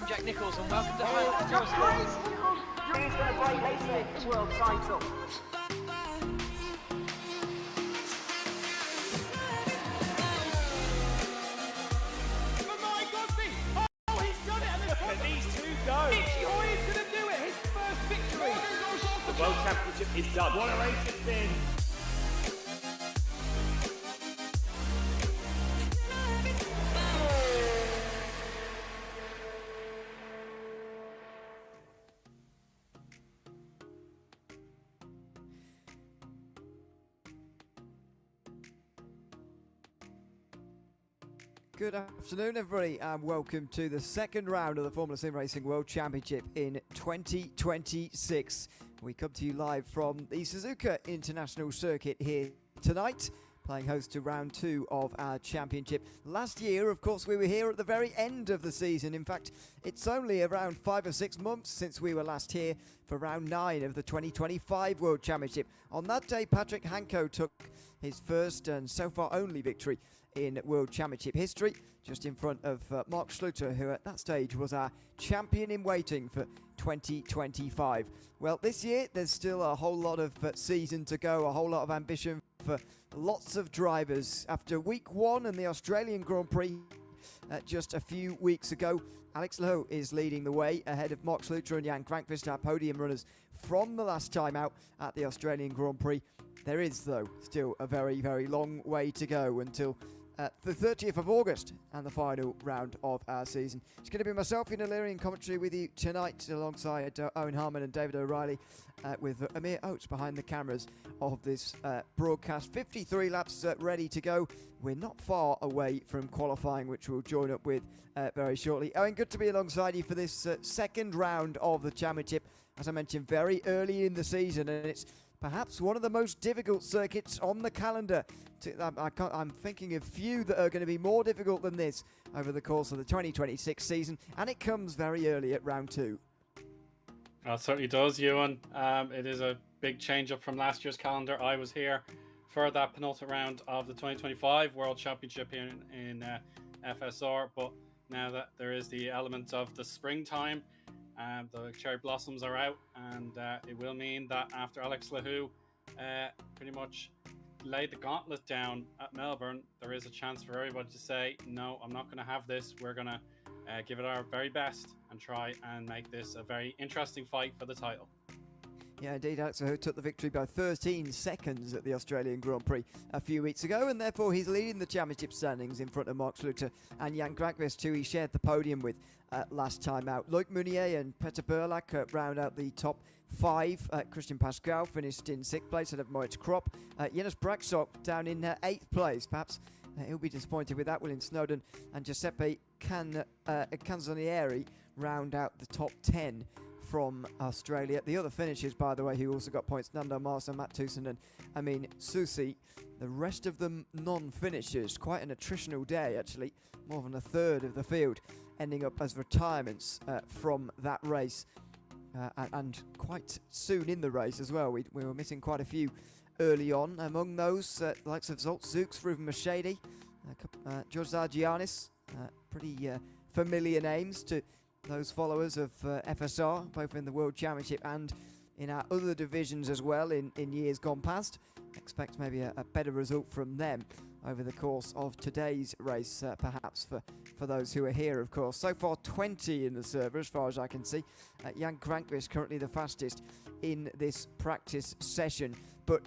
I'm Jack Nichols and welcome to Harmon. He's going to break his world title. These two go. Eoin is going to do it. His first victory. The World Championship is done. What a race it's been. Good afternoon, everybody, and welcome to the second round of the Formula SimRacing World Championship in 2026. We come to you live from the Suzuka International Circuit here tonight, playing host to round 2 of our championship. Last year, of course, we were here at the very end of the season. In fact, it's only around 5 or 6 months since we were last here for round 9 of the 2025 World Championship. On that day, Patrick Hanko took his first and so far only victory in World Championship history, just in front of Mark Schluter, who at that stage was our champion in waiting for 2025. Well, this year there's still a whole lot of season to go, a whole lot of ambition for lots of drivers. After week 1 in the Australian Grand Prix just a few weeks ago, Alex Lowe is leading the way ahead of Mark Schluter and Jan Krankvist, our podium runners from the last time out at the Australian Grand Prix. There is, though, still a very, very long way to go until the 30th of August and the final round of our season. It's going to be myself, Ewan, in commentary with you tonight alongside Owen Harmon and David O'Reilly with Amir Oates behind the cameras of this broadcast. 53 laps ready to go. We're not far away from qualifying, which we'll join up with very shortly. Owen, good to be alongside you for this second round of the championship. As I mentioned, very early in the season, and it's perhaps one of the most difficult circuits on the calendar. I'm thinking of few that are going to be more difficult than this over the course of the 2026 season, and it comes very early at round 2. It certainly does, Ewan. It is a big change up from last year's calendar. I was here for that penultimate round of the 2025 World Championship here in FSR, but now that there is the element of the springtime, the cherry blossoms are out, and it will mean that after Alex Lahu pretty much laid the gauntlet down at Melbourne, there is a chance for everybody to say, no, I'm not going to have this. We're going to give it our very best and try and make this a very interesting fight for the title. Yeah, indeed, Alex Lahu took the victory by 13 seconds at the Australian Grand Prix a few weeks ago, and therefore he's leading the championship standings in front of Mark Schluter and Jan Krankvist, who he shared the podium with last time out. Loic Meunier and Peter Burlak round out the top 5. Christian Pascal finished in 6th place ahead of Moritz Kropp. Jonas Braksok down in 8th place. Perhaps he'll be disappointed with that. William Snowden and Giuseppe Canzonieri round out the top 10 from Australia. The other finishers, by the way, who also got points, Nando Marsa, Matt Tucson and Amin Susi. The rest of them non-finishers. Quite an attritional day, actually. More than a third of the field ending up as retirements from that race. And quite soon in the race as well. We were missing quite a few early on. Among those, the likes of Zolt Zooks, Ruben Mercedes, George Zargianis, pretty familiar names to those followers of FSR, both in the World Championship and in our other divisions as well in years gone past. Expect maybe a better result from them over the course of today's race, perhaps for those who are here, of course. So far, 20 in the server, as far as I can see. Jan Krankvist currently the fastest in this practice session, but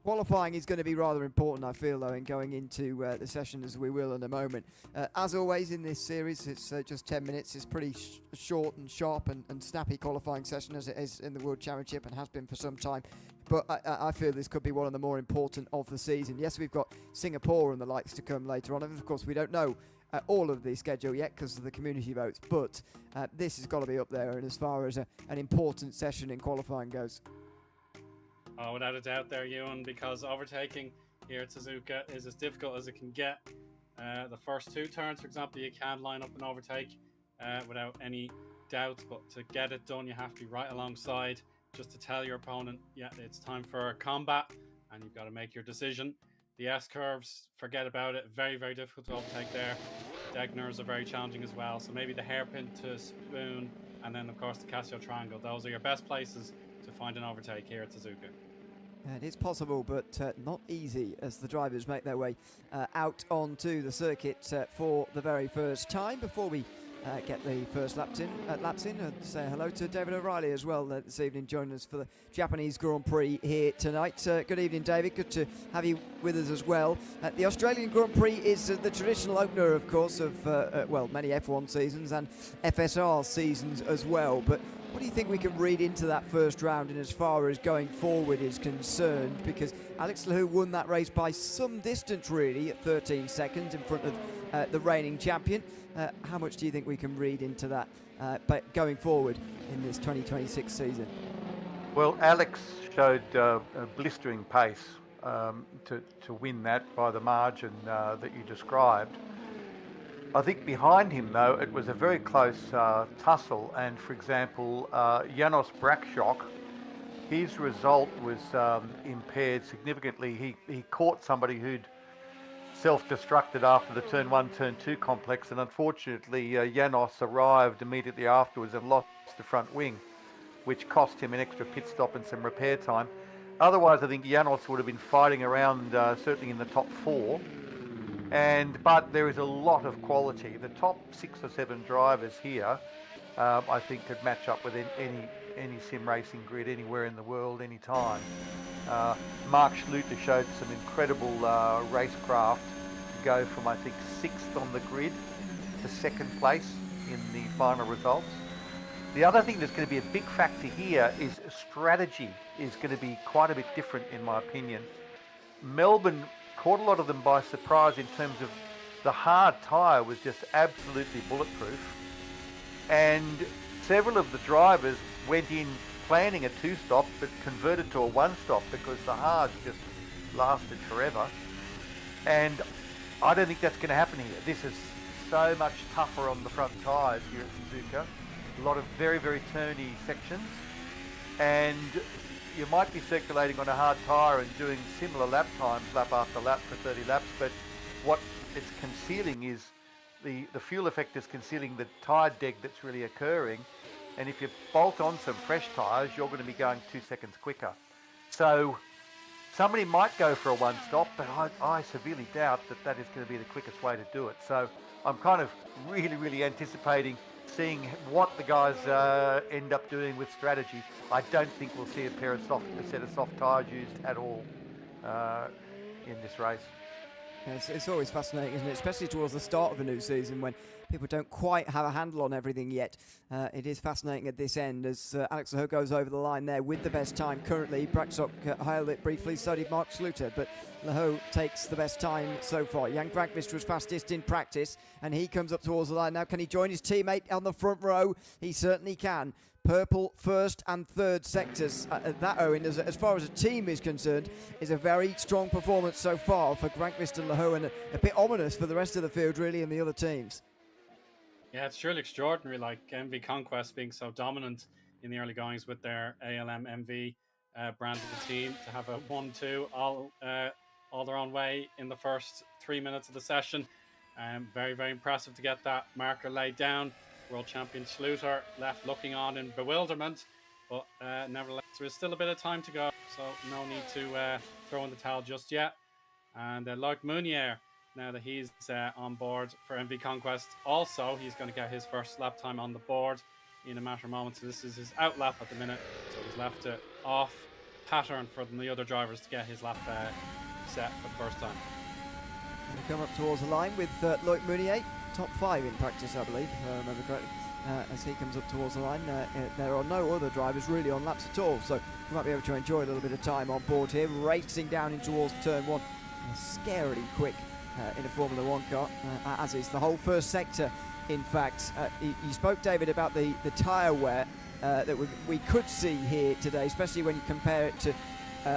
qualifying is going to be rather important, I feel, though, in going into the session, as we will in a moment. As always in this series, it's just 10 minutes. It's pretty short and sharp and snappy qualifying session, as it is in the World Championship and has been for some time. But I feel this could be one of the more important of the season. Yes, we've got Singapore and the likes to come later on. And of course, we don't know all of the schedule yet because of the community votes. But this has got to be up there, and as far as an important session in qualifying goes. Oh, without a doubt there, Ewan, because overtaking here at Suzuka is as difficult as it can get. The first 2 turns, for example, you can line up and overtake without any doubts, but to get it done, you have to be right alongside just to tell your opponent, yeah, it's time for combat, and you've got to make your decision. The S-curves, forget about it. Very, very difficult to overtake there. Degners are very challenging as well. So maybe the hairpin to Spoon, and then of course the Casio Triangle. Those are your best places to find an overtake here at Suzuka. It is possible, but not easy as the drivers make their way out onto the circuit for the very first time. Before we get the first laps in, and say hello to David O'Reilly as well this evening, joining us for the Japanese Grand Prix here tonight. Good evening, David. Good to have you with us as well. The Australian Grand Prix is the traditional opener, of course, of many F1 seasons and FSR seasons as well. But what do you think we can read into that first round in as far as going forward is concerned? Because Alex Lahu won that race by some distance, really, at 13 seconds in front of the reigning champion. How much do you think we can read into that but going forward in this 2026 season? Well, Alex showed a blistering pace to win that by the margin that you described. I think behind him, though, it was a very close tussle, and for example, Janos Brakshock, his result was impaired significantly. He caught somebody who'd self-destructed after the turn 1, turn 2 complex, and unfortunately Janos arrived immediately afterwards and lost the front wing, which cost him an extra pit stop and some repair time. Otherwise, I think Janos would have been fighting around certainly in the top 4. But there is a lot of quality. The top 6 or 7 drivers here, I think, could match up with any sim racing grid anywhere in the world, anytime. Mark Schluter showed some incredible racecraft to go from, I think, 6th on the grid to 2nd place in the final results. The other thing that's going to be a big factor here is strategy is going to be quite a bit different, in my opinion. Melbourne caught a lot of them by surprise in terms of the hard tyre was just absolutely bulletproof, and several of the drivers went in planning a 2-stop but converted to a 1-stop because the hards just lasted forever. And I don't think that's going to happen here. This is so much tougher on the front tyres here at Suzuka. A lot of very, very turny sections, and you might be circulating on a hard tyre and doing similar lap times, lap after lap for 30 laps, but what it's concealing is the fuel effect is concealing the tyre deg that's really occurring, and if you bolt on some fresh tyres, you're going to be going 2 seconds quicker. So somebody might go for a 1-stop, but I severely doubt that is going to be the quickest way to do it. So I'm kind of really anticipating seeing what the guys end up doing with strategy. I don't think we'll see a set of soft tyres used at all in this race. It's always fascinating, isn't it? Especially towards the start of a new season when people don't quite have a handle on everything yet. It is fascinating at this end as Alex Lahu goes over the line there with the best time currently. Brakshock hailed it briefly, so did Mark Schluter, but Lahu takes the best time so far. Jan Granqvist was fastest in practice, and he comes up towards the line now. Can he join his teammate on the front row? He certainly can. Purple first and third sectors. That, Owen, as far as a team is concerned, is a very strong performance so far for Granqvist and Lahu, and a bit ominous for the rest of the field, really, and the other teams. Yeah, it's truly extraordinary, like MV Conquest being so dominant in the early goings with their ALM MV branded team to have a 1-2 all their own way in the first 3 minutes of the session. Very, very impressive to get that marker laid down. World champion Schluter left looking on in bewilderment, but nevertheless there is still a bit of time to go, so no need to throw in the towel just yet. And like Mounier, now that he's on board for MV Conquest, also he's going to get his first lap time on the board in a matter of moments. So this is his out lap at the minute, so he's left it off pattern for the other drivers to get his lap set for the first time. We come up towards the line with Loic Mounier, top 5 in practice, I believe, if I remember correctly. As he comes up towards the line, there are no other drivers really on laps at all, so you might be able to enjoy a little bit of time on board here, racing down in towards turn 1. Scarily quick in a Formula 1 car, as is the whole first sector. In fact, you spoke, David, about the tyre wear that we could see here today, especially when you compare it to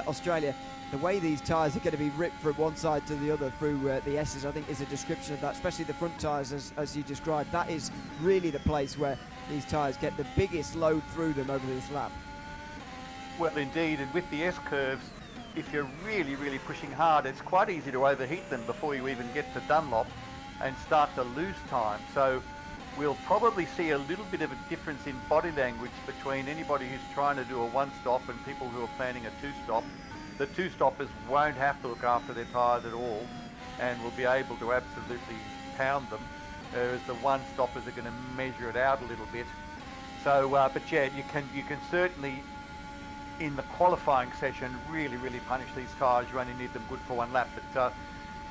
Australia. The way these tyres are going to be ripped from one side to the other through the S's, I think, is a description of that, especially the front tyres as you described. That is really the place where these tyres get the biggest load through them over this lap. Well, indeed, and with the S-curves, if you're really pushing hard, it's quite easy to overheat them before you even get to Dunlop. and start to lose time. So we'll probably see a little bit of a difference in body language between anybody who's trying to do a one-stop and people who are planning a two-stop. The two-stoppers won't have to look after their tyres at all and will be able to absolutely pound them, whereas the one-stoppers are going to measure it out a little bit. So, but yeah, you can certainly, in the qualifying session, really punish these tyres. You only need them good for one lap. But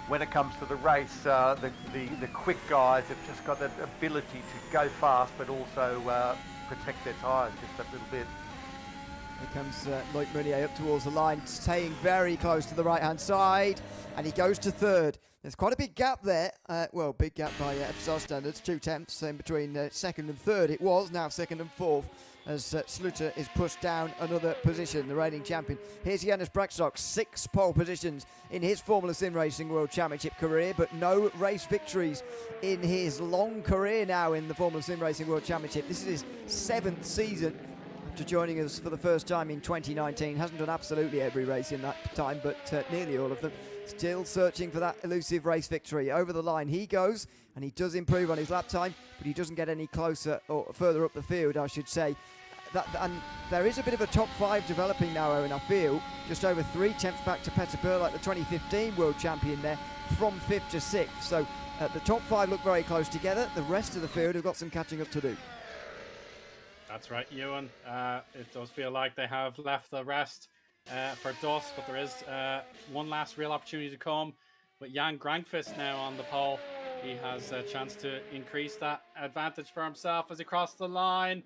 when it comes to the race, the quick guys have just got that ability to go fast, but also protect their tyres just a little bit. Here comes Loic Meunier up towards the line, staying very close to the right-hand side, and he goes to third. There's quite a big gap there. Well, big gap by FSR standards, 2/10 in between second and third. It was now second and fourth as Sluter is pushed down another position, the reigning champion. Here's Jonas Brakstok, 6 pole positions in his Formula Sim Racing World Championship career, but no race victories in his long career now in the Formula Sim Racing World Championship. This is his 7th season after joining us for the first time in 2019. Hasn't done absolutely every race in that time, but nearly all of them. Still searching for that elusive race victory. Over the line he goes, and he does improve on his lap time, but he doesn't get any closer or further up the field, I should say. And there is a bit of a top 5 developing now, Owen, I feel. Just over 3 tenths back to Petter Burlak, the 2015 world champion there, from 5th to 6th. So the top 5 look very close together. The rest of the field have got some catching up to do. That's right, Ewan. It does feel like they have left the rest for dust, but there is one last real opportunity to come with Jan Grankvist now on the pole. He has a chance to increase that advantage for himself as he crosses the line.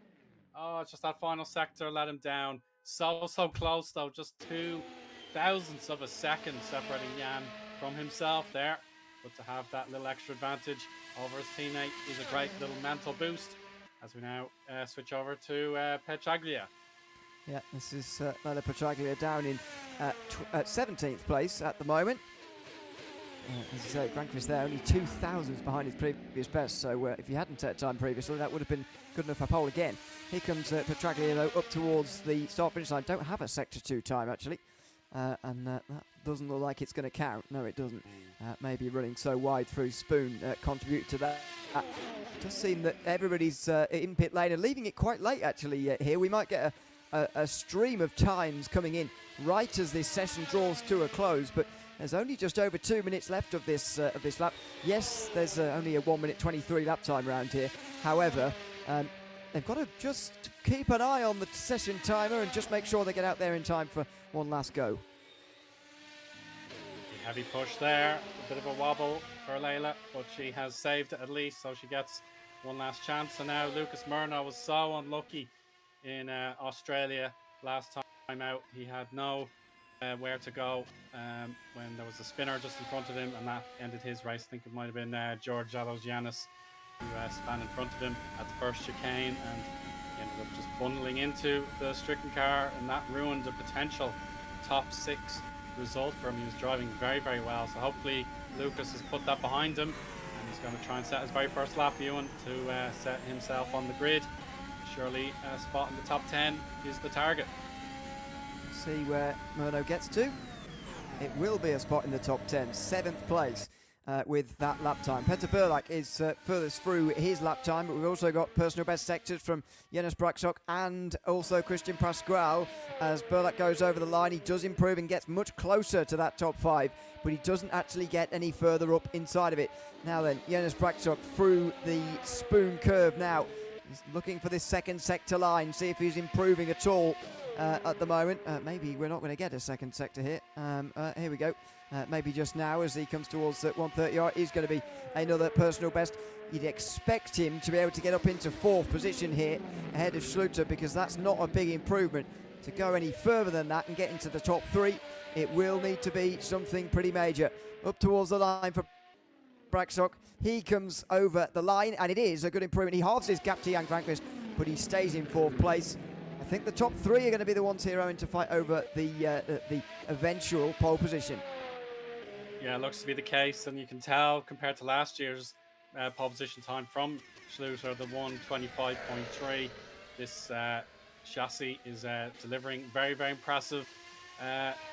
Oh, it's just that final sector let him down. So close though, just 0.02 of a second separating Jan from himself there. But to have that little extra advantage over his teammate is a great little mental boost as we now switch over to Petraglia. Yeah, this is Lele Petraglia down in 17th place at the moment. As I say, Grankvist there, only 2,000s behind his previous best, so if he hadn't set time previously, that would have been good enough for pole again. Here comes Petraglia, though, up towards the start-finish line. Don't have a Sector 2 time, actually, and that doesn't look like it's going to count. No, it doesn't. Maybe running so wide through Spoon contributed to that. It does seem that everybody's in pit lane and leaving it quite late, actually, here. We might get a stream of times coming in right as this session draws to a close, but there's only just over 2 minutes left of this lap. Yes, there's only a 1:23 lap time around here. However, they've got to just keep an eye on the session timer and just make sure they get out there in time for one last go. Heavy push there, a bit of a wobble for Layla, but she has saved it at least, so she gets one last chance. And now Lucas Murno was so unlucky in Australia last time out. He had no where to go when there was a spinner just in front of him, and that ended his race. I think it might have been George Alogianis who span in front of him at the first chicane, and he ended up just bundling into the stricken car, and that ruined a potential top 6 result for him. He was driving very well, so hopefully Lucas has put that behind him, and he's going to try and set his very first lap, Ewan, to set himself on the grid. Surely a spot in the top 10 is the target. See where Murno gets to. It will be a spot in the top 10, 7th place with that lap time. Petter Burlak is furthest through his lap time, but we've also got personal best sectors from Jonas Brakstok and also Christian Pasquale. As Burlak goes over the line, he does improve and gets much closer to that top 5, but he doesn't actually get any further up inside of it. Now then, Jonas Brakstok through the Spoon curve now. He's looking for this second sector line, see if he's improving at all. At the moment, maybe we're not going to get a second sector here. Here we go. Maybe just now as he comes towards 130 is going to be another personal best. You'd expect him to be able to get up into 4th position here ahead of Sluter, because that's not a big improvement. To go any further than that and get into the top 3, it will need to be something pretty major. Up towards the line for Brakstok. He comes over the line, and it is a good improvement. He halves his gap to Jan Grankvist, but he stays in 4th place. I think the top 3 are going to be the ones here, Owen, to fight over the eventual pole position. Yeah, it looks to be the case, and you can tell compared to last year's pole position time from Sluter, the 1:25.3. This chassis is delivering very impressive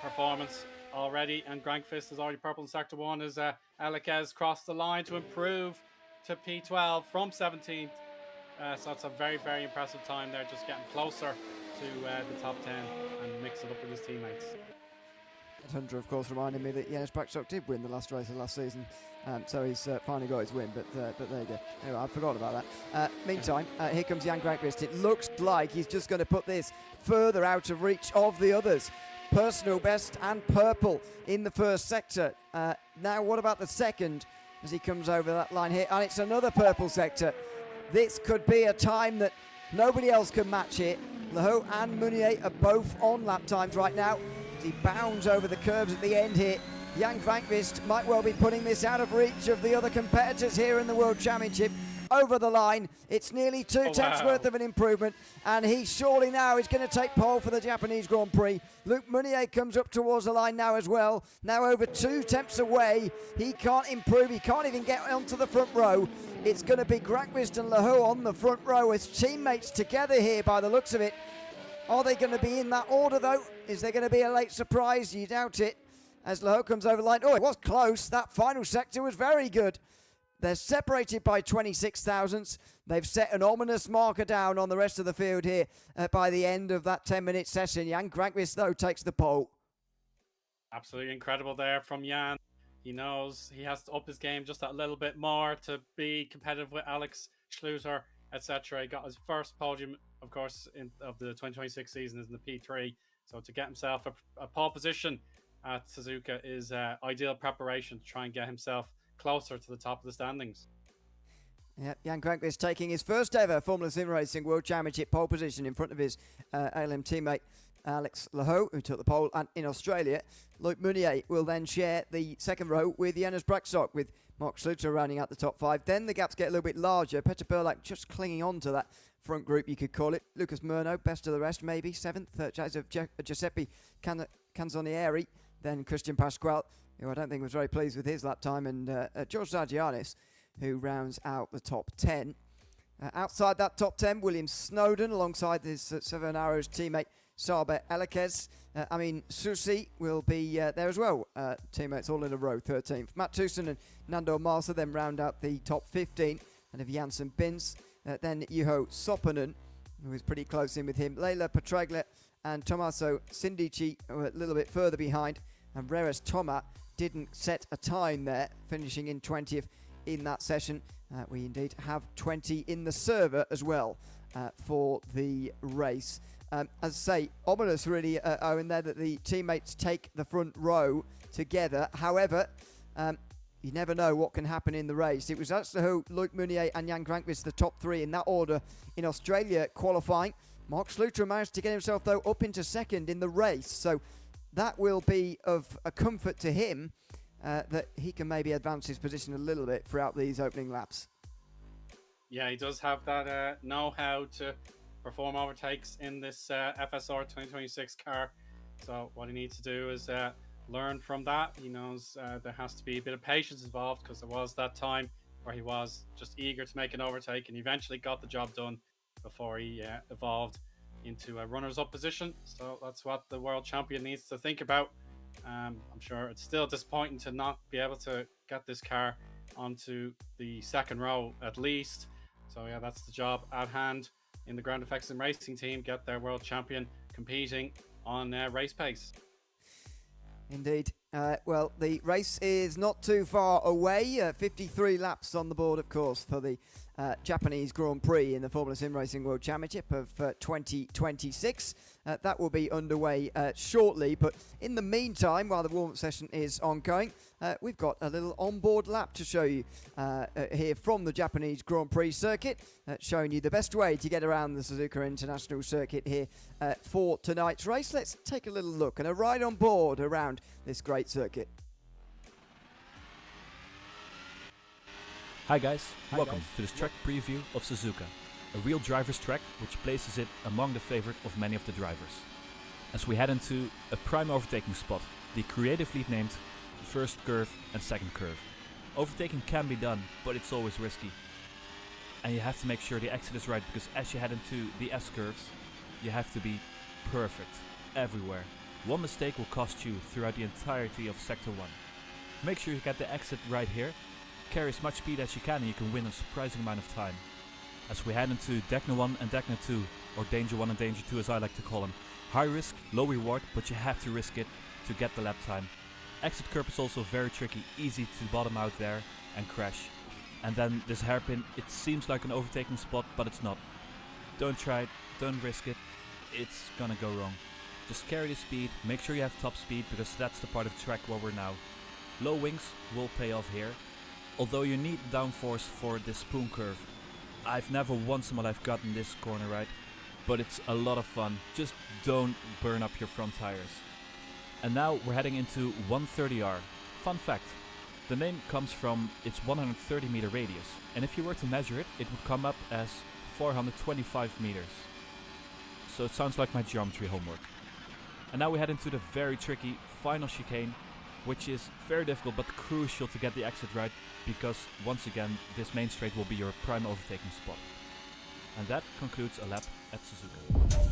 performance already, and Grankfist is already purple in Sector 1 as Alekes crossed the line to improve to P12 from 17th. So that's a very, very impressive time there, just getting closer to the top 10 and mix it up with his teammates. Hunter, of course, reminded me that Janis Brakstok did win the last race of last season, so he's finally got his win, but there you go. Anyway, I forgot about that. Meantime, here comes Jan Grankvist. It looks like he's just going to put this further out of reach of the others. Personal best and purple in the first sector. Now, what about the second as he comes over that line here? And it's another purple sector. This could be a time that nobody else can match here. Laho and Meunier are both on lap times right now. He bounds over the curbs at the end here. Jan Grankvist might well be putting this out of reach of the other competitors here in the World Championship. Over the line, it's nearly 2 tenths worth of an improvement, and he surely now is going to take pole for the Japanese Grand Prix. Luc Meunier comes up towards the line now as well, now over 2 tenths away. He can't improve, he can't even get onto the front row. It's going to be Grankvist and Laho on the front row as teammates together here by the looks of it. Are they going to be in that order though? Is there going to be a late surprise? You doubt it. As Laho comes over the line. Oh, it was close. That final sector was very good. They're separated by 26 thousandths. They've set an ominous marker down on the rest of the field here by the end of that 10-minute session. Jan Grankvist, though, takes the pole. Absolutely incredible there from Jan. He knows he has to up his game just that little bit more to be competitive with Alex Schluter, etc. He got his first podium, of course, of the 2026 season is in the P3. So to get himself a pole position at Suzuka is ideal preparation to try and get himself closer to the top of the standings. Yeah, Jan Grankvist taking his first ever Formula Sim Racing World Championship pole position in front of his ALM teammate Alex Laho, who took the pole. And in Australia, Luc Meunier will then share the second row with Janis Brakstok, with Mark Schluter rounding out the top 5. Then the gaps get a little bit larger. Petr Perlak just clinging on to that front group, you could call it. Lucas Murno, best of the rest, maybe 7th. Giuseppe Canzonieri. Then Christian Pasquale, who I don't think was very pleased with his lap time, and George Zagianis, who rounds out the top 10. Outside that top 10, William Snowden, alongside his Seven Arrows teammate Saber Alekes. Susi will be there as well. Teammates all in a row, 13th. Matt Tusen and Nando Marsa then round out the top 15. And of Janssen Bins, then Juho Sopanen, who is pretty close in with him. Leila Petraglia and Tommaso Sindici are a little bit further behind. And Reres Toma didn't set a time there, finishing in 20th in that session. We indeed have 20 in the server as well for the race. As I say, ominous really, Owen, there that the teammates take the front row together. However, you never know what can happen in the race. It was Aslahu, Luc Meunier and Jan Grankvist, the top 3 in that order in Australia qualifying. Mark Schluter managed to get himself, though, up into second in the race. So that will be of a comfort to him, that he can maybe advance his position a little bit throughout these opening laps. Yeah, he does have that know-how to perform overtakes in this FSR 2026 car. So what he needs to do is learn from that. He knows there has to be a bit of patience involved, because there was that time where he was just eager to make an overtake and eventually got the job done before he evolved into a runners-up position. So that's what the world champion needs to think about. I'm sure it's still disappointing to not be able to get this car onto the second row at least. So yeah, that's the job at hand in the Ground Effects and Racing team. Get their world champion competing on race pace. Indeed. Well, the race is not too far away. 53 laps on the board, of course, for the Japanese Grand Prix in the Formula Sim Racing World Championship of 2026. That will be underway shortly. But in the meantime, while the warm-up session is ongoing, we've got a little onboard lap to show you here from the Japanese Grand Prix circuit, showing you the best way to get around the Suzuka International Circuit here for tonight's race. Let's take a little look and a ride on board around this great circuit. Hi guys, welcome to this track preview of Suzuka, a real driver's track which places it among the favorite of many of the drivers. As we head into a prime overtaking spot, the creatively named first curve and second curve. Overtaking can be done, but it's always risky. And you have to make sure the exit is right, because as you head into the S curves, you have to be perfect everywhere. One mistake will cost you throughout the entirety of Sector 1. Make sure you get the exit right here, carry as much speed as you can and you can win a surprising amount of time. As we head into Degna 1 and Degna 2, or Danger 1 and Danger 2 as I like to call them. High risk, low reward, but you have to risk it to get the lap time. Exit curb is also very tricky, easy to bottom out there and crash. And then this hairpin, it seems like an overtaking spot, but it's not. Don't try it, don't risk it, it's gonna go wrong. Just carry the speed, make sure you have top speed, because that's the part of the track where we're now. Low wings will pay off here, although you need downforce for this spoon curve. I've never once in my life gotten this corner right, but it's a lot of fun. Just don't burn up your front tires. And now we're heading into 130R. Fun fact, the name comes from its 130 meter radius, and if you were to measure it, it would come up as 425 meters. So it sounds like my geometry homework. And now we head into the very tricky final chicane, which is very difficult but crucial to get the exit right, because once again this main straight will be your prime overtaking spot. And that concludes a lap at Suzuka.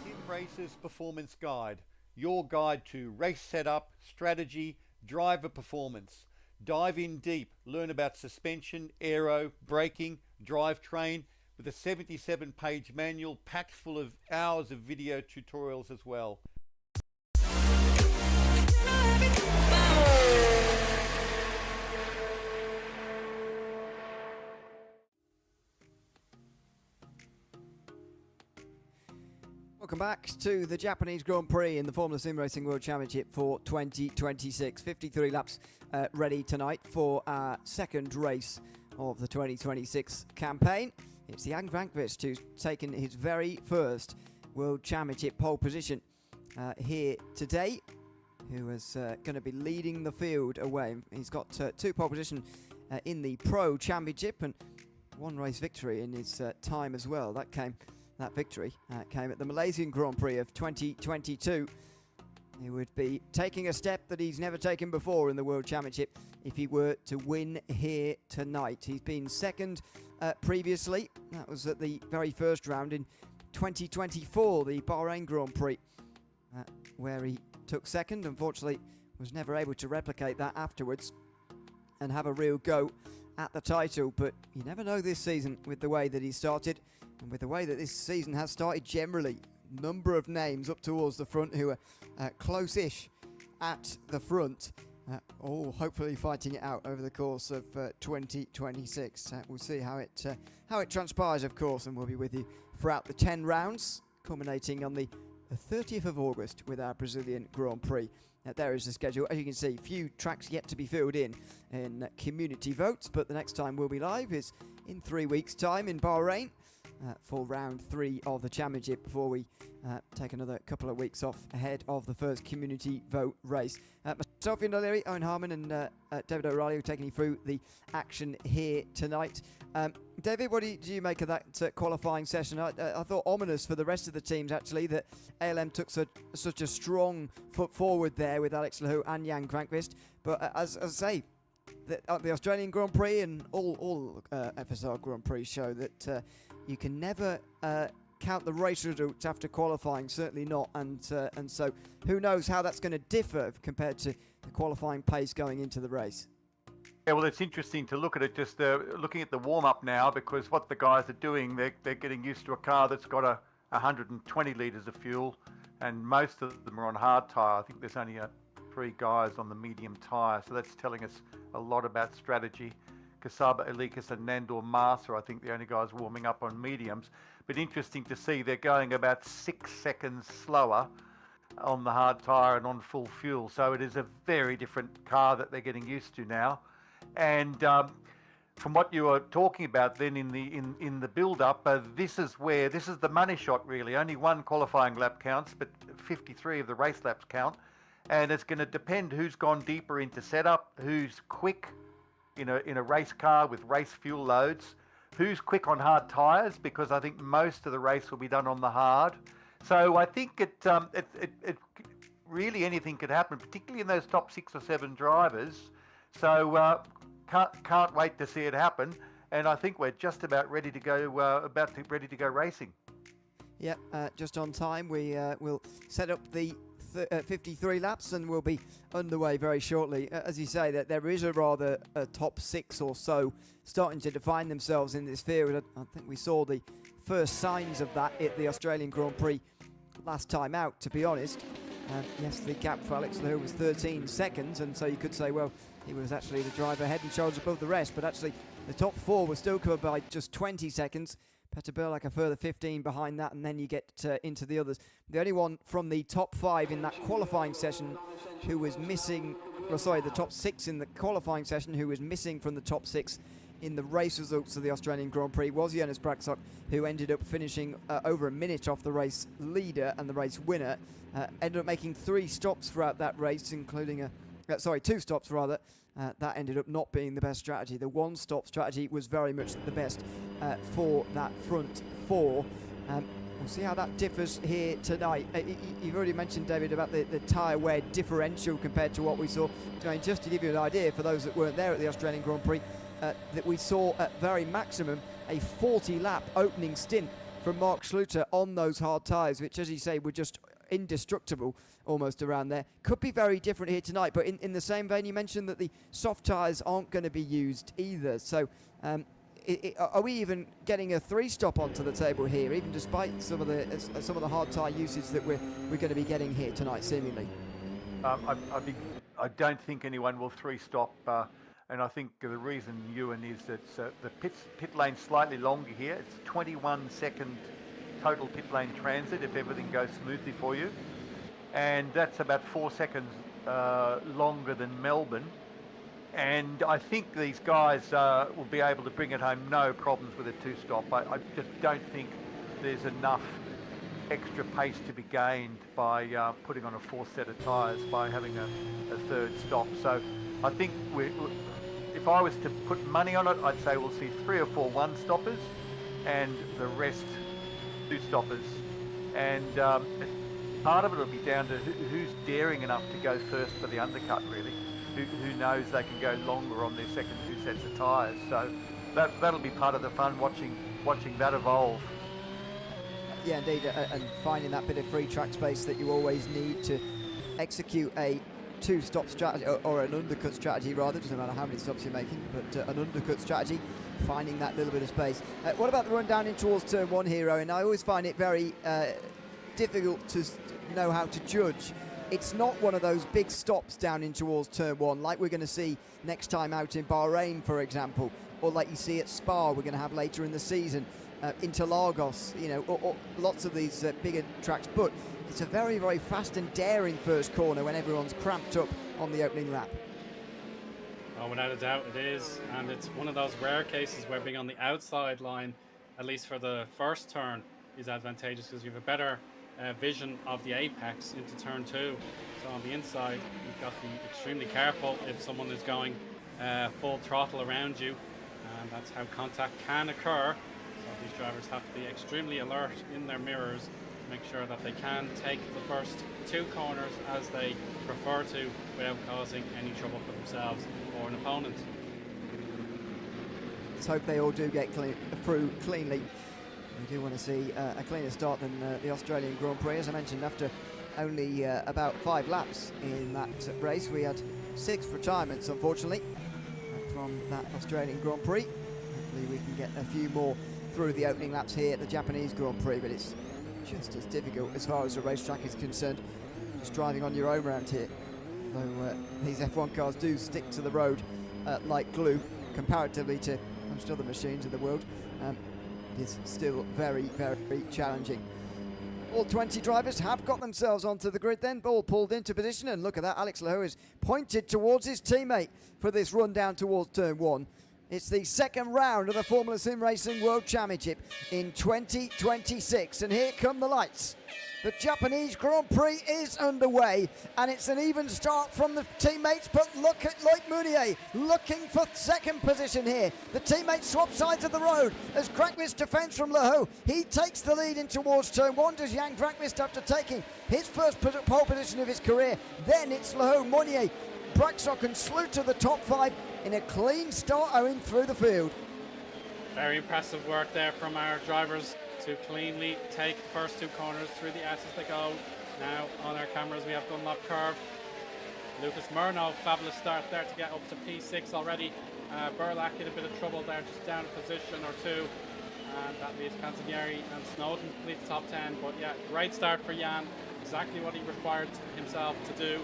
SimRacer's Performance Guide, your guide to race setup, strategy, driver performance. Dive in deep, learn about suspension, aero, braking, drivetrain, with a 77-page manual packed full of hours of video tutorials as well. Welcome back to the Japanese Grand Prix in the Formula SimRacing World Championship for 2026. 53 laps ready tonight for our second race of the 2026 campaign. It's Jan Grankvist who's taken his very first World Championship pole position here today, who is going to be leading the field away. He's got two pole positions in the Pro Championship and one race victory in his time as well. That victory came at the Malaysian Grand Prix of 2022. He would be taking a step that he's never taken before in the World Championship if he were to win here tonight. He's been second previously. That was at the very first round in 2024, the Bahrain Grand Prix, where he took second. Unfortunately, was never able to replicate that afterwards and have a real go at the title. But you never know this season with the way that he started. And with the way that this season has started generally, number of names up towards the front who are close-ish at the front, all hopefully fighting it out over the course of 2026. We'll see how it transpires, of course, and we'll be with you throughout the 10 rounds, culminating on the 30th of August with our Brazilian Grand Prix. There is the schedule. As you can see, few tracks yet to be filled in community votes, but the next time we'll be live is in 3 weeks' time in Bahrain. For round 3 of the championship before we take another couple of weeks off ahead of the first community vote race. Myself, Ian O'Leary, Owen Harmon and David O'Reilly are taking you through the action here tonight. David, what do you make of that qualifying session? I thought ominous for the rest of the teams actually that ALM took such a strong foot forward there with Alex Lahu and Jan Grankvist, but as I say, the Australian Grand Prix and all FSR Grand Prix show that you can never count the race results after qualifying, certainly not, and so who knows how that's going to differ compared to the qualifying pace going into the race. Yeah, well, it's interesting to look at it, just looking at the warm-up now, because what the guys are doing, they're getting used to a car that's got 120 litres of fuel, and most of them are on hard tyre. I think there's only 3 guys on the medium tyre, so that's telling us a lot about strategy. Kasaba Elikas and Nandor Mas are, I think, the only guys warming up on mediums. But interesting to see they're going about 6 seconds slower on the hard tyre and on full fuel. So it is a very different car that they're getting used to now. And from what you were talking about then in the build-up, this is the money shot really. Only 1 qualifying lap counts, but 53 of the race laps count. and it's going to depend who's gone deeper into setup, who's quick in a race car with race fuel loads, who's quick on hard tyres, because I think most of the race will be done on the hard. So I think it really anything could happen, particularly in those top 6 or 7 drivers. So can't wait to see it happen, and I think we're just about ready to go. Ready to go racing. Yep, just on time. We will set up the 53 laps and we'll be underway very shortly. As you say, that there is a rather top 6 or so starting to define themselves in this field. I think we saw the first signs of that at the Australian Grand Prix last time out, to be honest. Yes, the gap for Alex Lehoux was 13 seconds, and so you could say, well, he was actually the driver head and shoulders above the rest, but actually the top 4 were still covered by just 20 seconds. Peter Burlock a further 15 behind that, and then you get into the others. The only one from the top 5 in that qualifying session who was missing, the top 6 in the qualifying session who was missing from the top 6 in the race results of the Australian Grand Prix was Jonas Braksok, who ended up finishing over a minute off the race leader and the race winner. Ended up making 3 stops throughout that race, including 2 stops rather. That ended up not being the best strategy. The 1-stop strategy was very much the best for that front 4. We'll see how that differs here tonight. You've already mentioned, David, about the tyre wear differential compared to what we saw. I mean, just to give you an idea, for those that weren't there at the Australian Grand Prix, that we saw at very maximum a 40-lap opening stint from Mark Schluter on those hard tyres, which, as you say, were just indestructible almost around there. Could be very different here tonight, but in the same vein, you mentioned that the soft tyres aren't going to be used either. So are we even getting a 3-stop onto the table here, even despite some of the hard tyre usage that we're going to be getting here tonight, seemingly? I don't think anyone will 3-stop, and I think the reason, Ewan, is that the pit lane's slightly longer here. It's 21-second total pit lane transit if everything goes smoothly for you, and that's about 4 seconds longer than Melbourne. And I think these guys will be able to bring it home no problems with a 2-stop. I just don't think there's enough extra pace to be gained by putting on a 4th set of tyres by having a 3rd stop. So I think if I was to put money on it, I'd say we'll see 3 or 4 1-stoppers and the rest 2-stoppers. And part of it will be down to who's daring enough to go first for the undercut, really. Who knows they can go longer on their second 2 sets of tyres. So that'll be part of the fun, watching that evolve. Yeah, indeed, and finding that bit of free track space that you always need to execute a 2-stop strategy, or an undercut strategy rather, doesn't matter how many stops you're making, but an undercut strategy, finding that little bit of space. What about the run down in towards turn 1 here, Eoin? I always find it very difficult to know how to judge. It's not one of those big stops down in towards turn 1 like we're going to see next time out in Bahrain, for example, or like you see at Spa we're going to have later in the season, Interlagos, or lots of these bigger tracks. But it's a very, very fast and daring first corner when everyone's cramped up on the opening lap. Oh, without a doubt it is, and it's one of those rare cases where being on the outside line, at least for the first turn, is advantageous because you have a better vision of the apex into turn 2. So on the inside, you've got to be extremely careful if someone is going full throttle around you, and that's how contact can occur. So these drivers have to be extremely alert in their mirrors to make sure that they can take the first 2 corners as they prefer to without causing any trouble for themselves or an opponent. Let's hope they all do get through cleanly. We do want to see a cleaner start than the Australian Grand Prix. As I mentioned, after only about 5 laps in that race, we had 6 retirements, unfortunately, from that Australian Grand Prix. Hopefully we can get a few more through the opening laps here at the Japanese Grand Prix, but it's just as difficult as far as the racetrack is concerned, just driving on your own around here. Though these F1 cars do stick to the road like glue, comparatively to most other machines in the world. Is still very, very challenging. All 20 drivers have got themselves onto the grid then, ball pulled into position, and look at that, Alex Lehoux is pointed towards his teammate for this run down towards turn 1. It's the second round of the Formula Sim Racing World Championship in 2026, and here come the lights. The Japanese Grand Prix is underway, and it's an even start from the teammates, but look at Loic Mounier looking for second position here. The teammates swap sides of the road as Krakowicz defends from Lehoux. He takes the lead in towards turn one. Does Jan Krakowicz after taking his first pole position of his career? Then it's Lehoux, Mounier, Braxock and Slew to the top five in a clean start Owen through the field. Very impressive work there from our drivers to cleanly take the first two corners through the S's they go. Now on our cameras we have Dunlop Curve. Lucas Murnau, fabulous start there to get up to P6 already. Burlack in a bit of trouble there, just down a position or two. And that leaves Canzonieri and Snowden to complete the top 10. But yeah, great start for Jan. Exactly what he required himself to do.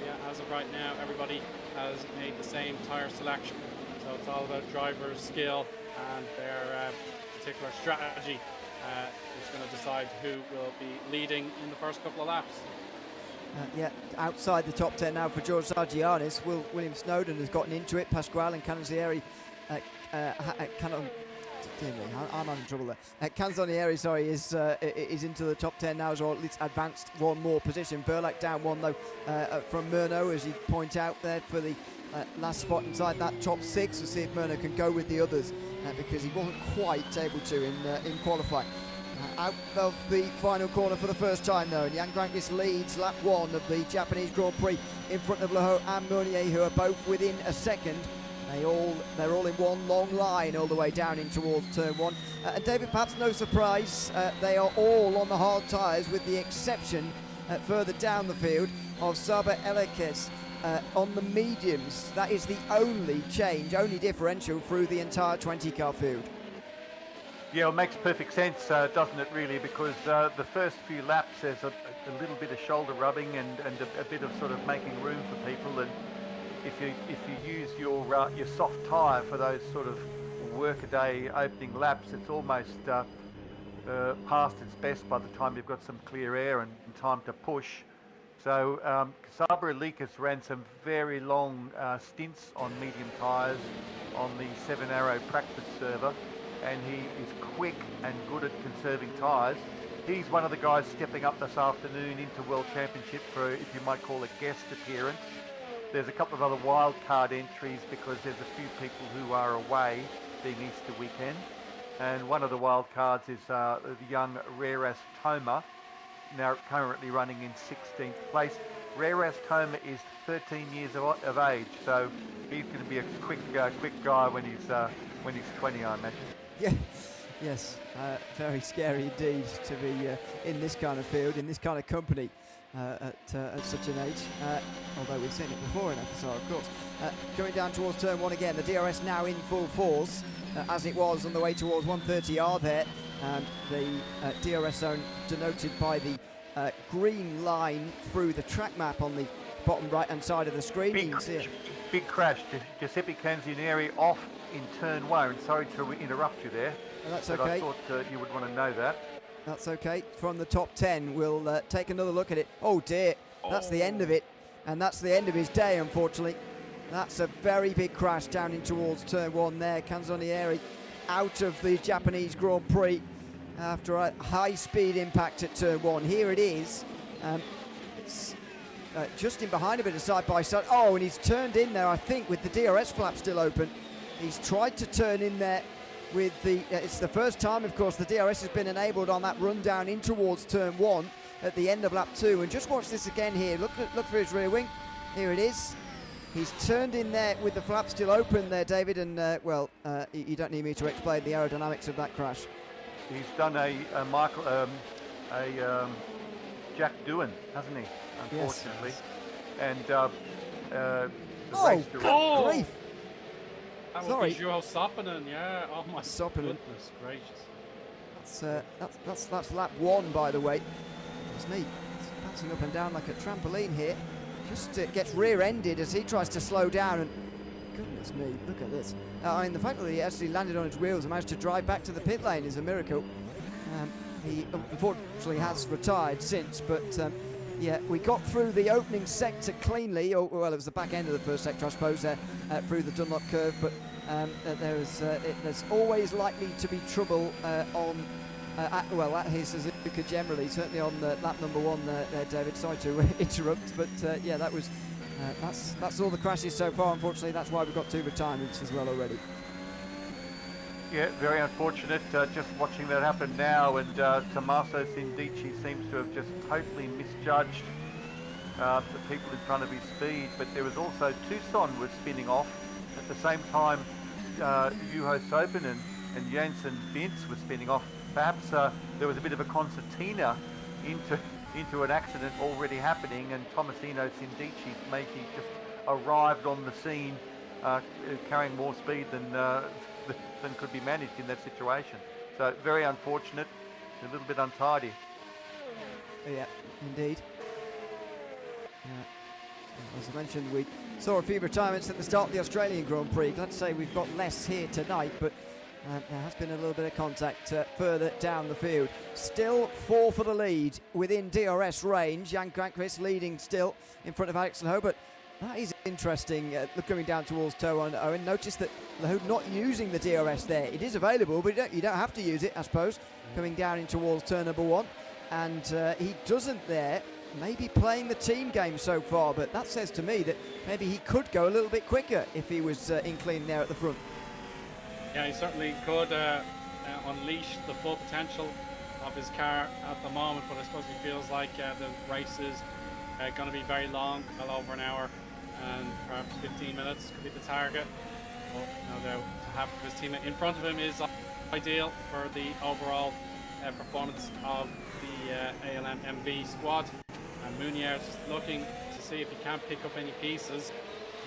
Yeah, as of right now, everybody has made the same tyre selection. So it's all about driver skill and their particular strategy. Is going to decide who will be leading in the first couple of laps. Yeah, outside the top 10 now for George Sargianis. William Snowden has gotten into it. Pasquale and Canzonieri. I'm having trouble there. Canzonieri, sorry, is into the top 10 now as well. At least advanced one more position. Burlack down one though from Murnau, as you point out there, for the last spot inside that top six. We'll see if Murnau can go with the others because he wasn't quite able to in qualifying. Out of the final corner for the first time though, and Jan Krakowicz leads lap one of the Japanese Grand Prix in front of Lehoux and Mounier, who are both within a second. They're all in one long line all the way down in towards turn one. And David, perhaps no surprise, they are all on the hard tyres with the exception further down the field of Saba Elekes on the mediums. That is the only change, only differential through the entire 20-car field. Yeah, it makes perfect sense, doesn't it, really? Because the first few laps there's a little bit of shoulder rubbing and a bit of sort of making room for people. And if you use your soft tyre for those sort of workaday opening laps, it's almost past its best by the time you've got some clear air and time to push. So Saba Elekes ran some very long stints on medium tyres on the 7 Arrow practice server, and he is quick and good at conserving tyres. He's one of the guys stepping up this afternoon into World Championship for, if you might call it, guest appearance. There's a couple of other wild card entries because there's a few people who are away, being Easter weekend. And one of the wild cards is the young Raras Toma, now currently running in 16th place. Raras Toma is 13 years of age, so he's going to be a quick guy when he's 20, I imagine. Yeah, yes, very scary indeed to be in this kind of field, in this kind of company at such an age. Although we've seen it before in FSR, of course. Coming down towards turn one again, the DRS now in full force, as it was on the way towards 130R there. The DRS zone denoted by the green line through the track map on the bottom right-hand side of the screen. Big crash. Giuseppe Canzonieri off in turn one. Sorry to interrupt you there. Oh, that's but okay. I thought you would want to know that. That's okay. From the top 10, we'll take another look at it. Oh dear, that's the end of it. And that's the end of his day, unfortunately. That's a very big crash down in towards turn one there. Canzonieri out of the Japanese Grand Prix after a high-speed impact at turn one. Here it is. It's just in behind a bit of side-by-side. Oh, and he's turned in there, I think, with the DRS flap still open. He's tried to turn in there with the... it's the first time, of course, the DRS has been enabled on that run down in towards turn one at the end of lap two. And just watch this again here. Look for his rear wing. Here it is. He's turned in there with the flap still open there, David. And, you don't need me to explain the aerodynamics of that crash. He's done a Jack Doohan, hasn't he? Unfortunately. Yes. And the race good grief! That Sorry. would be Juho Soppinen, yeah. Oh my Soppinen. goodness gracious. That's lap one, by the way. It's neat. It's bouncing up and down like a trampoline here. Just gets rear-ended as he tries to slow down, and goodness me, look at this. I mean, the fact that he actually landed on his wheels and managed to drive back to the pit lane is a miracle. He unfortunately has retired since, but yeah, we got through the opening sector cleanly. Well, it was the back end of the first sector, I suppose, through the Dunlop curve, but there's always likely to be trouble at his Suzuka generally, certainly on lap number 1 there, David. Sorry to interrupt, but yeah, that's all the crashes so far. Unfortunately, that's why we've got 2 retirements as well already. Yeah, very unfortunate. Just watching that happen now, and Tommaso Sindici seems to have just totally misjudged the people in front of his speed. But there was also Tucson was spinning off at the same time. Juho Sopinen and Janssen Vince were spinning off. Perhaps there was a bit of a concertina into an accident already happening, and Tomasino Sindici maybe just arrived on the scene carrying more speed than could be managed in that situation. So very unfortunate, a little bit untidy. Yeah, indeed. As I mentioned, we saw a few retirements at the start of the Australian Grand Prix. Glad to say we've got less here tonight, but there has been a little bit of contact further down the field. Still 4 for the lead within DRS range. Jan Granqvist leading still in front of Alex Lehoux, but that is interesting. Coming down towards toe on Owen. Notice that Lehoux not using the DRS there. It is available, but you don't have to use it, I suppose. Coming down in towards turn number 1, and he doesn't there. Maybe playing the team game so far, but that says to me that maybe he could go a little bit quicker if he was in clean there at the front. Yeah, he certainly could unleash the full potential of his car at the moment, but I suppose he feels like the race is going to be very long, well over an hour, and perhaps 15 minutes could be the target. But no doubt to have his teammate in front of him is ideal for the overall performance of the ALM MV squad. And Munier is just looking to see if he can pick up any pieces,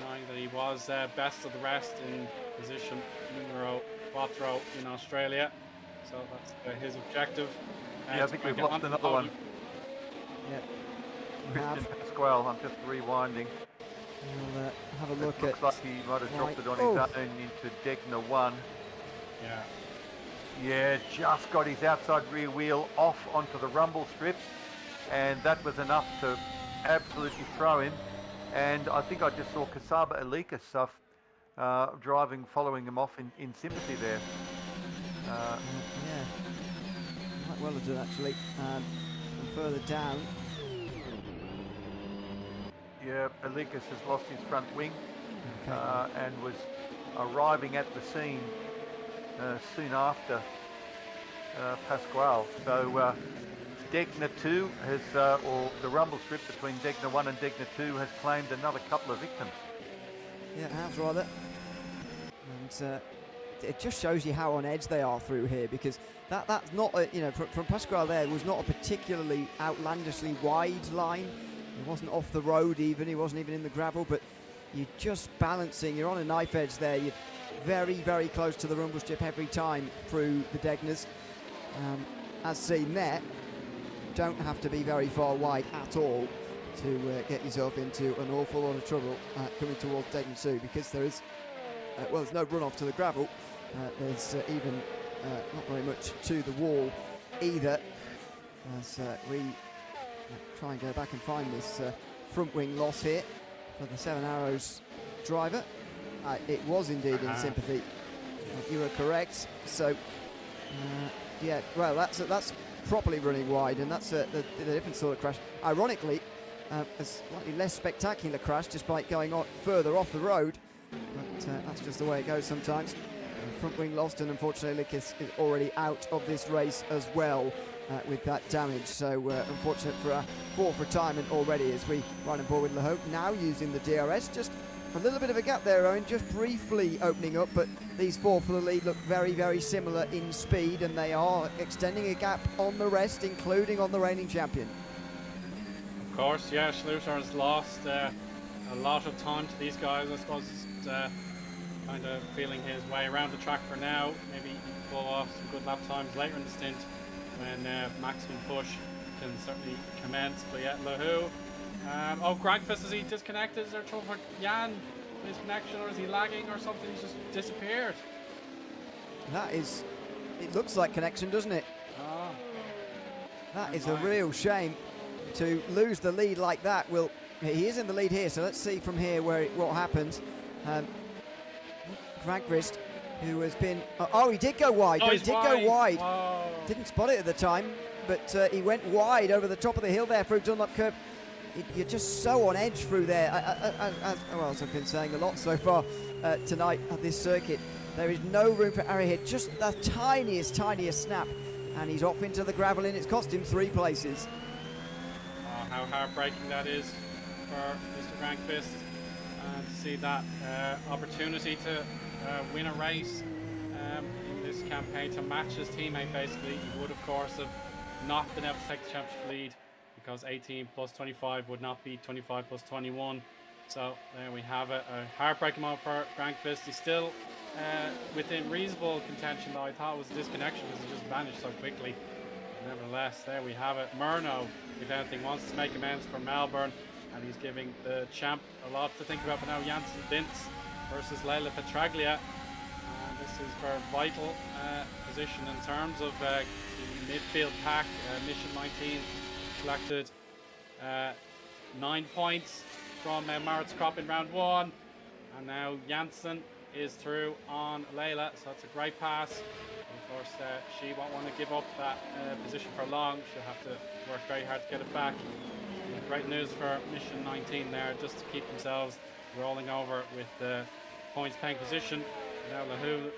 knowing that he was best of the rest in position numero 4 in Australia. So that's his objective. Yeah, I think we've lost another one. Yeah. Christian Pasquale, I'm just rewinding. We'll have a look looks at... like he might have dropped it on his own into Degner 1. Yeah. Yeah, just got his outside rear wheel off onto the rumble strip, and that was enough to absolutely throw him. And I think I just saw Kasaba Elikas driving, following him off in sympathy there. Yeah, quite well to do actually. And further down. Yeah, Elikas has lost his front wing, Okay. and was arriving at the scene soon after Pasquale. So Degner 2 has, or the rumble strip between Degner 1 and Degner 2 has claimed another couple of victims. Yeah, it has rather. And it just shows you how on edge they are through here, because that's not a, from Pasquale there was not a particularly outlandishly wide line. He wasn't off the road even, he wasn't even in the gravel, but you're just balancing, you're on a knife edge there, you're very, very close to the rumble strip every time through the Degners. As seen there, don't have to be very far wide at all to get yourself into an awful lot of trouble coming towards Degner 2, because there is, there's no runoff to the gravel, there's even not very much to the wall either, as we try and go back and find this front wing loss here for the Seven Arrows driver. It was indeed in sympathy. You were correct. So, yeah, well, that's properly running wide, and that's the different sort of crash. Ironically, a slightly less spectacular crash, despite going on further off the road. But that's just the way it goes sometimes. Front wing lost, and unfortunately, Likas is already out of this race as well. With that damage, so unfortunate for our 4th retirement already as we run on board with Lehoux, now using the DRS. Just a little bit of a gap there, Owen, just briefly opening up, but these 4 for the lead look very, very similar in speed, and they are extending a gap on the rest, including on the reigning champion. Of course, yeah, Schluter has lost a lot of time to these guys. I suppose he's kind of feeling his way around the track for now. Maybe he can pull off some good lap times later in the stint, when maximum push can certainly commence. But yeah, Lehoux. Granqvist, is he disconnected? Is there trouble for Jan? His connection, or is he lagging or something? He's just disappeared. That is, it looks like connection, doesn't it? Oh. That is a real shame to lose the lead like that. He is in the lead here, so let's see from here what happens. Granqvist, who has been... he did go wide. Oh, He he's did wide. go wide. Oh. Didn't spot it at the time, but he went wide over the top of the hill there through Dunlop Curve. You're just so on edge through there. As I've been saying a lot so far tonight on this circuit, there is no room for error here. Just the tiniest snap, and he's off into the gravel, and it's cost him 3 places. Oh, how heartbreaking that is for Mr. Granqvist, and to see that opportunity to win a race in this campaign to match his teammate. Basically, he would of course have not been able to take the championship lead, because 18 plus 25 would not be 25 plus 21. So there we have it, a heartbreaking moment for Granqvist. He's still within reasonable contention, though. I thought it was a disconnection because he just vanished so quickly. Nevertheless, there we have it. Murno, if anything, wants to make amends for Melbourne, and he's giving the champ a lot to think about. But now Janssen Bintz versus Leila Petraglia, and this is for a vital position in terms of the midfield pack. Mission 19 collected 9 points from Maritz Kropp in round 1, and now Janssen is through on Leila, so that's a great pass. Of course, she won't want to give up that position for long. She'll have to work very hard to get it back. Great news for Mission 19 there, just to keep themselves rolling over with the points paying position. Now Lahu,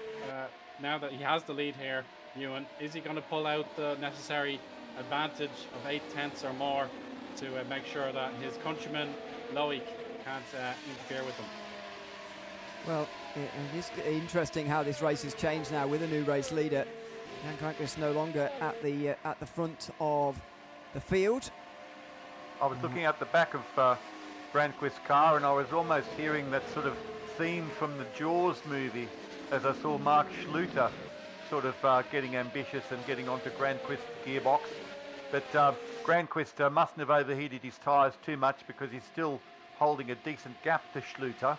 now that he has the lead here, Ewan, is he going to pull out the necessary advantage of 8/10 or more to make sure that his countryman Loic can't interfere with him? Well, it is interesting how this race has changed now with a new race leader. Jan Granqvist no longer at the front of the field. I was looking at the back of Granqvist's car, and I was almost hearing that sort of theme from the Jaws movie as I saw Mark Schluter sort of getting ambitious and getting onto Granqvist's gearbox. But Granqvist mustn't have overheated his tyres too much, because he's still holding a decent gap to Schluter.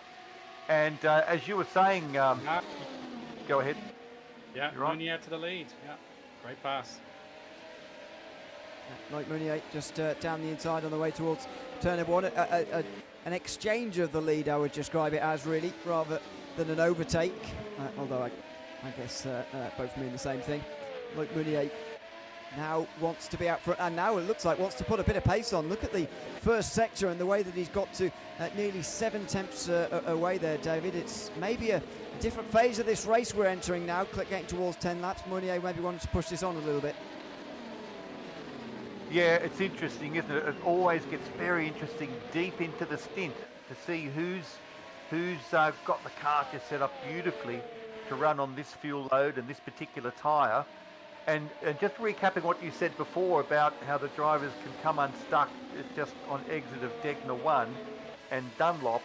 And as you were saying, go ahead. Yeah, You're on. Mounier to the lead. Yeah, great pass. Like Mounier just down the inside on the way towards turn number 1. An exchange of the lead, I would describe it as, really, rather than an overtake. Although I guess both mean the same thing. Like Mounier now wants to be out front, and now it looks like wants to put a bit of pace on. Look at the first sector and the way that he's got to nearly 7/10 away there, David. It's maybe a different phase of this race we're entering now, getting towards 10 laps. Mounier maybe wanted to push this on a little bit. Yeah, it's interesting, isn't it? It always gets very interesting deep into the stint to see who's got the car just set up beautifully to run on this fuel load and this particular tyre. And just recapping what you said before about how the drivers can come unstuck just on exit of Degner 1 and Dunlop,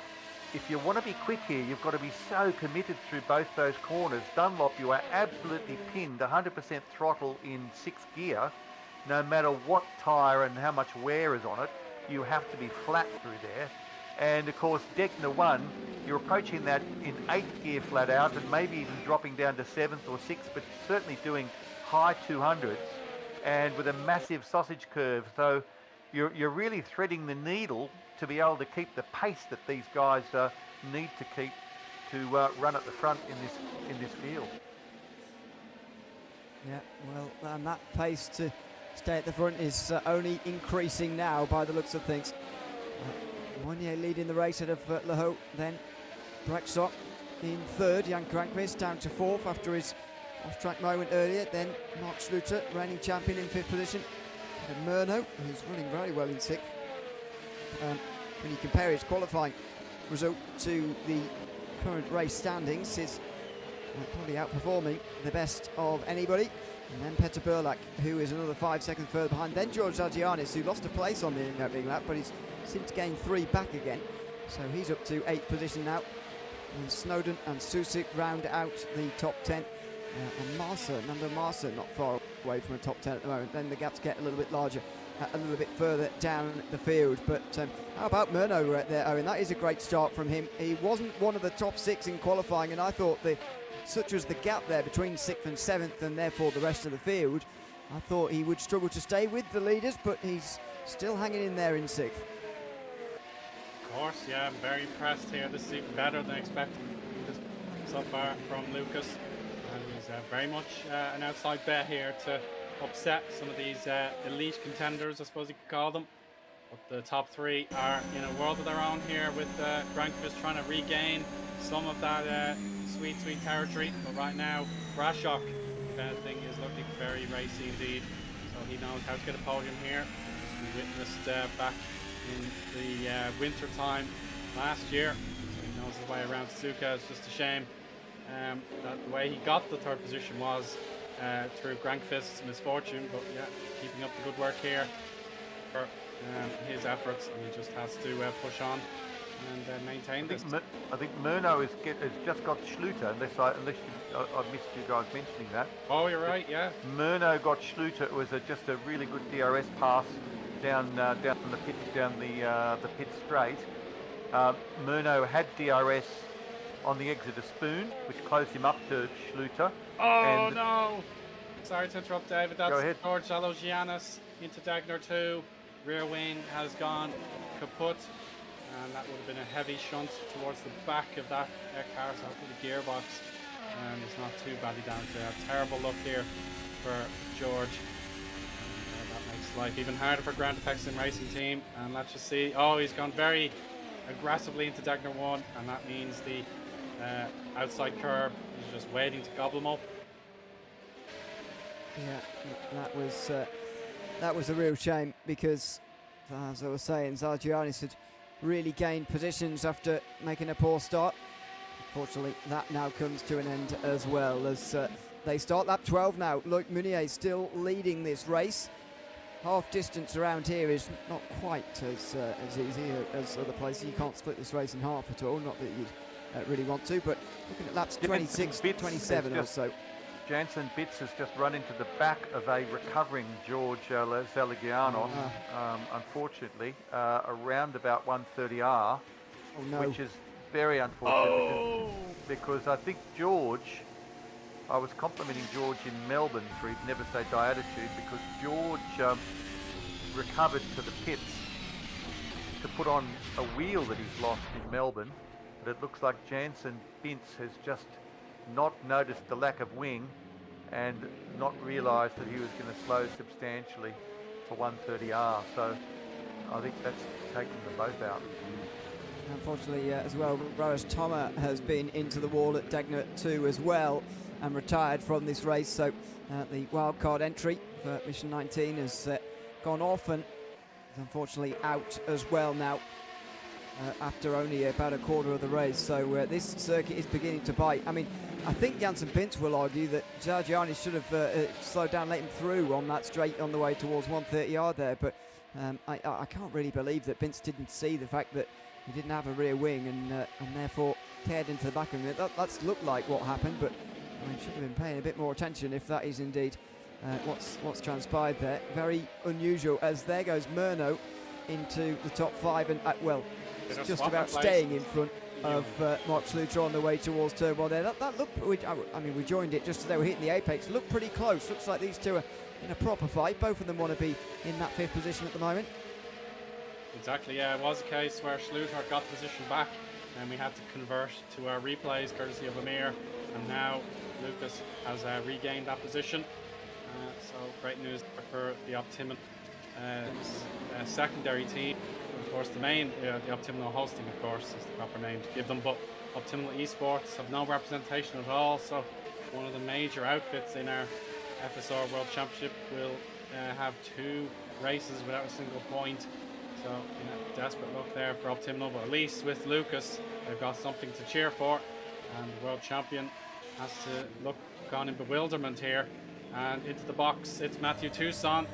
if you want to be quick here, you've got to be so committed through both those corners. Dunlop, you are absolutely pinned, 100% throttle in 6th gear. No matter what tyre and how much wear is on it, you have to be flat through there. And of course, Degner 1, you're approaching that in 8th gear flat out, and maybe even dropping down to 7th or 6th, but certainly doing high 200s and with a massive sausage curve. So you're really threading the needle to be able to keep the pace that these guys need to keep to run at the front in this field. Yeah, well, and that pace to stay at the front is only increasing now by the looks of things. Mounier leading the race out of Laho, then Brexot in 3rd, Jan Granqvist down to 4th after his off-track moment earlier, then Mark Schluter, reigning champion, in 5th position, and Murno, who's running very well in 6th. When you compare his qualifying result to the current race standings, he's probably outperforming the best of anybody. And then Peter Burlak, who is another 5 seconds further behind. Then George Zagianis, who lost a place on the opening lap, but he's since gained 3 back again. So he's up to 8th position now. And Snowden and Susik round out the top 10. And Marsa not far away from a top 10 at the moment. Then the gaps get a little bit larger, a little bit further down the field. But how about Murno right there, Owen? That is a great start from him. He wasn't one of the top 6 in qualifying, and I thought such was the gap there between 6th and 7th, and therefore the rest of the field, I thought he would struggle to stay with the leaders, but he's still hanging in there in 6th. Of course, yeah, I'm very impressed here. This is even better than expected. so far from Lucas. And he's very much an outside bet here to upset some of these elite contenders, I suppose you could call them. But the top three are in a world of their own here, with Grankvist trying to regain some of that sweet territory. But right now, Brashok, if anything, is looking very racy indeed. So he knows how to get a podium here. As we witnessed back in the winter time last year. So he knows his way around Suzuka. It's just a shame that the way he got the third position was through Grankvist's misfortune. But yeah, keeping up the good work here for his efforts, and he just has to push on and maintain this. I think Murno has just got Schluter, unless I missed you guys mentioning that. Oh, you're right, yeah. Murno got Schluter. It was just a really good DRS pass down the pit straight. Murno had DRS on the exit of Spoon, which closed him up to Schluter. Oh no! Sorry to interrupt, David. That's Go ahead. George Alogiannis into Rd.2. Rear wing has gone kaput, and that would have been a heavy shunt towards the back of that car, so after the gearbox. And it's not too badly down to a terrible look here for George. That makes life even harder for Ground Effects SimRacing team. And let's just see. Oh, he's gone very aggressively into Dagner 1, and that means the outside curb is just waiting to gobble him up. Yeah, that was a real shame, because, as I was saying, Zargianis had really gained positions after making a poor start. Unfortunately, that now comes to an end as well, as they start lap 12 now. Look, Meunier still leading this race. Half distance around here is not quite as easy as other places. You can't split this race in half at all, not that you'd really want to, but looking at laps 26, 27 or so. Jansen Bitts has just run into the back of a recovering George Zalagianos, unfortunately, around about 130R, which is very unfortunate, because I think George, I was complimenting George in Melbourne for his never say die attitude, because George recovered to the pits to put on a wheel that he's lost in Melbourne, but it looks like Jansen Bitts has just not noticed the lack of wing and not realised that he was going to slow substantially for 130R. So I think that's taken them both out. Unfortunately, as well, Roas Thomas has been into the wall at Dagner 2 as well and retired from this race. So the wildcard entry for Mission 19 has gone off and is unfortunately out as well now. After only about a quarter of the race, so this circuit is beginning to bite. I mean, I think Jansen Pintz will argue that Zargianis should have slowed down, let him through on that straight on the way towards 130R there, but I can't really believe that Pintz didn't see the fact that he didn't have a rear wing and therefore teared into the back of him. That's looked like what happened, but I should have been paying a bit more attention if that is indeed what's transpired there. Very unusual, as there goes Murno into the top 5 and well, just about staying in front of Mark Schluter on the way towards turn 1 there. That looked, I mean, we joined it just as they were hitting the apex. Looked pretty close. Looks like these two are in a proper fight. Both of them want to be in that 5th position at the moment. Exactly, yeah. It was a case where Schluter got the position back and we had to convert to our replays courtesy of Amir, and now Lucas has regained that position. So great news for the Optimum secondary team. Of course, the main, the Optimal Hosting, of course, is the proper name to give them, but Optimal Esports have no representation at all, so one of the major outfits in our FSR World Championship will have 2 races without a single point. So, desperate look there for Optimal, but at least with Lucas, they've got something to cheer for, and the World Champion has to look on in bewilderment here. And into the box, it's Matthew Toussaint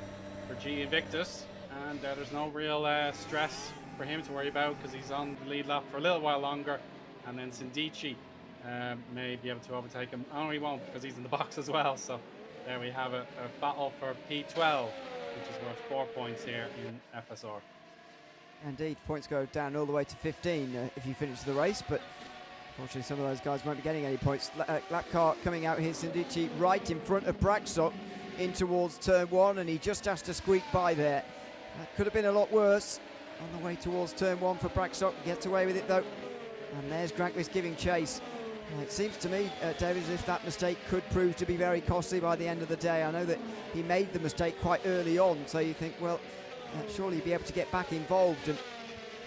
for G Invictus. And there's no real stress for him to worry about, because he's on the lead lap for a little while longer, and then Sindici may be able to overtake him. Oh, he won't, because he's in the box as well. So there we have a battle for P12, which is worth 4 points here in FSR. Indeed, points go down all the way to 15 if you finish the race, but unfortunately some of those guys won't be getting any points. That car coming out here, Sindici right in front of Braxok in towards turn 1, and he just has to squeak by there. That could have been a lot worse on the way towards turn 1 for Braxok. Gets away with it though. And there's Grankvist giving chase. It seems to me, David, as if that mistake could prove to be very costly by the end of the day. I know that he made the mistake quite early on, so you think, well, surely he'll be able to get back involved, and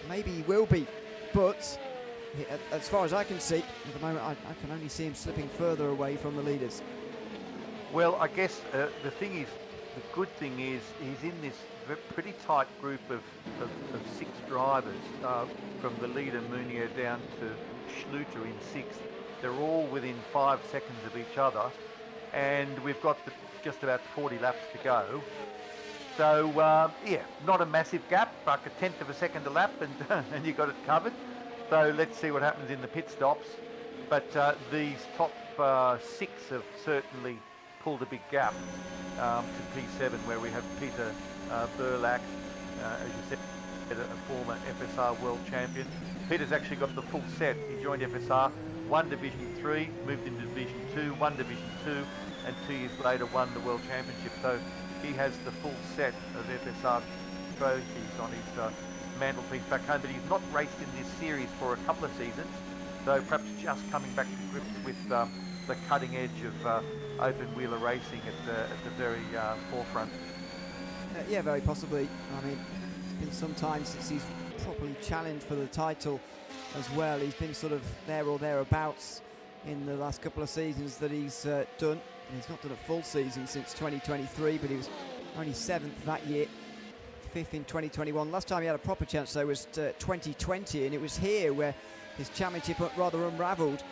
maybe he will be. But as far as I can see, at the moment, I can only see him slipping further away from the leaders. Well, I guess the good thing is he's in this pretty tight group of 6 drivers, from the leader Munier down to Schluter in 6th. They're all within 5 seconds of each other, and we've got just about 40 laps to go. So, yeah, not a massive gap, like a 1/10 of a second a lap, and you got it covered. So let's see what happens in the pit stops. But these top 6 have certainly pulled a big gap to P7, where we have Peter Burlak, as you said, a former FSR World Champion. Peter's actually got the full set. He joined FSR, won Division 3, moved into Division 2, won Division 2, and 2 years later won the World Championship. So he has the full set of FSR trophies on his mantelpiece back home, but he's not raced in this series for a couple of seasons, so perhaps just coming back to grips with the cutting edge of open wheeler racing at the very forefront. Yeah, very possibly. I mean, it's been some time since he's properly challenged for the title as well. He's been sort of there or thereabouts in the last couple of seasons that he's done. And he's not done a full season since 2023, but he was only 7th that year, 5th in 2021. Last time he had a proper chance, though, was 2020, and it was here where his championship rather unravelled.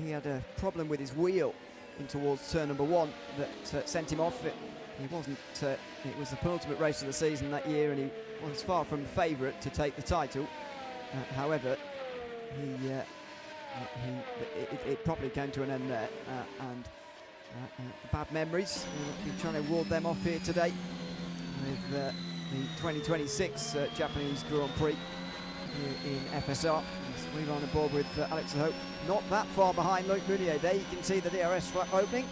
He had a problem with his wheel in towards turn number 1 that sent him off. He wasn't. It was the penultimate race of the season that year, and he was far from favourite to take the title. However, it probably came to an end there, and the bad memories. We'll be trying to ward them off here today with the 2026 Japanese Grand Prix here in FSR. We're on board with Alex Lehoux, not that far behind Luke Munier. There you can see the DRS flap opening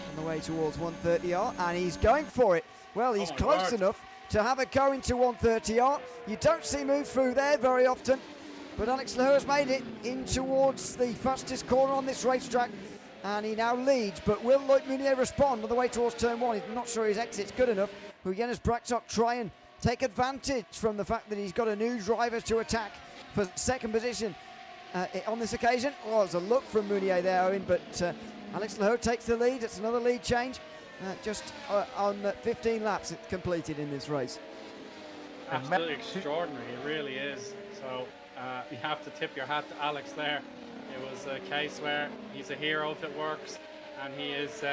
on the way towards 130R, and he's going for it. Well, he's close enough to have a go into 130R. You don't see move through there very often, but Alex Lehoux has made it in towards the fastest corner on this racetrack, and he now leads. But will Luke Munier respond on the way towards turn 1? He's not sure his exit's good enough. Will Jens Braxtock try and take advantage from the fact that he's got a new driver to attack for second position on this occasion? Well, there's a look from Munier there, Eoin, but Alex Lehoux takes the lead. It's another lead change. Just on 15 laps it's completed in this race. Absolutely extraordinary, it really is. So you have to tip your hat to Alex there. It was a case where he's a hero if it works, and he is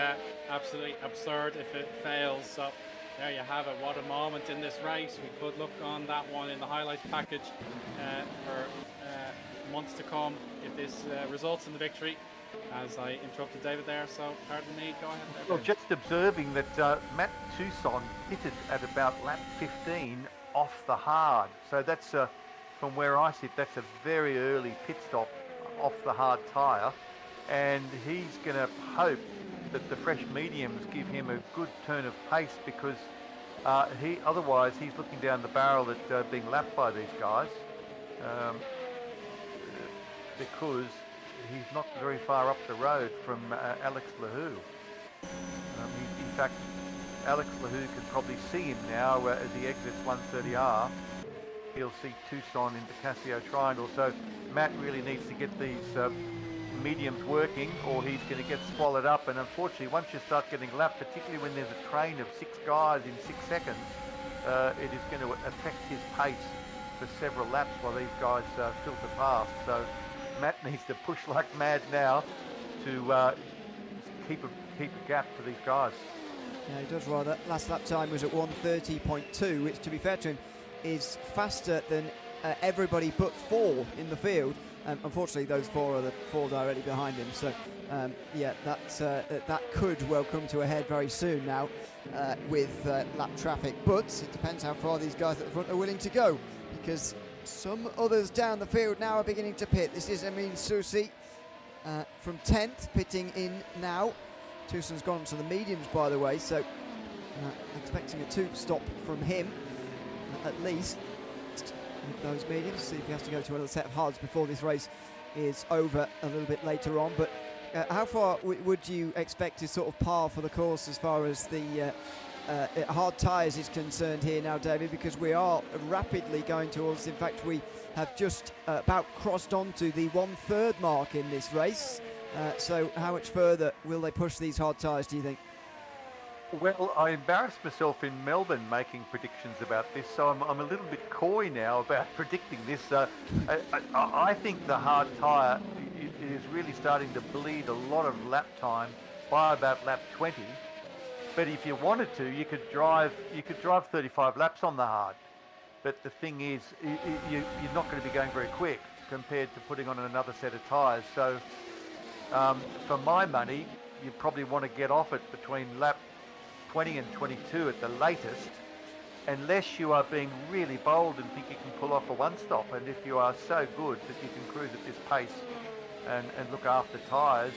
absolutely absurd if it fails. So there you have it. What a moment in this race. We could look on that one in the highlights package for months to come if this results in the victory. As I interrupted David there, so pardon me, go ahead there. Well, just observing that Matt Toussaint pitted at about lap 15 off the hard. So that's, from where I sit, that's a very early pit stop off the hard tyre. And he's going to hope that the fresh mediums give him a good turn of pace, because otherwise he's looking down the barrel at being lapped by these guys. Because he's not very far up the road from Alex Lehoux. In fact, Alex Lehoux can probably see him now as he exits 130R. He'll see Toussaint in the Casio Triangle. So Matt really needs to get these mediums working, or he's going to get swallowed up. And unfortunately, once you start getting lapped, particularly when there's a train of 6 guys in 6 seconds, it is going to affect his pace for several laps while these guys filter past. So Matt needs to push like mad now to keep a gap to these guys. Yeah, he does rather. Last lap time was at 1:30.2, which, to be fair to him, is faster than everybody but 4 in the field. Unfortunately, those 4 are the 4 directly behind him. So, yeah, that could well come to a head very soon now with lap traffic. But it depends how far these guys at the front are willing to go, because some others down the field now are beginning to pit. This is Amin Susi from 10th, pitting in now. Toussaint's gone to the mediums, by the way, so expecting a 2 stop from him, at least, with those mediums. See if he has to go to another set of hards before this race is over a little bit later on. But how far would you expect to sort of par for the course as far as the hard tyres is concerned here now, David? Because we are rapidly going towards, in fact, we have just about crossed onto the 1/3 mark in this race. So how much further will they push these hard tyres, do you think? Well, I embarrassed myself in Melbourne making predictions about this, so I'm a little bit coy now about predicting this. I think the hard tyre is really starting to bleed a lot of lap time by about lap 20. But if you wanted to, you could drive 35 laps on the hard. But the thing is, you're not going to be going very quick compared to putting on another set of tyres. So for my money, you probably want to get off it between lap 20 and 22 at the latest, unless you are being really bold and think you can pull off a one-stop. And if you are so good that you can cruise at this pace and look after tyres,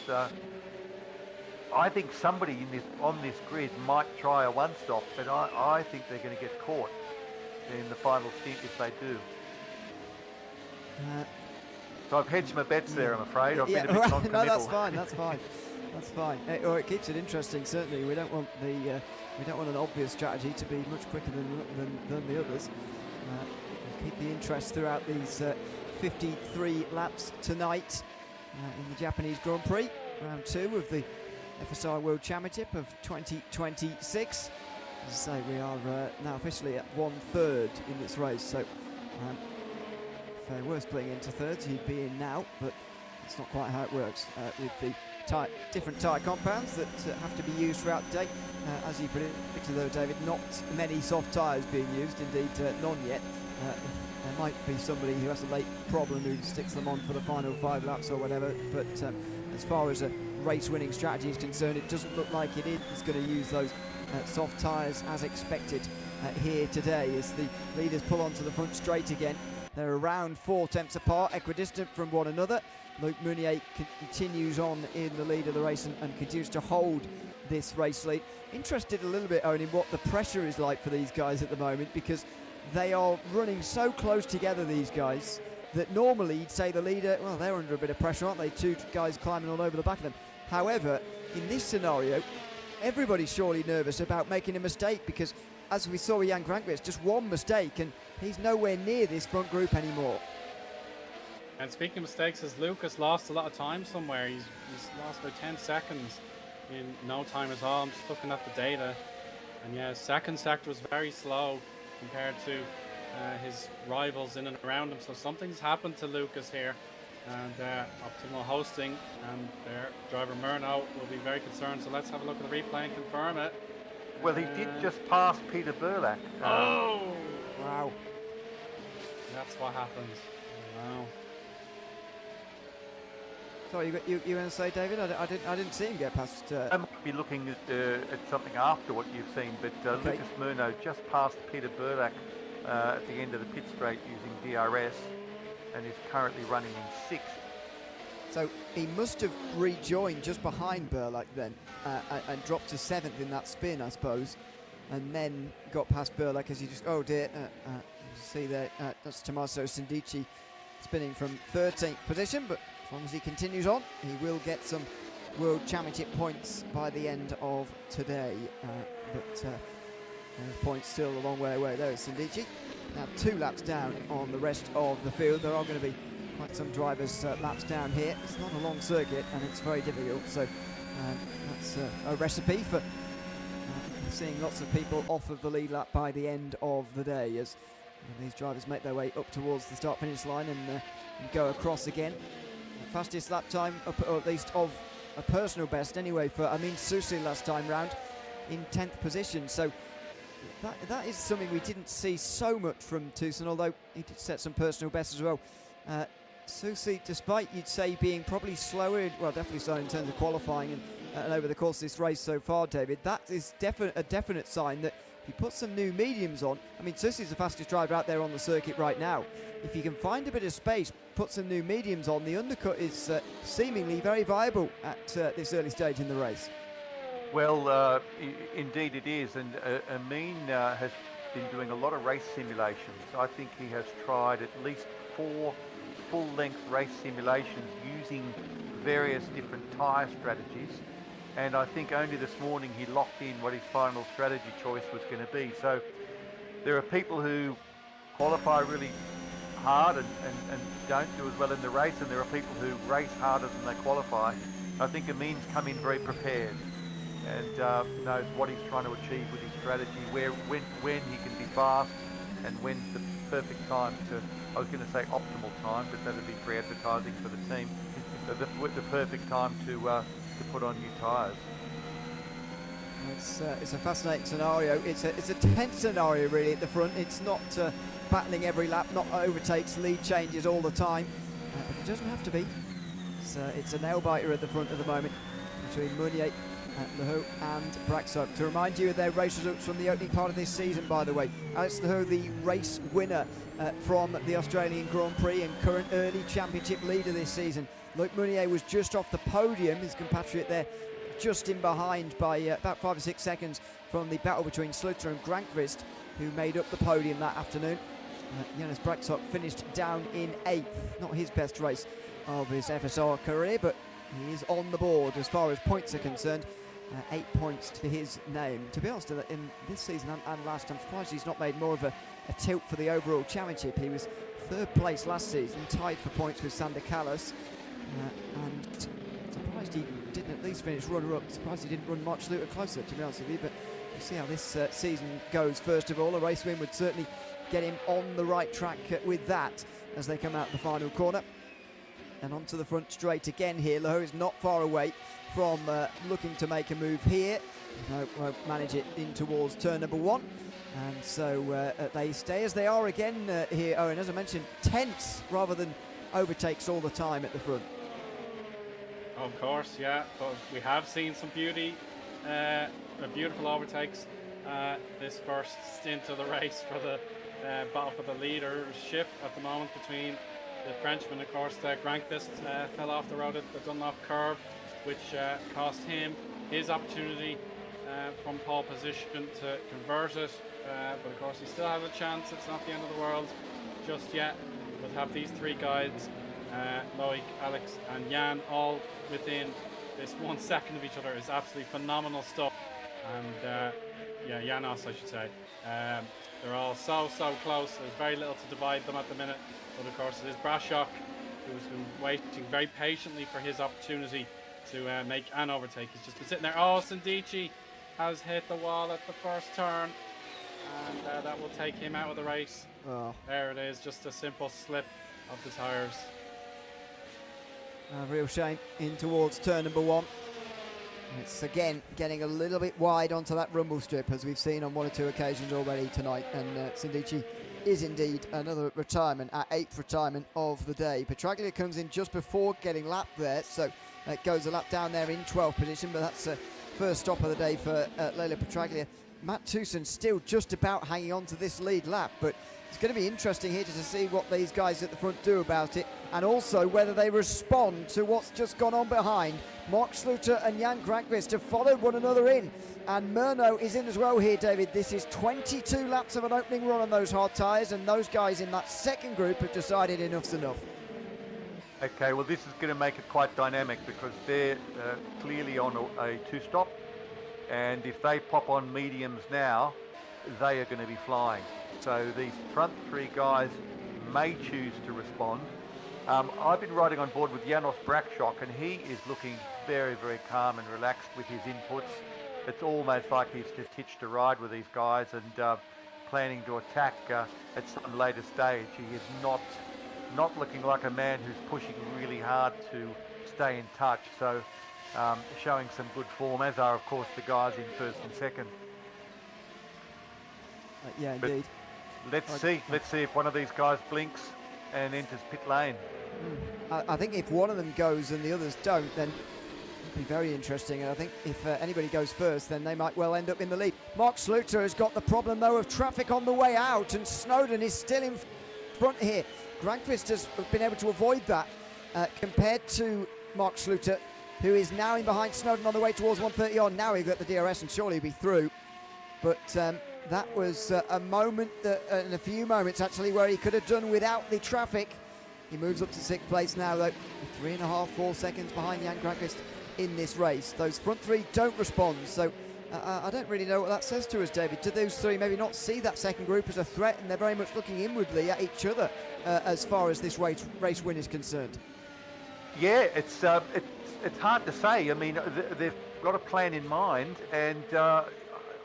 I think somebody on this grid might try a one-stop, but I think they're going to get caught in the final stint if they do. So I've hedged my bets there, I'm afraid. I've been a bit non-committal. No, that's fine. That's fine. That's fine. Or it keeps it interesting. Certainly, we don't want an obvious strategy to be much quicker than the others. Keep the interest throughout these 53 laps tonight in the Japanese Grand Prix, round 2 of the FSR World Championship of 2026. As I say, we are now officially at 1/3 in this race. So if they were splitting into thirds, he'd be in now, but that's not quite how it works with the different tyre compounds that have to be used throughout the day. As you predicted though, David, not many soft tyres being used, indeed none yet. There might be somebody who has a late problem who sticks them on for the final 5 laps or whatever, but as far as a race-winning strategy is concerned, it doesn't look like it is going to use those soft tyres as expected here today, as the leaders pull onto the front straight again. They're around 4 tenths apart, equidistant from one another. Luc Meunier continues on in the lead of the race and continues to hold this race lead. Interested a little bit, Owen, in what the pressure is like for these guys at the moment, because they are running so close together, these guys, that normally you'd say the leader, well, they're under a bit of pressure, aren't they? 2 guys climbing all over the back of them. However, in this scenario, everybody's surely nervous about making a mistake, because as we saw with Jan Krankwitz, just one mistake and he's nowhere near this front group anymore. And speaking of mistakes, as Lucas lost a lot of time somewhere, he's lost about 10 seconds in no time at all. I'm just looking at the data, and yeah, second sector was very slow compared to his rivals in and around him. So something's happened to Lucas here, and optimal hosting, and their driver Murnau will be very concerned. So let's have a look at the replay and confirm it. Well, he did just pass Peter Burlak. Oh! Wow. That's what happens. Wow. Sorry, you were going to say, David? I didn't see him get past. I might be looking at something after what you've seen, but Okay. Lucas Murnau just passed Peter Burlak at the end of the pit straight using DRS, and is currently running in 6th. So he must have rejoined just behind Burlak then, and dropped to 7th in that spin, I suppose, and then got past Burlak as he just, oh dear, see there, that's Tommaso Sindici spinning from 13th position, but as long as he continues on, he will get some World Championship points by the end of today. But those points still a long way away. There is Sindici. Now 2 laps down on the rest of the field. There are going to be quite some drivers laps down here. It's not a long circuit and it's very difficult. So that's a recipe for seeing lots of people off of the lead lap by the end of the day, as these drivers make their way up towards the start-finish line and go across again. Fastest lap time, or at least of a personal best anyway, for Amin Susi last time round in 10th position. So that is something we didn't see so much from Tucson, although he did set some personal bests as well. Susi, despite you'd say being probably slower, well, definitely slower in terms of qualifying and over the course of this race so far, David, that is a definite sign that if he puts some new mediums on, I mean, Susi's the fastest driver out there on the circuit right now. If you can find a bit of space, put some new mediums on, the undercut is seemingly very viable at this early stage in the race. Well, indeed it is, and Amin has been doing a lot of race simulations. I think he has tried at least 4 full-length race simulations using various different tyre strategies, and I think only this morning he locked in what his final strategy choice was going to be. So there are people who qualify really hard and don't do as well in the race, and there are people who race harder than they qualify. I think Amin's come in very prepared and knows what he's trying to achieve with his strategy, when he can be fast and when's the perfect time to, I was going to say optimal time, but that would be free advertising for the team, the perfect time to put on new tyres. It's a fascinating scenario. It's a tense scenario really at the front. It's not battling every lap, not overtakes, lead changes all the time. But it doesn't have to be. It's a nail biter at the front at the moment between Meunier, Lehoux and Braxock. To remind you of their race results from the opening part of this season, by the way. Alex Lehoux, the race winner from the Australian Grand Prix and current early championship leader this season. Luc Meunier was just off the podium, his compatriot there just in behind by about 5 or 6 seconds from the battle between Sluiter and Granqvist, who made up the podium that afternoon. Jonas Braxock finished down in 8th. Not his best race of his FSR career, but he is on the board as far as points are concerned. 8 points to his name. To be honest, in this season and last, I'm surprised he's not made more of a tilt for the overall championship. He was 3rd place last season, tied for points with Sander Kallas, and surprised he didn't at least finish runner-up. Surprised he didn't run Mark Sluiter closer, to be honest with you, but we'll see how this season goes. First of all, a race win would certainly get him on the right track with that as they come out the final corner. And onto the front straight again here. Lehoux is not far away from looking to make a move here. No, won't manage it in towards turn number 1. And so they stay as they are again here, Owen. As I mentioned, tense rather than overtakes all the time at the front. Of course, yeah, but we have seen some beautiful overtakes this first stint of the race for the battle for the leadership at the moment between the Frenchman. Of course, Granqvist fell off the road at the Dunlop curve, which cost him his opportunity from pole position to convert it. But of course, he still has a chance. It's not the end of the world just yet. We'll have these 3 guides, Loic, Alex and Jan, all within this 1 second of each other. Is absolutely phenomenal stuff. And yeah, Janos, I should say. They're all so close. There's very little to divide them at the minute. But of course, it is Braxock who's been waiting very patiently for his opportunity to make an overtake. He's just been sitting there. Oh, Sindici has hit the wall at the first turn, and that will take him out of the race. Oh. There it is, just a simple slip of the tyres. A real shame in towards turn number 1. It's again getting a little bit wide onto that rumble strip, as we've seen on 1 or 2 occasions already tonight, and Sindici is indeed another retirement, our 8th retirement of the day. Petraglia comes in just before getting lapped there, so it goes a lap down there in 12th position, but that's the first stop of the day for Leila Petraglia. Matt Tewson still just about hanging on to this lead lap, but it's going to be interesting here to see what these guys at the front do about it, and also whether they respond to what's just gone on behind. Mark Sluiter and Jan Granqvist have followed one another in, and Murnau is in as well here, David. This is 22 laps of an opening run on those hard tyres, and those guys in that second group have decided enough's enough. Okay, well this is going to make it quite dynamic because they're clearly on a 2-stop, and if they pop on mediums now, they are going to be flying. So these front 3 guys may choose to respond. I've been riding on board with Janos Braxock, and he is looking very calm and relaxed with his inputs. It's almost like he's just hitched a ride with these guys and planning to attack at some later stage. He is not looking like a man who's pushing really hard to stay in touch. So showing some good form, as are of course the guys in 1st and 2nd. Yeah, indeed. Let's see if one of these guys blinks and enters pit lane. I think if one of them goes and the others don't, then it'll be very interesting. And I think if anybody goes first, then they might well end up in the lead. Mark Sluiter has got the problem, though, of traffic on the way out, and Snowden is still in front here. Granqvist has been able to avoid that compared to Mark Sluiter, who is now in behind Snowden on the way towards 130 on. Now he'll get the DRS and surely he'll be through. But that was a moment, and a few moments actually, where he could have done without the traffic. He moves up to 6th place now, though. 3.5, 4 seconds behind Jan Kranquist in this race. Those front three don't respond, so I don't really know what that says to us, David. Do those three maybe not see that second group as a threat, and they're very much looking inwardly at each other as far as this race win is concerned? Yeah, it's hard to say. I mean, they've got a plan in mind, and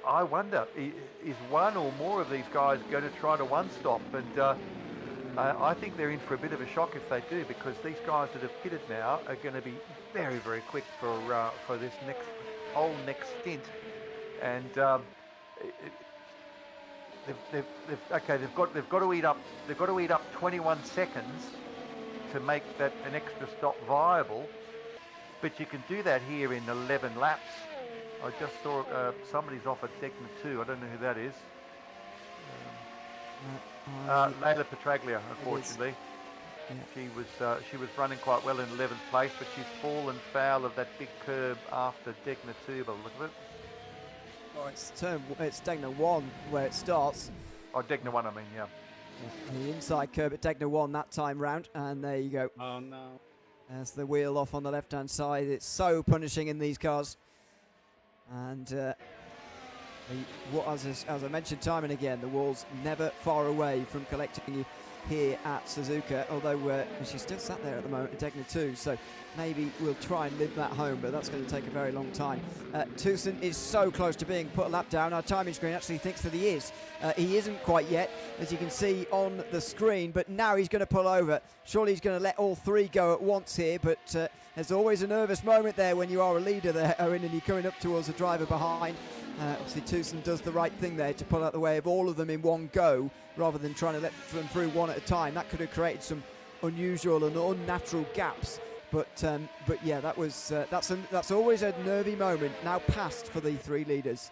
I wonder, is one or more of these guys going to try to one-stop? And I think they're in for a bit of a shock if they do, because these guys that have pitted now are going to be very, very quick for this whole next stint. And they've got to eat up 21 seconds to make that an extra stop viable. But you can do that here in 11 laps. I just saw somebody's off at Degna 2. I don't know who that is. Layla Petraglia, unfortunately. Yeah. She was running quite well in 11th place, but she's fallen foul of that big curb after Degna 2 by the look of it. Oh, it's Degna 1 where it starts. Oh, Degna 1, I mean, yeah. The inside curb at Degna 1 that time round, and there you go. Oh no. There's the wheel off on the left-hand side. It's so punishing in these cars. And as I mentioned time and again, the wall's never far away from collecting you here at Suzuka, although she's still sat there at the moment at Degna 2, so maybe we'll try and live that home, but that's going to take a very long time. Tucson is so close to being put a lap down. Our timing screen actually thinks that he is. He isn't quite yet, as you can see on the screen, but now he's going to pull over. Surely he's going to let all three go at once here, but there's always a nervous moment there when you are a leader there, Eoin, and you're coming up towards a driver behind. Obviously Tucson does the right thing there to pull out the way of all of them in one go rather than trying to let them through one at a time. That could have created some unusual and unnatural gaps, but yeah, that's always a nervy moment, now past for the three leaders.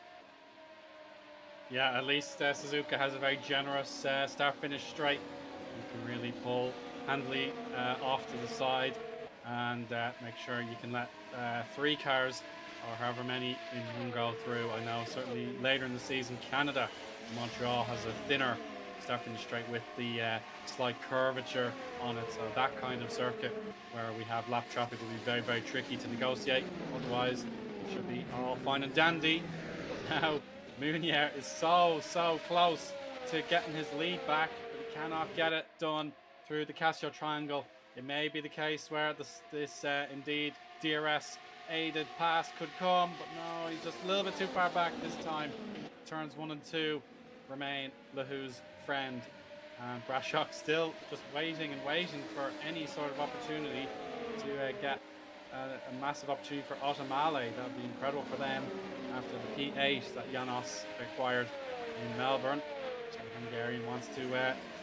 Yeah, at least Suzuka has a very generous start-finish straight. You can really pull handily off to the side and make sure you can let three cars or however many in one go through. I know certainly later in the season Canada, Montreal has a thinner start-finish straight with the slight curvature on it, so that kind of circuit where we have lap traffic will be very, very tricky to negotiate. Otherwise it should be all fine and dandy. Now Munier is so close to getting his lead back, but he cannot get it done through the Casio triangle. It may be the case where this indeed DRS aided pass could come, but no, he's just a little bit too far back this time. Turns 1 and 2 remain Lahou's friend, and Brashok still just waiting for any sort of opportunity to get a massive opportunity for Automale. That would be incredible for them after the P8 that Janos acquired in Melbourne. So the Hungarian wants to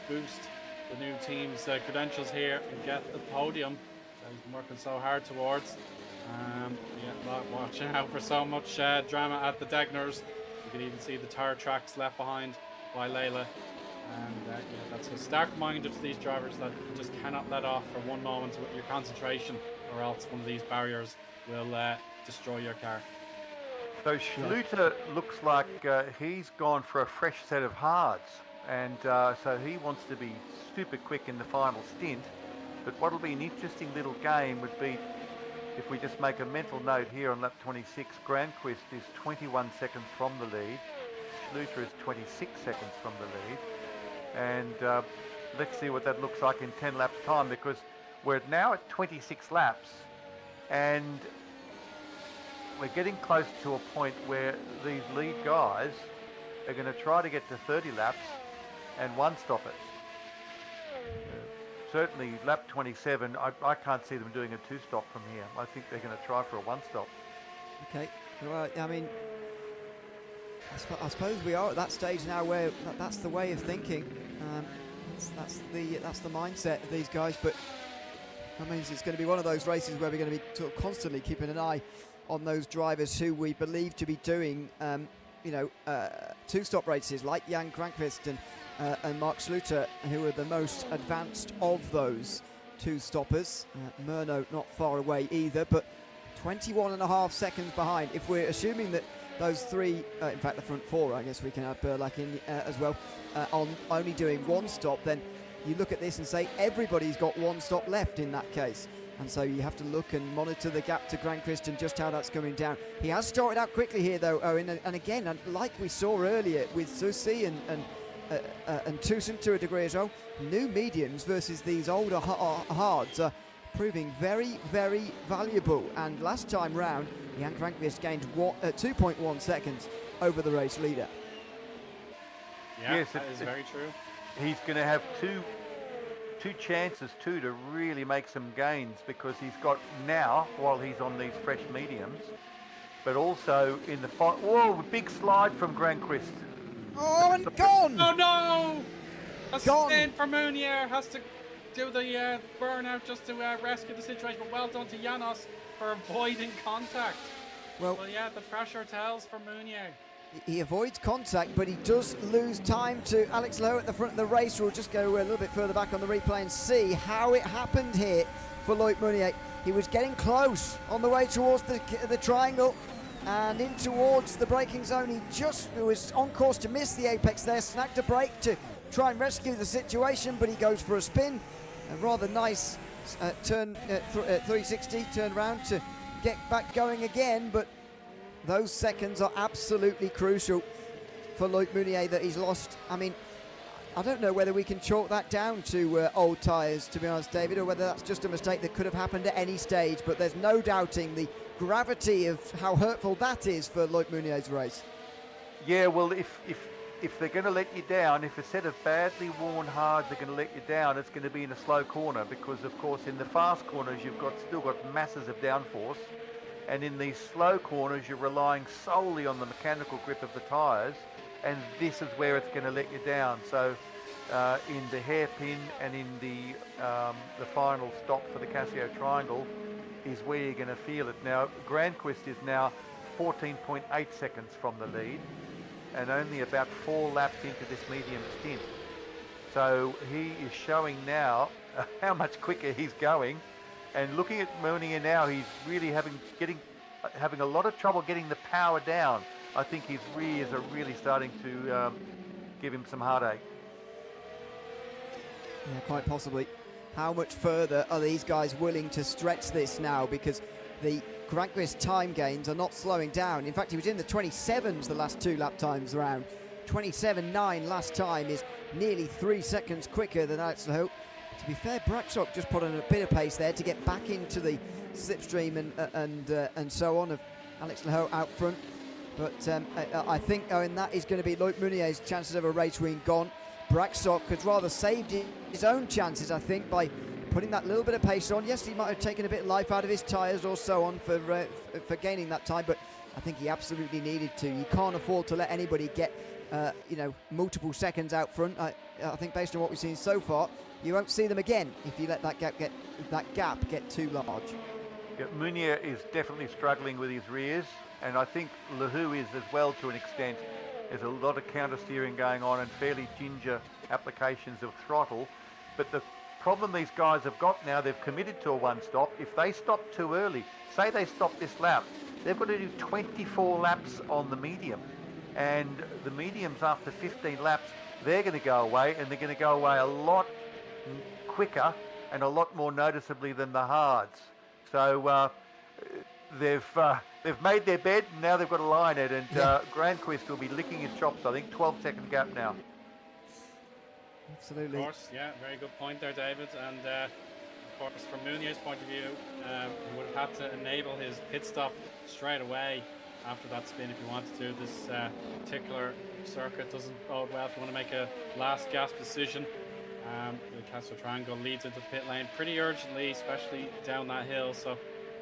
boost the new team's credentials here and get the podium that he's been working so hard towards. Yeah, watching out for so much drama at the Degners. You can even see the tire tracks left behind by Layla. And yeah, that's a stark reminder to these drivers that you just cannot let off for one moment with your concentration, or else one of these barriers will destroy your car. So Schluter looks like he's gone for a fresh set of hards, and so he wants to be super quick in the final stint. But what'll be an interesting little game would be, if we just make a mental note here on lap 26, Granquist is 21 seconds from the lead, Schluter is 26 seconds from the lead, and let's see what that looks like in 10 laps time, because we're now at 26 laps and we're getting close to a point where these lead guys are going to try to get to 30 laps and one-stop it. Certainly lap 27, I can't see them doing a two-stop from here. I think they're going to try for a one-stop. Okay, well, I mean, I suppose we are at that stage now where that's the way of thinking. That's the mindset of these guys, but that means it's going to be one of those races where we're going to be sort of constantly keeping an eye on those drivers who we believe to be doing, two-stop races, like Jan Kranquist and Mark Schluter, who are the most advanced of those two-stoppers. Murno not far away either, but 21.5 seconds behind. If we're assuming that those three, in fact the front four, I guess we can add Burlak in as well, on only doing one stop, then you look at this and say everybody's got one stop left in that case. And so you have to look and monitor the gap to Granqvist and just how that's coming down. He has started out quickly here, though, Owen. And again, like we saw earlier with Susi and Tucson to a degree as well, new mediums versus these older hards are proving very, very valuable. And last time round, Jan Granqvist gained 2.1 seconds over the race leader. Yeah, yes, that is very true. He's going to have two chances too to really make some gains, because he's got now, while he's on these fresh mediums, but also in the fight. Whoa, big slide from Granqvist. Oh, and gone! Oh no! A Gone. spin for Munier, has to do the burnout just to rescue the situation, but well done to Janos for avoiding contact. Well, Yeah, the pressure tells for Munier. he avoids contact, but he does lose time to Alex Lowe at the front of the race. We'll just go a little bit further back on the replay and see how it happened here for Loic Meunier. He was getting close on the way towards the triangle and in towards the braking zone. He just was on course to miss the apex there, snagged a brake to try and rescue the situation, but he goes for a spin. A rather nice turn, 360 turn round to get back going again, but those seconds are absolutely crucial for Loic Meunier that he's lost. I mean, I don't know whether we can chalk that down to old tyres, to be honest, David, or whether that's just a mistake that could have happened at any stage, but there's no doubting the gravity of how hurtful that is for Loic Meunier's race. Yeah, well, if they're going to let you down, if a set of badly worn hards are going to let you down, it's going to be in a slow corner, because of course in the fast corners you've still got masses of downforce, and in these slow corners you're relying solely on the mechanical grip of the tyres, and this is where it's going to let you down. So in the hairpin and in the final stop for the Casio Triangle is where you're going to feel it. Now Granqvist is now 14.8 seconds from the lead and only about 4 laps into this medium stint. So he is showing now how much quicker he's going. And looking at Meunier now, he's really having a lot of trouble getting the power down. I think his rears are really starting to give him some heartache. Yeah, quite possibly. How much further are these guys willing to stretch this now? Because the Granqvist time gains are not slowing down. In fact, he was in the 27s the last 2 lap times around. 27.9 last time is nearly 3 seconds quicker than Alex Lehoux. To be fair, Braxock just put on a bit of pace there to get back into the slipstream and so on of Alex Lehoux out front. But I think, Owen, that is going to be Loic Meunier's chances of a race win gone. Braxock has rather saved his own chances, I think, by putting that little bit of pace on. Yes, he might have taken a bit of life out of his tyres or so on for gaining that time, but I think he absolutely needed to. You can't afford to let anybody get multiple seconds out front. I think based on what we've seen so far, you won't see them again if you let that gap get too large. Yeah, Meunier is definitely struggling with his rears, and I think Lehoux is as well to an extent. There's a lot of counter steering going on and fairly ginger applications of throttle, but the problem these guys have got now, they've committed to a one stop. If they stop too early, say they stop this lap, they've got to do 24 laps on the medium, and the mediums after 15 laps, they're going to go away, and they're going to go away a lot quicker and a lot more noticeably than the hards. So they've made their bed, and now they've got to lie in it, and Granqvist will be licking his chops. I think 12-second gap now. Absolutely. Of course, yeah, very good point there, David. And of course, from Meunier's point of view, he would have had to enable his pit stop straight away after that spin if he wanted to. This particular circuit doesn't bode well if you want to make a last gasp decision. The Casio Triangle leads into the pit lane pretty urgently, especially down that hill. So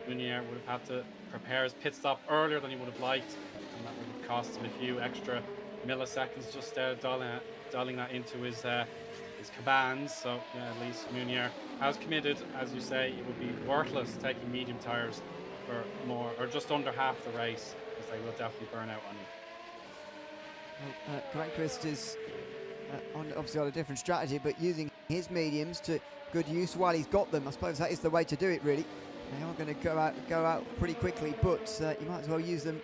Meunier would have had to prepare his pit stop earlier than he would have liked, and that would have cost him a few extra milliseconds just dialing that into his cabans. So yeah, at least Meunier has committed. As you say, it would be worthless taking medium tyres for more or just under half the race, because they will definitely burn out on you. Granqvist is obviously on a different strategy, but using his mediums to good use while he's got them. I suppose that is the way to do it, really. They are going to go out pretty quickly, but you might as well use them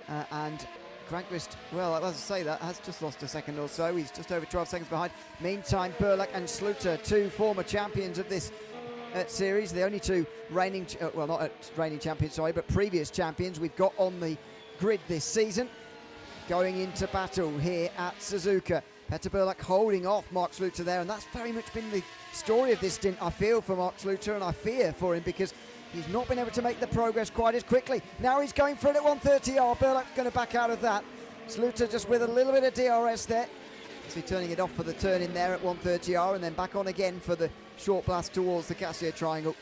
and Granquist, well, as I say, that has just lost a second or so. He's just over 12 seconds behind. Meantime, Burlak and Sluter, two former champions of this series, the only two reigning, well, not reigning champions, sorry, but previous champions we've got on the grid this season, going into battle here at Suzuka. Petter Burlak holding off Mark Sluter there, and that's very much been the story of this stint. I feel for Mark Sluter, and I fear for him because he's not been able to make the progress quite as quickly. Now he's going for it at 130R. Burlak's going to back out of that. Sluter just with a little bit of DRS there. So turning it off for the turn in there at 130R, and then back on again for the short blast towards the Cassio triangle.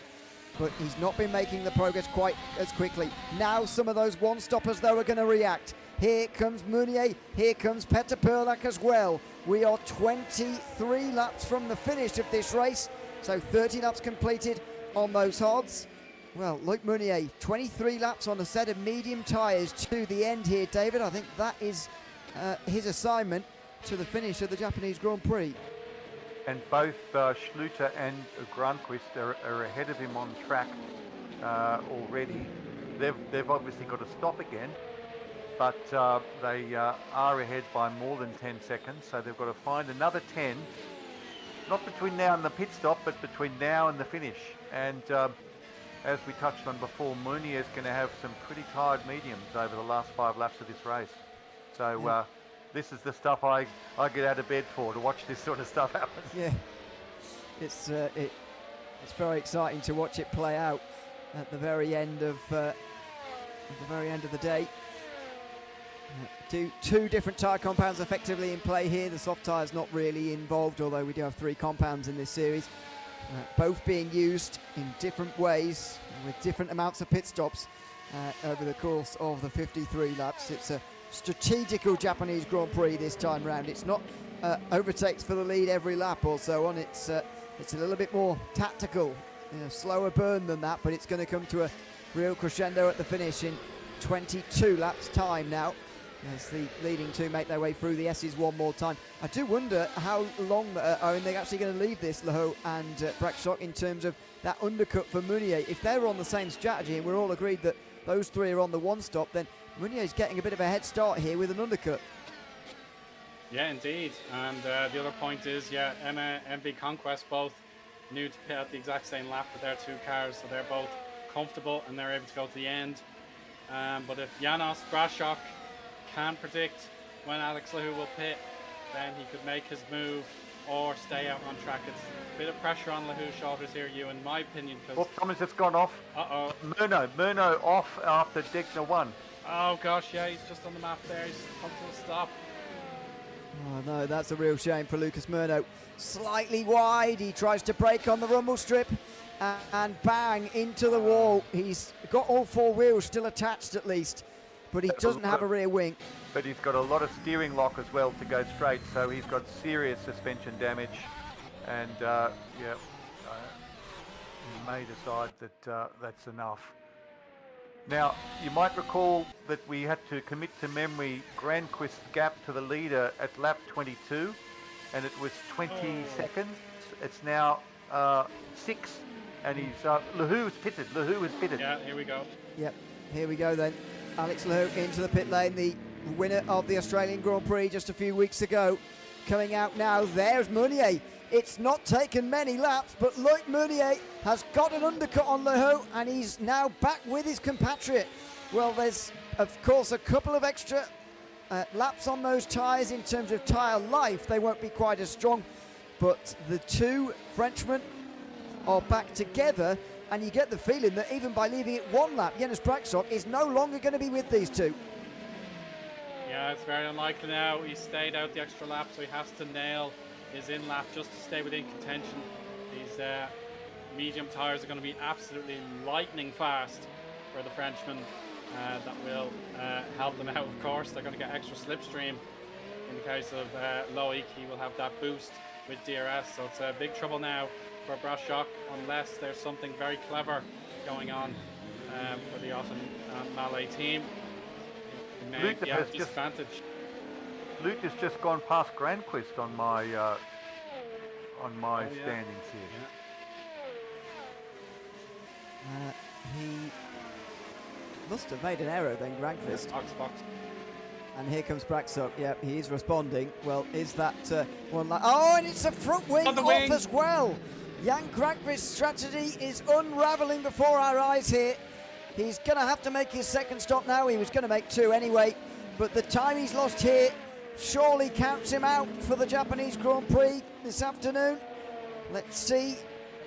But he's not been making the progress quite as quickly. Now some of those one-stoppers, though, are going to react. Here comes Meunier, here comes Petter Burlak as well. We are 23 laps from the finish of this race, so 30 laps completed on those hards. Well, Loic Meunier, 23 laps on a set of medium tyres to the end here, David. I think that is his assignment to the finish of the Japanese Grand Prix. And both Sluter and Granquist are ahead of him on track already. They've obviously got to stop again, but they are ahead by more than 10 seconds, so they've got to find another 10, not between now and the pit stop, but between now and the finish. And as we touched on before, Meunier is going to have some pretty tired mediums over the last 5 laps of this race. So this is the stuff I get out of bed for, to watch this sort of stuff happen. Yeah, it's very exciting to watch it play out at the very end of the day. Two different tyre compounds effectively in play here. The soft tyre's not really involved, although we do have 3 compounds in this series, both being used in different ways with different amounts of pit stops over the course of the 53 laps. It's a strategical Japanese Grand Prix this time round. It's not overtakes for the lead every lap or so on. It's a little bit more tactical, slower burn than that, but it's going to come to a real crescendo at the finish in 22 laps time now, as the leading two make their way through the S's one more time. I do wonder how long they're actually going to leave this, Lehoux and Brakshock, in terms of that undercut for Meunier. If they were on the same strategy and we're all agreed that those 3 are on the one stop, then Meunier's getting a bit of a head start here with an undercut. Yeah, indeed. And the other point is, Emma and MV Conquest both knew to pit at the exact same lap with their 2 cars, so they're both comfortable and they're able to go to the end. But if Janos Brakshock can predict when Alex Lehoux will pit, then he could make his move or stay out on track. It's a bit of pressure on Lehoux shoulders here, Ewan, in my opinion. Well, Thomas, it's gone off. Uh-oh. Murno off after Degner 1. Oh gosh, yeah, he's just on the map there. He's come to a stop. Oh no, that's a real shame for Lucas Murno. Slightly wide, he tries to brake on the rumble strip and bang into the wall. He's got all 4 wheels still attached at least, but he doesn't have a rear wing. But he's got a lot of steering lock as well to go straight, so he's got serious suspension damage. And he may decide that that's enough. Now, you might recall that we had to commit to memory Granquist's gap to the leader at lap 22, and it was 20 seconds. It's now 6, and he's Lehoux is pitted. Lehoux is pitted. Yeah, here we go. Yep, here we go then. Alex Lehoux into the pit lane, the winner of the Australian Grand Prix just a few weeks ago. Coming out now, there's Meunier. It's not taken many laps, but Loic Meunier has got an undercut on Lehoux, and he's now back with his compatriot. Well, there's, of course, a couple of extra laps on those tyres in terms of tyre life. They won't be quite as strong, but the 2 Frenchmen are back together, and you get the feeling that even by leaving it 1 lap, Janos Brakshock is no longer going to be with these 2. Yeah, it's very unlikely now. He stayed out the extra lap, so he has to nail his in lap just to stay within contention. These medium tyres are going to be absolutely lightning fast for the Frenchman. That will help them out, of course. They're going to get extra slipstream. In the case of Loic, he will have that boost with DRS, so it's big trouble now for Brakshock, unless there's something very clever going on for the Otten Malay team. Disadvantage. Luke has just gone past Granquist on my standings here. He must have made an error then, Granquist. Box. And here comes Braxton. Yep, he is responding. Well, is that one like... Oh, and it's a front wing On the off wing. as well. Jan Krakvist's strategy is unravelling before our eyes here. He's going to have to make his second stop now. He was going to make 2 anyway. But the time he's lost here surely counts him out for the Japanese Grand Prix this afternoon. Let's see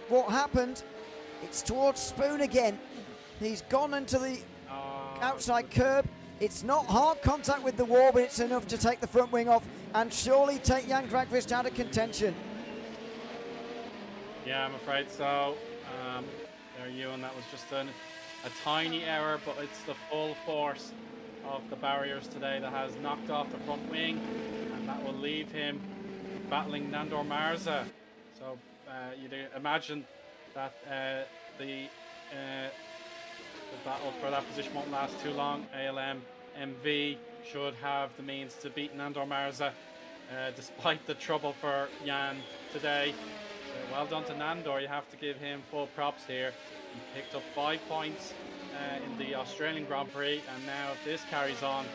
what happened. It's towards Spoon again. He's gone into the outside curb. It's not hard contact with the wall, but it's enough to take the front wing off and surely take Jan Krakvist out of contention. Yeah, I'm afraid so. There, Ewan, that was just a tiny error, but it's the full force of the barriers today that has knocked off the front wing, and that will leave him battling Nandor Marza. So you'd imagine that the battle for that position won't last too long. ALM MV should have the means to beat Nandor Marza despite the trouble for Jan today. So well done to Nandor, you have to give him full props here. He picked up 5 points in the Australian Grand Prix, and now if this carries on,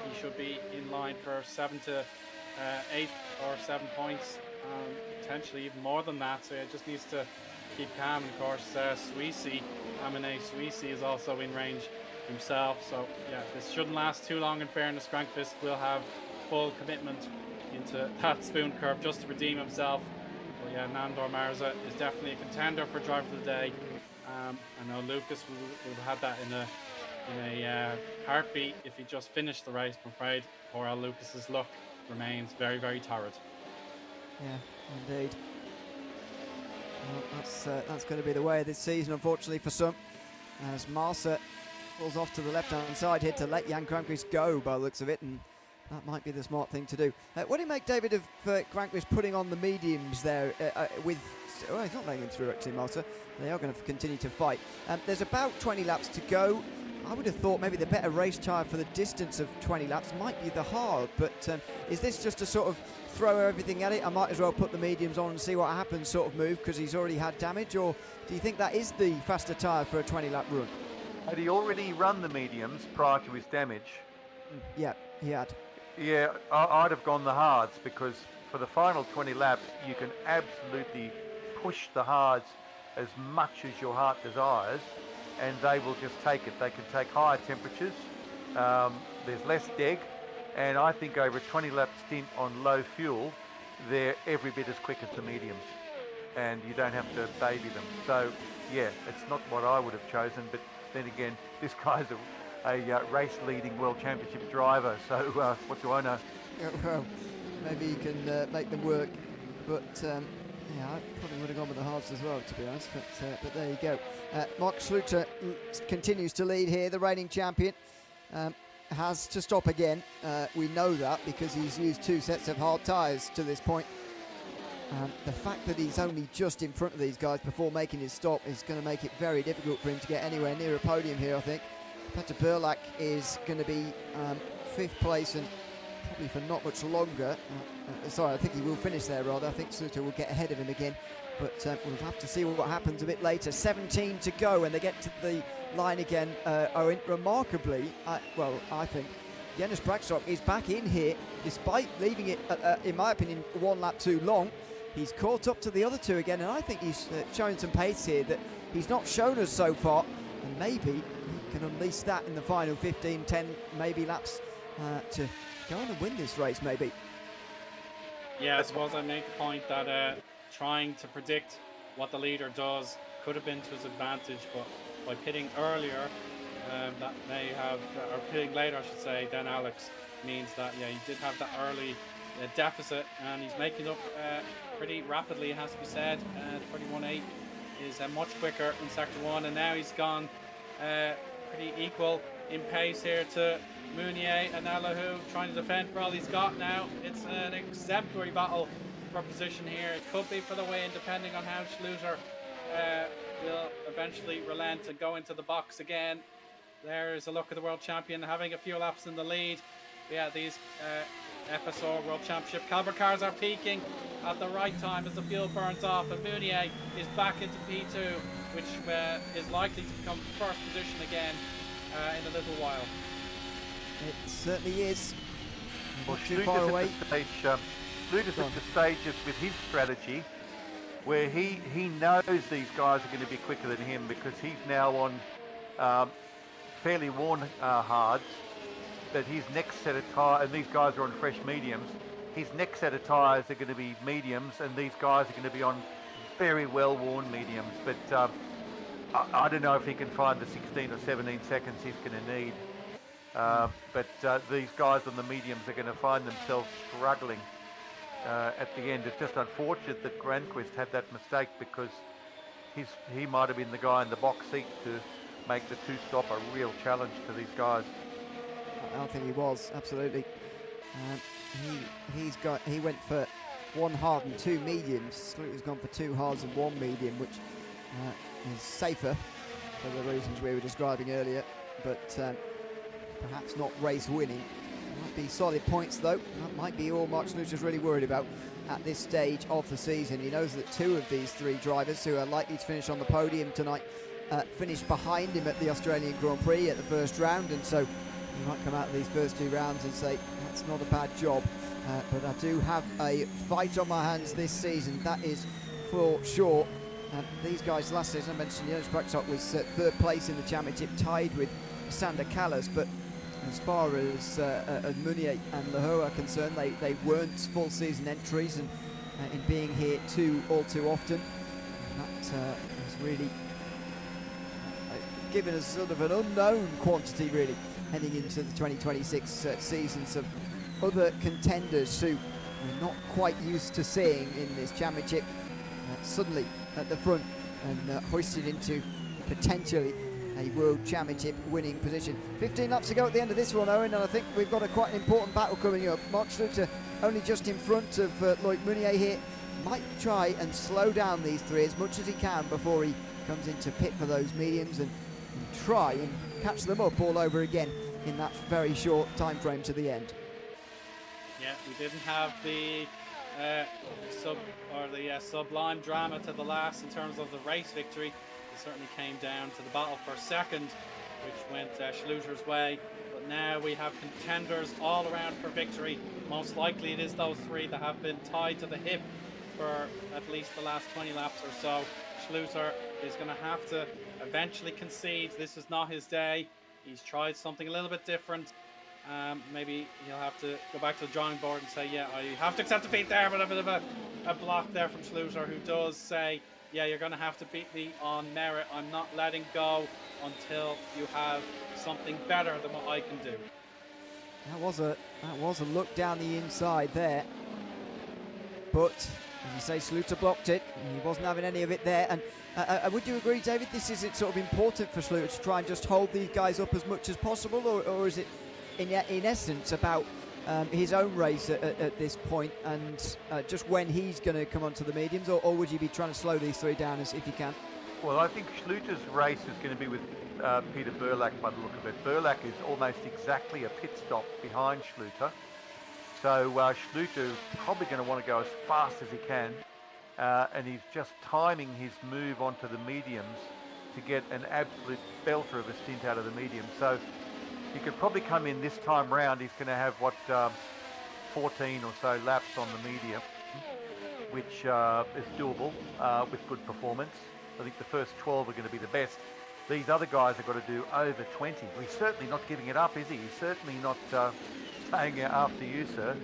he should be in line for 7 to 8 or 7 points, potentially even more than that. So he just needs to keep calm. And of course, Amine Suisi is also in range himself. So yeah, this shouldn't last too long. In fairness, Krakvist will have full commitment into that Spoon curve just to redeem himself. But yeah, Nandor Marza is definitely a contender for driver of the day. I know Lucas would have had that in a heartbeat if he just finished the race. I'm afraid poor old Lucas's luck remains very, very torrid. Yeah, indeed. Well, that's going to be the way of this season, unfortunately, for some. As Marsa pulls off to the left-hand side here to let Jan Krakvist go, by the looks of it, and that might be the smart thing to do. What do you make, David, of Krakvist putting on the mediums there with... Oh, he's not letting him through, actually, Marsa. They are going to continue to fight. There's about 20 laps to go. I would have thought maybe the better race tyre for the distance of 20 laps might be the hard, but is this just a sort of throw everything at it, I might as well put the mediums on and see what happens sort of move because he's already had damage, or do you think that is the faster tyre for a 20-lap run? Had he already run the mediums prior to his damage? Yeah, he had. Yeah, I'd have gone the hards, because for the final 20 laps you can absolutely push the hards as much as your heart desires, and they will just take it. They can take higher temperatures, there's less deg, and I think over a 20-lap stint on low fuel, they're every bit as quick as the mediums, and you don't have to baby them. So, yeah, it's not what I would have chosen, but then again, this guy's a race-leading World Championship driver, so what do I know? Well, maybe you can make them work, but yeah, I probably would have gone with the hards as well, to be honest, but there you go. Mark Schluter continues to lead here, the reigning champion. Has to stop again. We know that because he's used 2 sets of hard tyres to this point. The fact that he's only just in front of these guys before making his stop is going to make it very difficult for him to get anywhere near a podium here, I think. Peter Burlak is going to be 5th place and probably for not much longer. Sorry, I think he will finish there rather. I think Schluter will get ahead of him again. But we'll have to see what happens a bit later. 17 to go when they get to the line again. Owen, remarkably, I think Jonas Braxton is back in here despite leaving it, in my opinion, 1 lap too long. He's caught up to the other 2 again, and I think he's showing some pace here that he's not shown us so far. And maybe he can unleash that in the final 15, 10 maybe laps to go on and win this race, maybe. Yeah, I suppose I make the point that trying to predict what the leader does could have been to his advantage, but by pitting earlier, that may have, or pitting later I should say, than Alex, means that yeah, he did have that early deficit, and he's making up pretty rapidly, it has to be said. 21.8 is much quicker in sector 1, and now he's gone pretty equal in pace here to Mounier and Allahu, trying to defend for all he's got now. It's an exemplary battle for position here. It could be for the win, depending on how Schluter will eventually relent and go into the box again. There's a look at the world champion having a few laps in the lead. Yeah, these FSR World Championship caliber cars are peaking at the right time as the fuel burns off, and Mounier is back into P2, which is likely to become first position again in a little while. It certainly is. Well, too far away. Schluter's at the stage with his strategy where he knows these guys are going to be quicker than him because he's now on fairly worn hards, but his next set of tyres, and these guys are on fresh mediums, his next set of tyres are going to be mediums, and these guys are going to be on very well worn mediums. But I don't know if he can find the 16 or 17 seconds he's going to need. But these guys on the mediums are going to find themselves struggling at the end. It's just unfortunate that Granquist had that mistake because he might have been the guy in the box seat to make the two-stop a real challenge to these guys. I think he was, absolutely. He went for 1 hard and 2 mediums. Schluter's gone for 2 hards and 1 medium, which is safer for the reasons we were describing earlier, but perhaps not race winning. Might be solid points though. That might be all Mark Schluter's really worried about at this stage of the season. He knows that 2 of these 3 drivers who are likely to finish on the podium tonight finished behind him at the Australian Grand Prix at the first round, and so he might come out of these first 2 rounds and say that's not a bad job, but I do have a fight on my hands this season, that is for sure. These guys last season, I mentioned Jonas Praksok was 3rd place in the championship, tied with Sander Callas, but as far as Meunier and Leheux are concerned, they weren't full season entries, and in being here all too often, that has really given us sort of an unknown quantity really heading into the 2026 season. Some other contenders who we're not quite used to seeing in this championship suddenly at the front and hoisted into potentially a World Championship winning position. 15 laps to go at the end of this one, Owen, and I think we've got quite an important battle coming up. Mark Schluter only just in front of Loic Meunier here. Might try and slow down these 3 as much as he can before he comes into pit for those mediums and try and catch them up all over again in that very short time frame to the end. Yeah, we didn't have the sublime drama to the last in terms of the race victory. It certainly came down to the battle for second, which went Schluter's way. But now we have contenders all around for victory. Most likely it is those 3 that have been tied to the hip for at least the last 20 laps or so. Schluter is going to have to eventually concede. This is not his day. He's tried something a little bit different. Maybe he'll have to go back to the drawing board and say, yeah, I have to accept defeat there, but a bit of a block there from Schluter, who does say, yeah, you're going to have to beat me on merit. I'm not letting go until you have something better than what I can do. That was a look down the inside there, but as you say, Schluter blocked it. He wasn't having any of it there. And would you agree, David, this is sort of important for Schluter to try and just hold these guys up as much as possible, or is it in essence about his own race at this point and just when he's going to come onto the mediums, or would you be trying to slow these 3 down if you can? Well, I think Schluter's race is going to be with Peter Burlack by the look of it. Burlack is almost exactly a pit stop behind Schluter. So Schluter is probably going to want to go as fast as he can, and he's just timing his move onto the mediums to get an absolute belter of a stint out of the mediums. So he could probably come in this time round. He's going to have 14 or so laps on the medium, which is doable with good performance. I think the first 12 are going to be the best. These other guys have got to do over 20. He's certainly not giving it up, is he? He's certainly not saying after you, sir.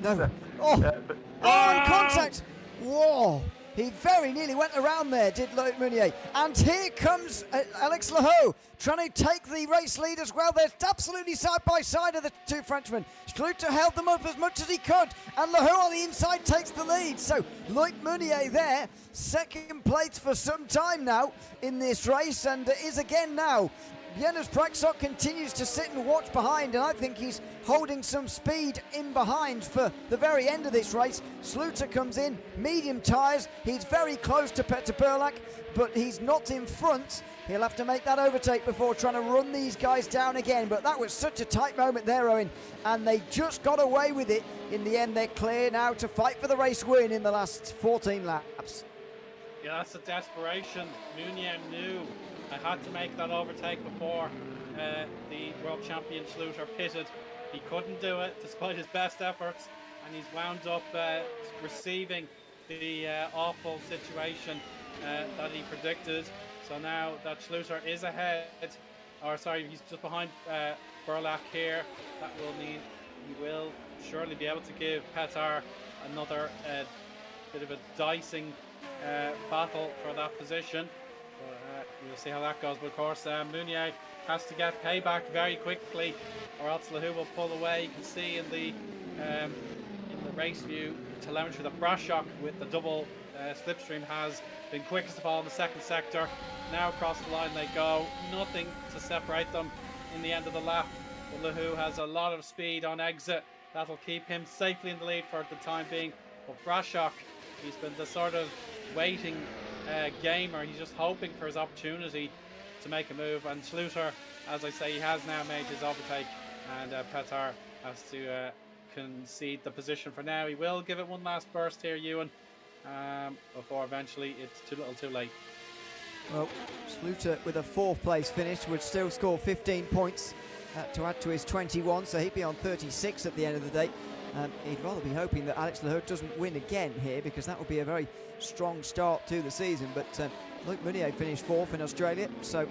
No. And contact! Whoa! He very nearly went around there, did Loic Meunier. And here comes Alex Leheux, trying to take the race lead as well. They're absolutely side by side of the 2 Frenchmen. Schluter held them up as much as he could, and Leheux on the inside takes the lead. So Loic Meunier there, second place for some time now in this race, and is again now. Jonas Praksok continues to sit and watch behind, and I think he's holding some speed in behind for the very end of this race. Schluter comes in, medium tyres. He's very close to Peter Burlack, but he's not in front. He'll have to make that overtake before trying to run these guys down again. But that was such a tight moment there, Owen, and they just got away with it. In the end, they're clear now to fight for the race win in the last 14 laps. Yeah, that's a desperation. Meunier knew I had to make that overtake before the world champion Schluter pitted. He couldn't do it despite his best efforts, and he's wound up receiving the awful situation that he predicted. So now that Schluter is ahead, or sorry, he's just behind Burlak here, that will mean he will surely be able to give Petar another bit of a dicing battle for that position. But we'll see how that goes. But of course, Mounier has to get payback very quickly, or else Lahu will pull away. You can see in the race view telemetry that Brashok with the double slipstream has been quickest of all in the second sector. Now across the line they go, nothing to separate them in the end of the lap. But Lahu has a lot of speed on exit. That'll keep him safely in the lead for the time being. But Brashok, he's been the sort of waiting gamer. He's just hoping for his opportunity to make a move. And Schluter, as I say, he has now made his overtake. And Petar has to concede the position for now. He will give it one last burst here, Ewan, before eventually it's too little too late. Well, Schluter with a 4th place finish would still score 15 points to add to his 21, so he'd be on 36 at the end of the day. He'd rather be hoping that Alex Lahu doesn't win again here, because that would be a very strong start to the season. But Luke Mounier finished 4th in Australia, so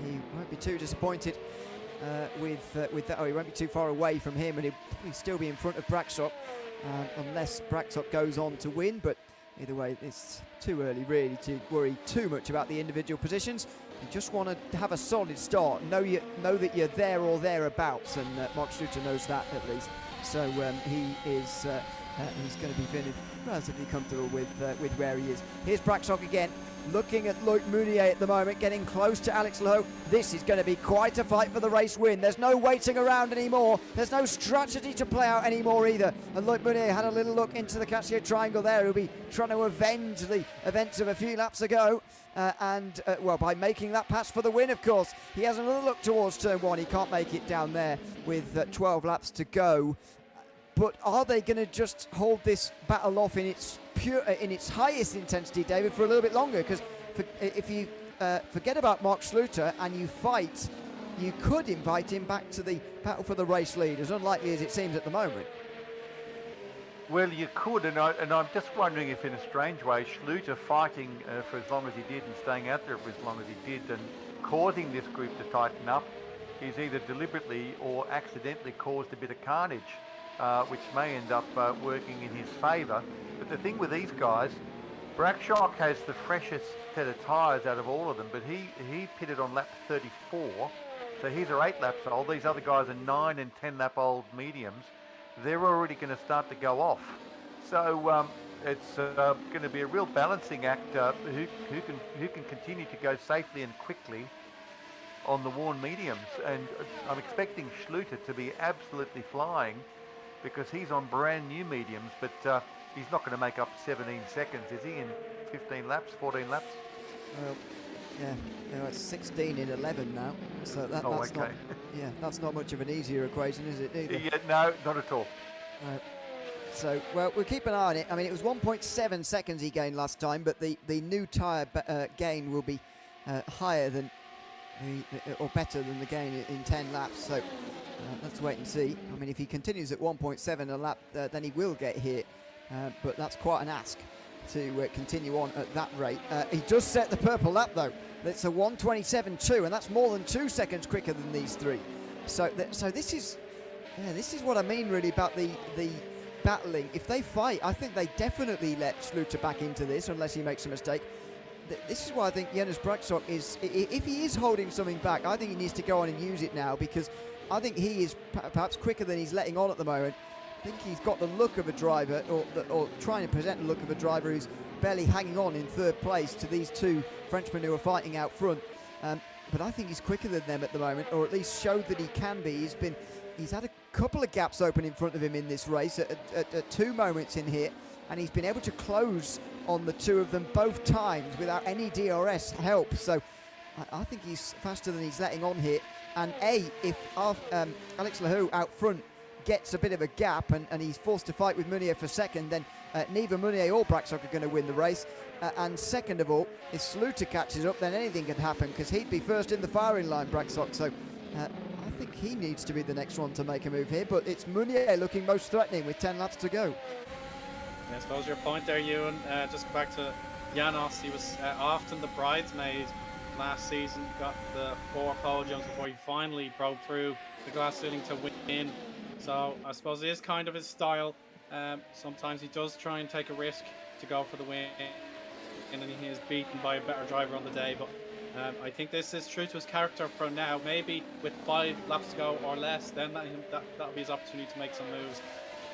he won't be too disappointed with that. Oh, he won't be too far away from him, and he'll probably still be in front of Braxop, unless Braxop goes on to win. But either way, it's too early really to worry too much about the individual positions. You just want to have a solid start, know that you're there or thereabouts, and Mark Schluter knows that at least. So he is he's going to be feeling relatively comfortable with where he is. Here's Braxok again, looking at Loic Mounier at the moment, getting close to Alex Lahu. This is going to be quite a fight for the race win. There's no waiting around anymore. There's no strategy to play out anymore either. And Loic Mounier had a little look into the Casio triangle there. He'll be trying to avenge the events of a few laps ago. Well, by making that pass for the win, of course. He has another look towards turn 1. He can't make it down there with 12 laps to go. But are they going to just hold this battle off in its highest intensity, David, for a little bit longer? Because if you forget about Mark Schluter and you fight, you could invite him back to the battle for the race lead, as unlikely as it seems at the moment. Well, you could, and I'm just wondering if, in a strange way, Schluter fighting for as long as he did and staying out there for as long as he did and causing this group to tighten up is either deliberately or accidentally caused a bit of carnage, which may end up working in his favour. But the thing with these guys, Braxok has the freshest set of tyres out of all of them, but he pitted on lap 34, so he's 8 laps old. These other guys are 9 and 10 lap old mediums. They're already going to start to go off. So it's going to be a real balancing act who can continue to go safely and quickly on the worn mediums. And I'm expecting Schluter to be absolutely flying because he's on brand new mediums, but he's not going to make up 17 seconds, is he, in 15 laps, 14 laps? Well, yeah, it's 16 in 11 now, so that's okay. not, that's not much of an easier equation, is it? Either? Yeah, no, not at all. So, well, we'll keep an eye on it. I mean, it was 1.7 seconds he gained last time, but the new tyre gain will be higher than or better than the gain in 10 laps. So let's wait and see. I mean, if he continues at 1.7 a lap, then he will get hit. But that's quite an ask to continue on at that rate. He just set the purple lap though. It's a 1:27.2, and that's more than 2 seconds quicker than these three. So this is what I mean really about the battling. If they fight, I think they definitely let Schluter back into this unless he makes a mistake. This is why I think Jonas Braxok is, if he is holding something back, I think he needs to go on and use it now, because I think he is perhaps quicker than he's letting on at the moment. I think he's got the look of a driver, or trying to present the look of a driver who's barely hanging on in third place to these two Frenchmen who are fighting out front. But I think he's quicker than them at the moment, or at least showed that he can be. He's had a couple of gaps open in front of him in this race at 2 moments in here, and he's been able to close on the 2 of them both times without any DRS help. So I think he's faster than he's letting on here. And if Alex Lahu out front gets a bit of a gap and he's forced to fight with Mounier for second, then neither Mounier or Braxok are going to win the race. And second of all, if Schluter catches up, then anything can happen, because he'd be first in the firing line, Braxok. So I think he needs to be the next one to make a move here, but it's Meunier looking most threatening with 10 laps to go. Yeah, I suppose your point there, Ewan. Just go back to Janos. He was often the bridesmaid last season. Got the 4 podiums before he finally broke through the glass ceiling to win. So I suppose it is kind of his style. Sometimes he does try and take a risk to go for the win, and then he is beaten by a better driver on the day. But I think this is true to his character for now. Maybe with 5 laps to go or less, then that'll be his opportunity to make some moves.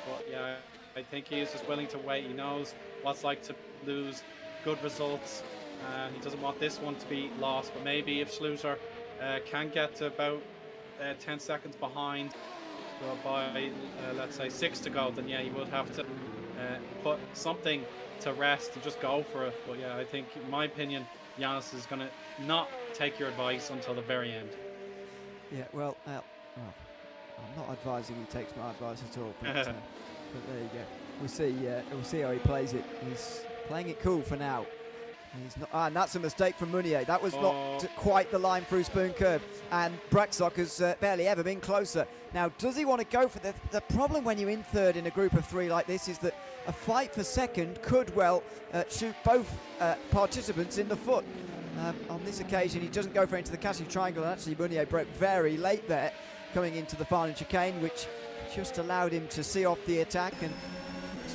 But yeah, I think he is just willing to wait. He knows what it's like to lose good results. He doesn't want this one to be lost. But maybe if Schluter can get to about 10 seconds behind, by let's say 6 to go, then yeah, he would have to put something to rest and just go for it. But yeah, I think, in my opinion, Janos is going to not take your advice until the very end. Yeah, well, I'm not advising he takes my advice at all, but there you go. We'll see how he plays it. He's playing it cool for now. He's not, and that's a mistake from Meunier. That was not quite the line through Spoon Curve, and Braxock has barely ever been closer. Now, does he want to go for the problem when you're in third in a group of 3 like this is that a fight for second could well shoot both participants in the foot. On this occasion, he doesn't go for into the Cashew Triangle, and actually Meunier broke very late there, coming into the final chicane, which just allowed him to see off the attack, and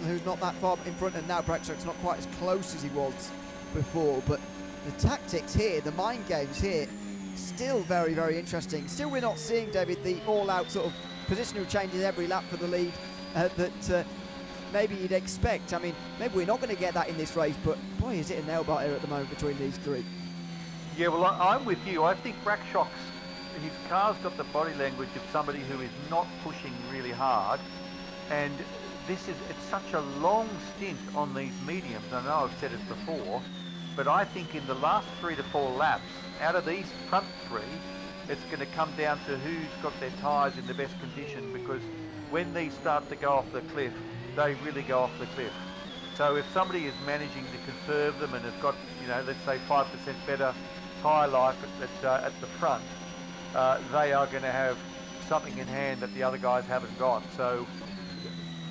who's not that far in front, and now Braxock's not quite as close as he was before. But the tactics here, the mind games here, still very, very interesting. Still, we're not seeing, David, the all-out sort of positional changes every lap for the lead that maybe you'd expect. I mean, maybe we're not going to get that in this race, but boy, is it a nail-biter at the moment between these 3. Yeah, well, I'm with you. I think Braxock's, his car's got the body language of somebody who is not pushing really hard, and it's such a long stint on these mediums. I know I've said it before, but I think in the last 3 to 4 laps, out of these front 3, it's going to come down to who's got their tyres in the best condition, because when these start to go off the cliff, they really go off the cliff. So if somebody is managing to conserve them and has got, let's say 5% better tyre life at the front, they are going to have something in hand that the other guys haven't got. So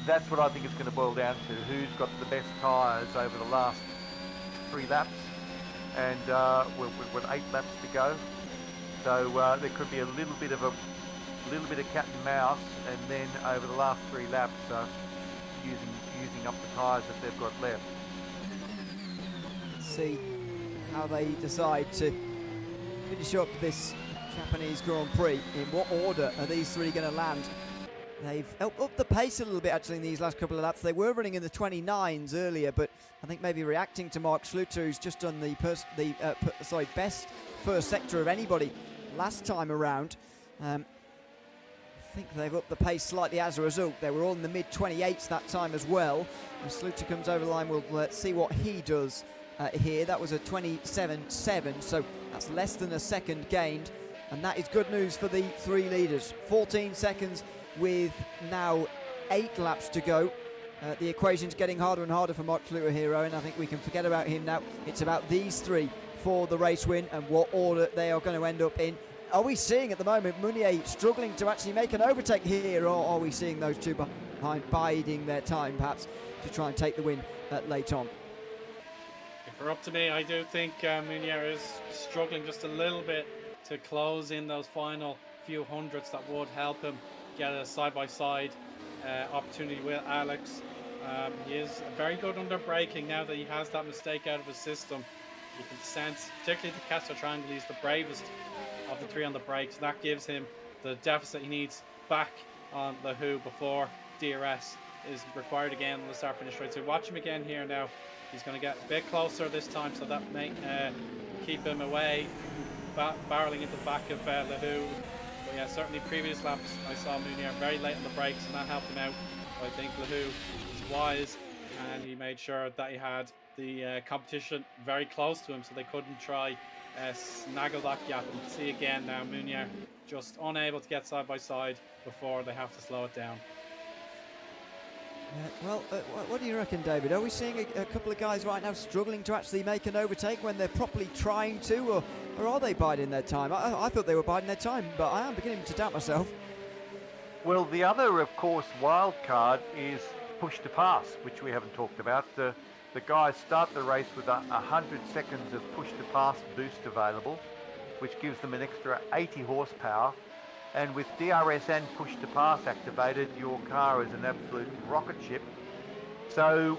that's what I think it's going to boil down to, who's got the best tyres over the last 3 laps, and with 8 laps to go. So there could be a little bit of cat and mouse, and then over the last 3 laps, using up the tyres that they've got left. See how they decide to finish up this Japanese Grand Prix. In what order are these 3 going to land? They've upped the pace a little bit actually in these last couple of laps. They were running in the 29s earlier, but I think maybe reacting to Mark Schluter, who's just done the best first sector of anybody last time around. I think they've upped the pace slightly as a result. They were all in the mid-28s that time as well. As Schluter comes over the line, we'll see what he does here. That was a 27.7, so that's less than a second gained, and that is good news for the 3 leaders. 14 seconds with now 8 laps to go. The equation's getting harder and harder for Mark Schluter here, Owen. I think we can forget about him now. It's about these 3 for the race win and what order they are going to end up in. Are we seeing at the moment Meunier struggling to actually make an overtake here, or are we seeing those 2 behind biding their time perhaps to try and take the win late on? If it were up to me, I do think Meunier is struggling just a little bit to close in those final few hundreds that would help him get a side-by-side opportunity with Alex. He is very good under braking now that he has that mistake out of his system. You can sense, particularly the Castor Triangle, he's the bravest of the 3 on the brakes. That gives him the deficit he needs back on the Who before DRS is required again on the start-finish straight. So watch him again here now. He's going to get a bit closer this time, so that may keep him away, barreling into the back of the Who. But yeah, certainly previous laps I saw Meunier very late on the brakes, and that helped him out. I think Lahu was wise, and he made sure that he had the competition very close to him, so they couldn't try snaggle that gap. And see again now Meunier just unable to get side by side before they have to slow it down. Well, what do you reckon, David? Are we seeing a couple of guys right now struggling to actually make an overtake when they're properly trying to, or are they biding their time? I thought they were biding their time, but I am beginning to doubt myself. Well, the other, of course, wild card is push to pass, which we haven't talked about. The guys start the race with 100 seconds of push to pass boost available, which gives them an extra 80 horsepower. And with DRS and push to pass activated, your car is an absolute rocket ship. So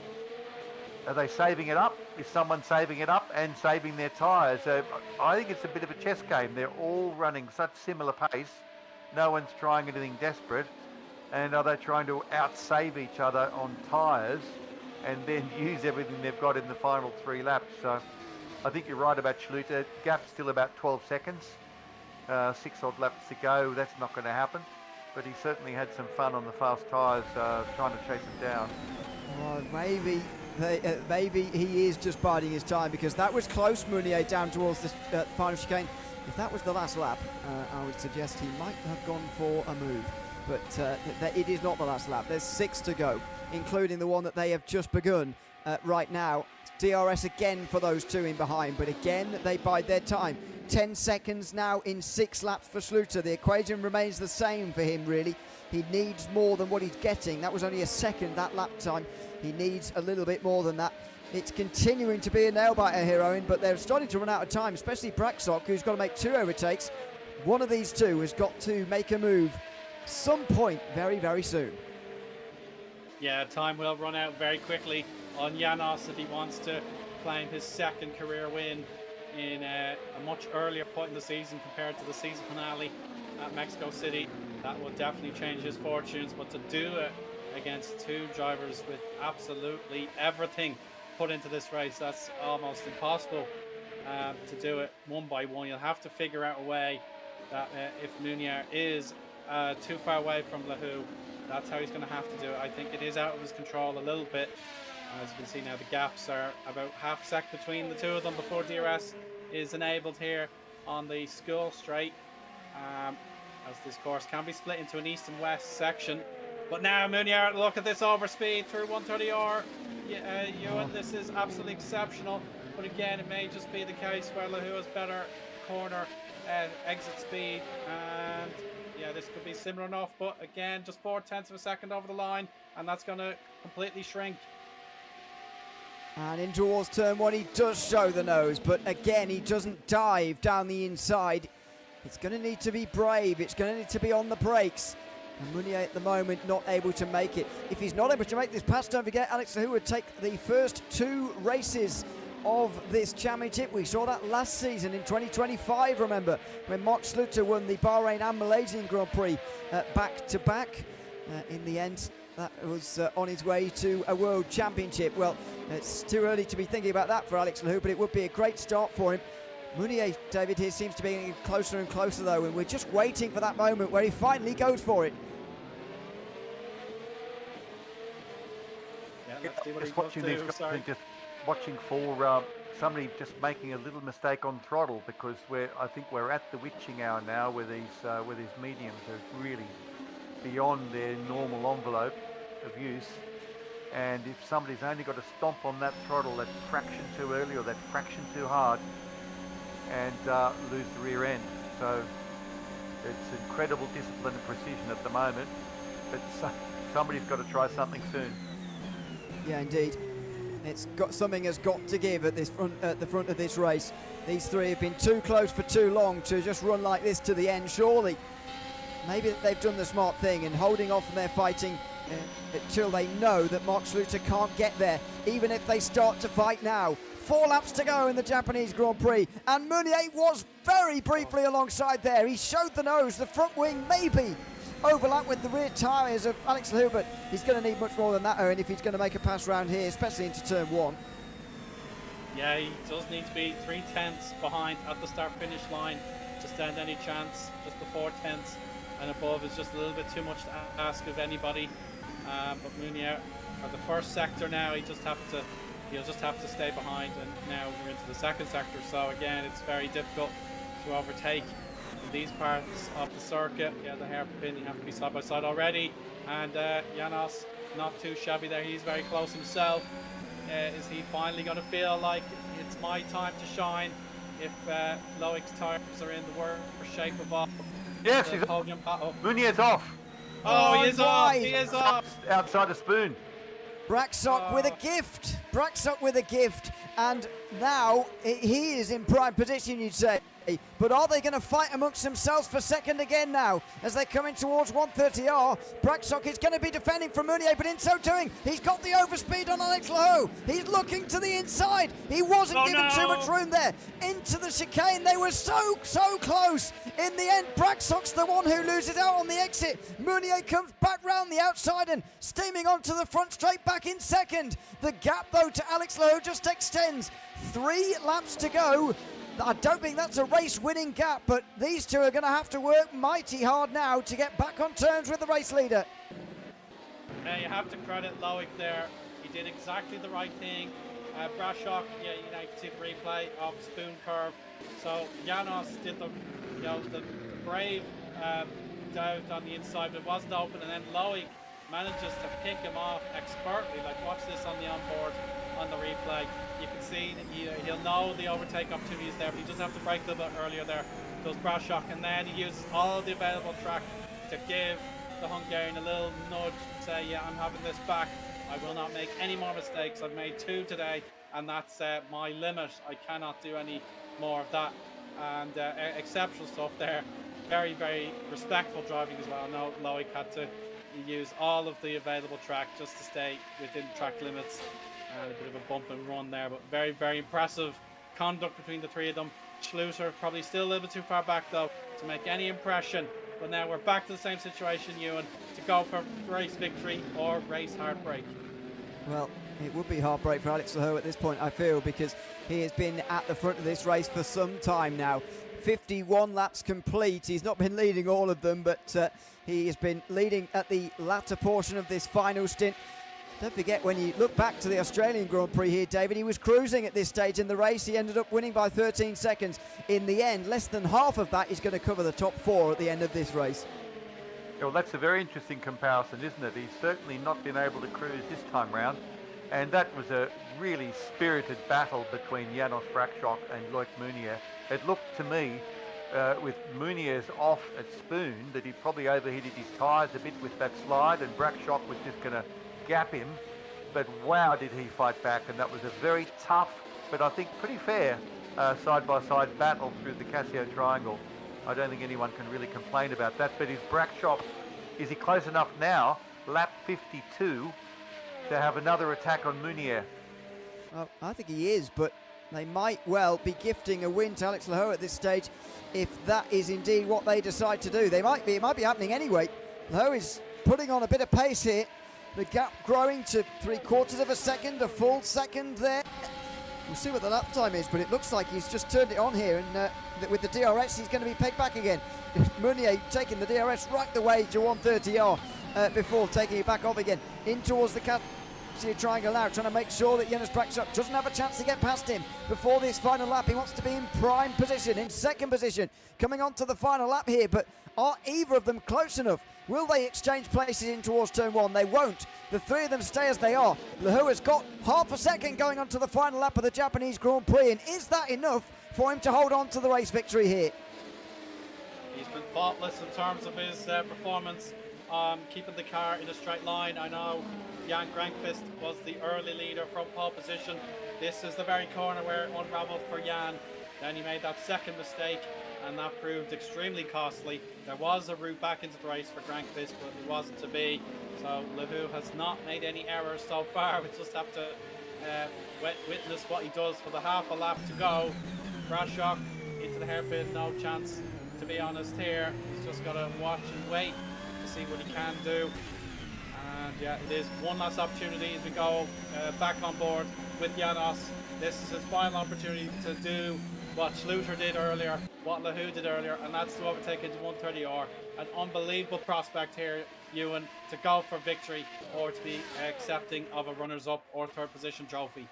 are they saving it up? Is someone saving it up and saving their tyres? So I think it's a bit of a chess game. They're all running such similar pace. No one's trying anything desperate. And are they trying to outsave each other on tyres and then use everything they've got in the final 3 laps? So I think you're right about Schluter. Gap's still about 12 seconds. 6 odd laps to go. That's not going to happen. But he certainly had some fun on the fast tyres trying to chase him down. Oh, maybe he is just biding his time, because that was close, Mounier, down towards the final chicane. If that was the last lap, I would suggest he might have gone for a move. But it is not the last lap. There's 6 to go, including the one that they have just begun right now. DRS again for those 2 in behind, but again they bide their time. 10 seconds now in 6 laps for Schluter. The equation remains the same for him, really. He needs more than what he's getting. That was only a second, that lap time. He needs a little bit more than that. It's continuing to be a nail-biter here, Eoin, but they're starting to run out of time, especially Braxock, who's got to make 2 overtakes. One of these 2 has got to make a move some point very, very soon. Yeah, time will run out very quickly on Janos if he wants to claim his 2nd career win in a much earlier point in the season compared to the season finale at Mexico City. That will definitely change his fortunes, but to do it against 2 drivers with absolutely everything put into this race, that's almost impossible to do it one by one. You'll have to figure out a way that if Mounier is too far away from Lahou, that's how he's going to have to do it. I think it is out of his control a little bit. As you can see now, the gaps are about half a sec between the 2 of them before DRS is enabled here on the school straight, as this course can be split into an east and west section. But now Mounier, look at this overspeed through 130R. Ewan, this is absolutely exceptional. But again, it may just be the case where Lahou has better corner exit speed, and yeah, this could be similar enough. But again, just 0.4 of a second over the line, and that's going to completely shrink. And in towards turn 1, he does show the nose, but again, he doesn't dive down the inside. It's going to need to be brave. It's going to need to be on the brakes. And Mounier at the moment not able to make it. If he's not able to make this pass, don't forget Alex Lahou would take the first 2 races of this championship. We saw that last season in 2025, remember, when Mark Schluter won the Bahrain and Malaysian Grand Prix back-to-back. In the end, that was on his way to a World Championship. Well, it's too early to be thinking about that for Alex Lahou, but it would be a great start for him. Mounier, David, here seems to be getting closer and closer, though, and we're just waiting for that moment where he finally goes for it. Yeah, let's see what Just watching these guys and just watching for somebody just making a little mistake on throttle, because I think we're at the witching hour now where these mediums are really beyond their normal envelope of use. And if somebody's only got to stomp on that throttle that fraction too early or that fraction too hard, and lose the rear end. So it's incredible discipline and precision at the moment, but somebody's got to try something soon. Yeah, indeed. Something has got to give at the front of this race. These 3 have been too close for too long to just run like this to the end, surely. Maybe they've done the smart thing and holding off from their fighting until they know that Mark Schluter can't get there, even if they start to fight now. 4 laps to go in the Japanese Grand Prix, and Mounier was very briefly alongside there. He showed the nose, the front wing maybe overlap with the rear tyres of Alex Lahou, but he's going to need much more than that, Eoin, if he's going to make a pass round here, especially into turn 1. Yeah, he does need to be 3/10 behind at the start-finish line to stand any chance. Just the 4/10 and above is just a little bit too much to ask of anybody. But Mounier, for the first sector now, he'll just have to stay behind, and now we're into the 2nd sector. So again, it's very difficult to overtake in these parts of the circuit. Yeah, the hairpin, you have to be side by side already, and Janos not too shabby there. He's very close himself. Is he finally going to feel like it's my time to shine if Loic's tires are in the worst shape of all? Yes, the podium battle. Munier's off. Oh, he is off. why? He is off. Outside the spoon. Bracksock with a gift. Bracksock with a gift. And now he is in prime position, you'd say. But are they going to fight amongst themselves for second again now as they're coming towards 130R? Bracksock is going to be defending from Munier, but in so doing, he's got the overspeed on Alex Lahoe. He's looking to the inside. He wasn't given too much room there. Into the chicane. They were so close. In the end, Bracksock's the one who loses out on the exit. Munier comes back round the outside and steaming onto the front straight back in second. The gap, though, to Alex Lahoe just extends. 3 laps to go. I don't think that's a race-winning gap, but these two are going to have to work mighty hard now to get back on terms with the race leader. Yeah, you have to credit Loic there. He did exactly the right thing. Bracksock, yeah, you can see the replay of spoon curve. So Janos did the brave doubt on the inside, but it wasn't open, and then Loic manages to pick him off expertly. Like, watch this on the onboard on the replay. You can see he'll know the overtake opportunity is there, but he just have to brake a little bit earlier there. Does Bracksock, and then he uses all the available track to give the Hungarian a little nudge and say, yeah, I'm having this back. I will not make any more mistakes. I've made 2 today, and that's my limit. I cannot do any more of that. And exceptional stuff there. Very, very respectful driving as well. No, Loic had to use all of the available track just to stay within track limits. A bit of a bump and run there, but very, very impressive conduct between the 3 of them. Schluter probably still a little bit too far back though to make any impression, but now we're back to the same situation, Ewan, to go for race victory or race heartbreak. Well, it would be heartbreak for Alex Lahoe at this point, I feel, because he has been at the front of this race for some time now. 51 laps complete. He's not been leading all of them, but he has been leading at the latter portion of this final stint. Don't forget, when you look back to the Australian Grand Prix here, David, he was cruising at this stage in the race. He ended up winning by 13 seconds. In the end, less than half of that is going to cover the top 4 at the end of this race. Well, that's a very interesting comparison, isn't it? He's certainly not been able to cruise this time round. And that was a really spirited battle between Janos Bracksock and Loic Munier. It looked to me, with Munier's off at spoon, that he probably overheated his tyres a bit with that slide, and Bracksock was just going to gap him, but wow, did he fight back. And that was a very tough, but I think pretty fair side-by-side battle through the Casio Triangle. I don't think anyone can really complain about that. But is Bracksock, is he close enough now, lap 52, to have another attack on Munier? Well, I think he is, but they might well be gifting a win to Alex Lahoe at this stage if that is indeed what they decide to do. It might be happening anyway. Lahoe is putting on a bit of pace here. The gap growing to 3/4 of a second, a full second there. We'll see what the lap time is, but it looks like he's just turned it on here, and with the DRS he's going to be pegged back again. Munier taking the DRS right the way to 130R before taking it back off again in towards the Casio Triangle now, trying to make sure that Janos Bracksock doesn't have a chance to get past him before this final lap. He wants to be in prime position, in second position, coming on to the final lap here, but are either of them close enough? Will they exchange places in towards turn 1? They won't. The 3 of them stay as they are. Lahoe has got half a second going on to the final lap of the Japanese Grand Prix, and is that enough for him to hold on to the race victory here? He's been faultless in terms of his performance, keeping the car in a straight line. I know Jan Grankvist was the early leader from pole position. This is the very corner where it unravelled for Jan. Then he made that second mistake, and that proved extremely costly. There was a route back into the race for Grankvist, but it wasn't to be. So Lahoe has not made any errors so far. We just have to witness what he does for the half a lap to go. Bracksock into the hairpin, no chance to be honest here. He's just got to watch and wait to see what he can do. And yeah, it is one last opportunity as we go back on board with Janos. This is his final opportunity to do what Schluter did earlier, what Lahoe did earlier, and that's to overtake into 130R. An unbelievable prospect here, Ewan, to go for victory or to be accepting of a runners-up or third position trophy.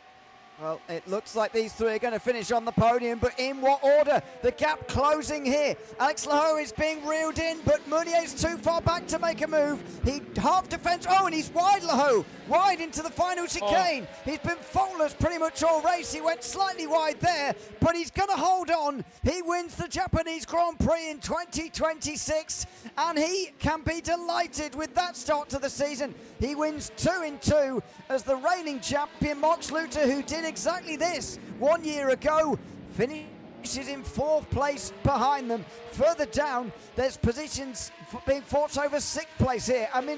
Well, it looks like these three are going to finish on the podium, but in what order? The gap closing here. Alex Laho is being reeled in, but Meunier's too far back to make a move. He half defends. Oh, and he's wide, Laho. Wide into the final chicane. He's been faultless pretty much all race. He went slightly wide there, but he's going to hold on. He wins the Japanese Grand Prix in 2026, and he can be delighted with that start to the season. He wins 2 in 2 as the reigning champion. Mark Schluter, who did exactly this 1 year ago, finishes in 4th place behind them. Further down, there's positions being fought over 6th place here. I mean,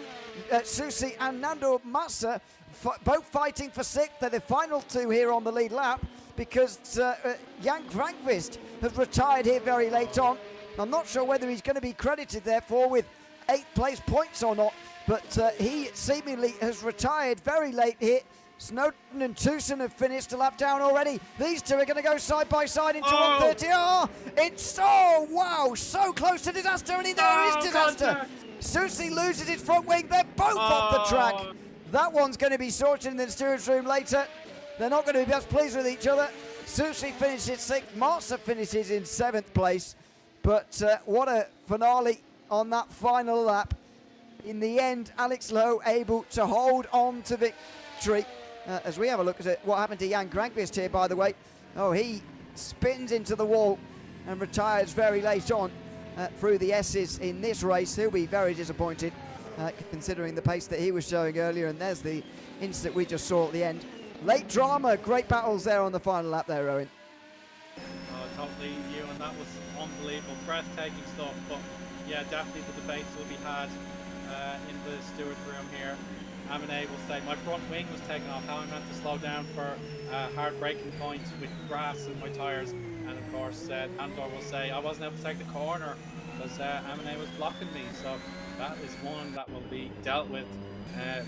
Susi and Nando Massa both fighting for 6th. They're the final 2 here on the lead lap because Jan Grankvist has retired here very late on. I'm not sure whether he's going to be credited therefore with 8th place points or not, but he seemingly has retired very late here. Snowden and Tucson have finished a lap down already. These two are going to go side by side into 130. Oh, it's wow, so close to disaster, and there is disaster. Susi loses his front wing. They're both off the track. That one's going to be sorted in the stewards room later. They're not going to be best pleased with each other. Susi finishes 6th. Massa finishes in 7th place. But what a finale on that final lap. In the end, Alex Lowe able to hold on to victory. As we have a look at it, what happened to Jan Grankvist here, by the way. Oh, he spins into the wall and retires very late on through the S's in this race. He'll be very disappointed considering the pace that he was showing earlier. And there's the incident we just saw at the end. Late drama, great battles there on the final lap there, Owen. Oh, totally, Ewan. That was unbelievable, breathtaking stuff. But yeah, definitely the debates will be had in the stewards room here. Amir will say, my front wing was taken off. How I meant to slow down for hard braking points with grass in my tyres. And of course, Andor will say, I wasn't able to take the corner because Amir was blocking me. So that is one that will be dealt with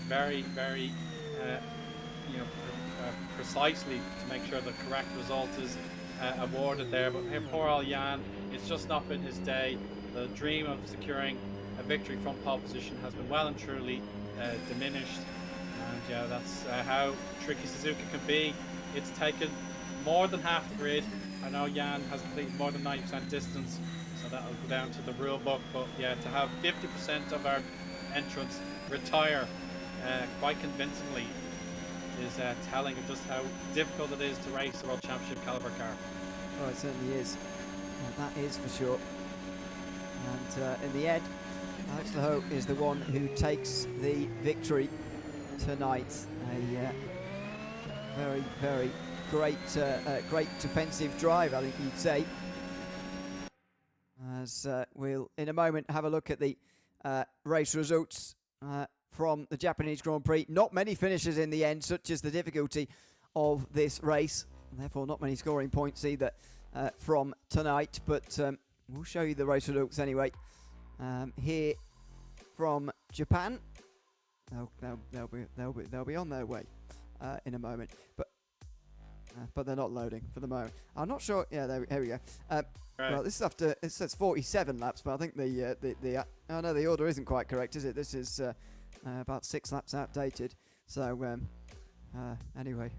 very, very, precisely to make sure the correct result is awarded there. But here, poor old Jan, it's just not been his day. The dream of securing a victory from pole position has been well and truly diminished, and yeah, that's how tricky Suzuka can be. It's taken more than half the grid. I know Jan has completed more than 90% distance, so that'll go down to the rule book, but yeah, to have 50% of our entrants retire quite convincingly is telling of just how difficult it is to race a World Championship caliber car. Oh, it certainly is. That is for sure. And in the end, Alex Laho is the one who takes the victory tonight. A very, very great defensive drive, I think you'd say. As we'll in a moment have a look at the race results from the Japanese Grand Prix. Not many finishes in the end, such as the difficulty of this race, and therefore not many scoring points either from tonight. But we'll show you the race results anyway. Here from Japan, they'll be on their way in a moment, but they're not loading for the moment. I'm not sure. Yeah, here we go. Right. Well, this is after it says 47 laps, but I think the order isn't quite correct, is it? This is about 6 laps outdated. So anyway,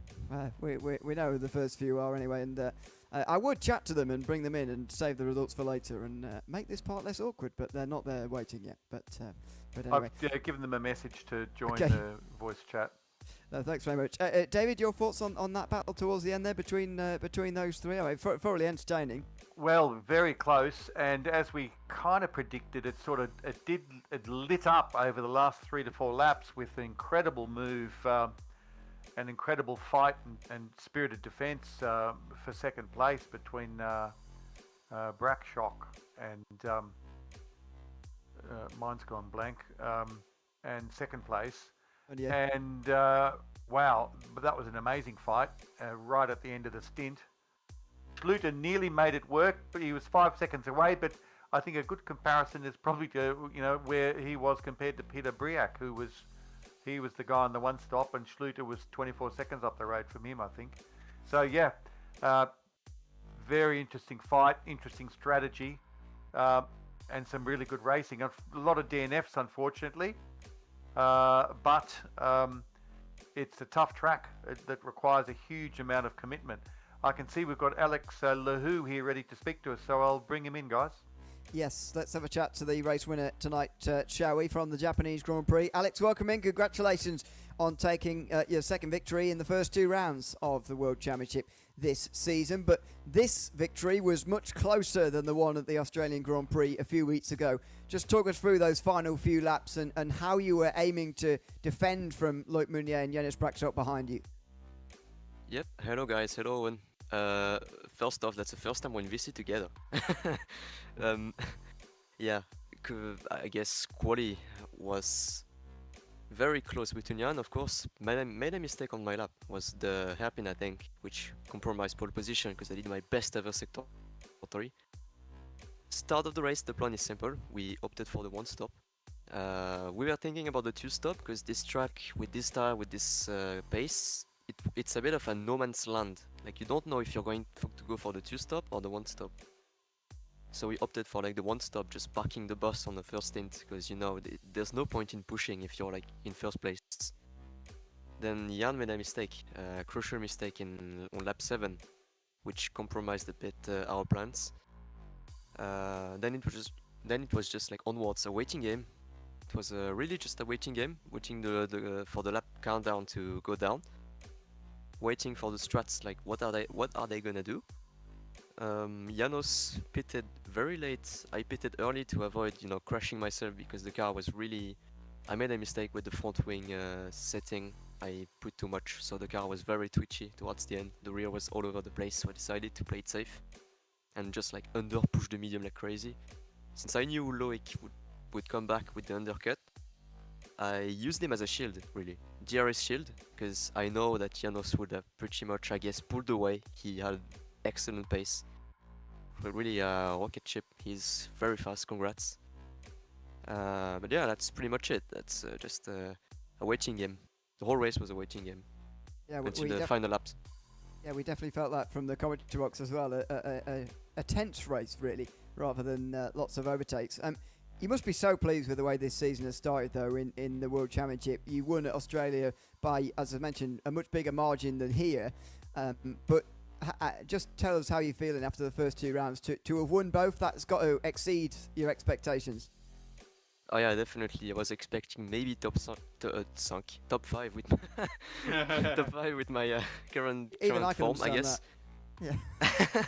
we know who the first few are anyway, and I would chat to them and bring them in and save the results for later and make this part less awkward, but they're not there waiting yet. But anyway. I've given them a message to join Okay. the voice chat. No, thanks very much. David, your thoughts on that battle towards the end there between those three? I mean, thoroughly entertaining. Well, very close, and as we kind of predicted, it lit up over the last 3 to 4 laps with an incredible move, an incredible fight and spirited defence for second place between Brackshock and mine's gone blank, and second place. Yeah. And wow, but that was an amazing fight right at the end of the stint. Schluter nearly made it work, but he was 5 seconds away. But I think a good comparison is probably to where he was compared to Peter Briac, who was the guy on the one stop, and Schluter was 24 seconds up the road from him, I think. So yeah, very interesting fight, interesting strategy, and some really good racing. A lot of DNFs, unfortunately, but it's a tough track that requires a huge amount of commitment. I can see we've got Alex Lahou here ready to speak to us, so I'll bring him in, guys. Yes, let's have a chat to the race winner tonight, shall we, from the Japanese Grand Prix. Alex, welcome in. Congratulations on taking your second victory in the first 2 rounds of the World Championship this season. But this victory was much closer than the one at the Australian Grand Prix a few weeks ago. Just talk us through those final few laps and how you were aiming to defend from Loic Meunier and Yannis Braxot behind you. Yep, hello guys, hello Owen. First off, that's the first time we visit together. Yeah, I guess quali was very close between Jan, of course. Made a mistake on my lap, was the hairpin I think, which compromised pole position because I did my best ever sector 3. Start of the race, the plan is simple. We opted for the 1 stop. We were thinking about the 2 stop because this track with this tire, with this pace, it's a bit of a no man's land. Like you don't know if you're going to go for the 2 stop or the 1 stop. So we opted for like the 1 stop, just parking the bus on the first stint because you know there's no point in pushing if you're like in first place. Then Jan made a mistake, a crucial mistake on lap 7, which compromised a bit our plans. Then it was just like onwards a waiting game. It was really just a waiting game, waiting for the lap countdown to go down. Waiting for the strats, like what are they gonna do? Janos pitted very late. I pitted early to avoid, crashing myself because the car was really. I made a mistake with the front wing setting. I put too much, so the car was very twitchy towards the end. The rear was all over the place, so I decided to play it safe and just like under push the medium like crazy. Since I knew Loic would come back with the undercut, I used him as a shield, really. DRS shield, because I know that Janos would have pretty much, I guess, pulled away. He had excellent pace. But really, rocket ship, he's very fast, congrats. But yeah, that's pretty much it. That's just a waiting game. The whole race was a waiting game. Yeah, until the final laps. Yeah, we definitely felt that from the commentary box as well. A tense race, really, rather than lots of overtakes. You must be so pleased with the way this season has started, though, in the World Championship. You won at Australia by, as I mentioned, a much bigger margin than here. But just tell us how you're feeling after the first 2 rounds. To have won both, that's got to exceed your expectations. Oh yeah, definitely. I was expecting maybe top 5 with top 5 with my current form, I guess. That. Yeah.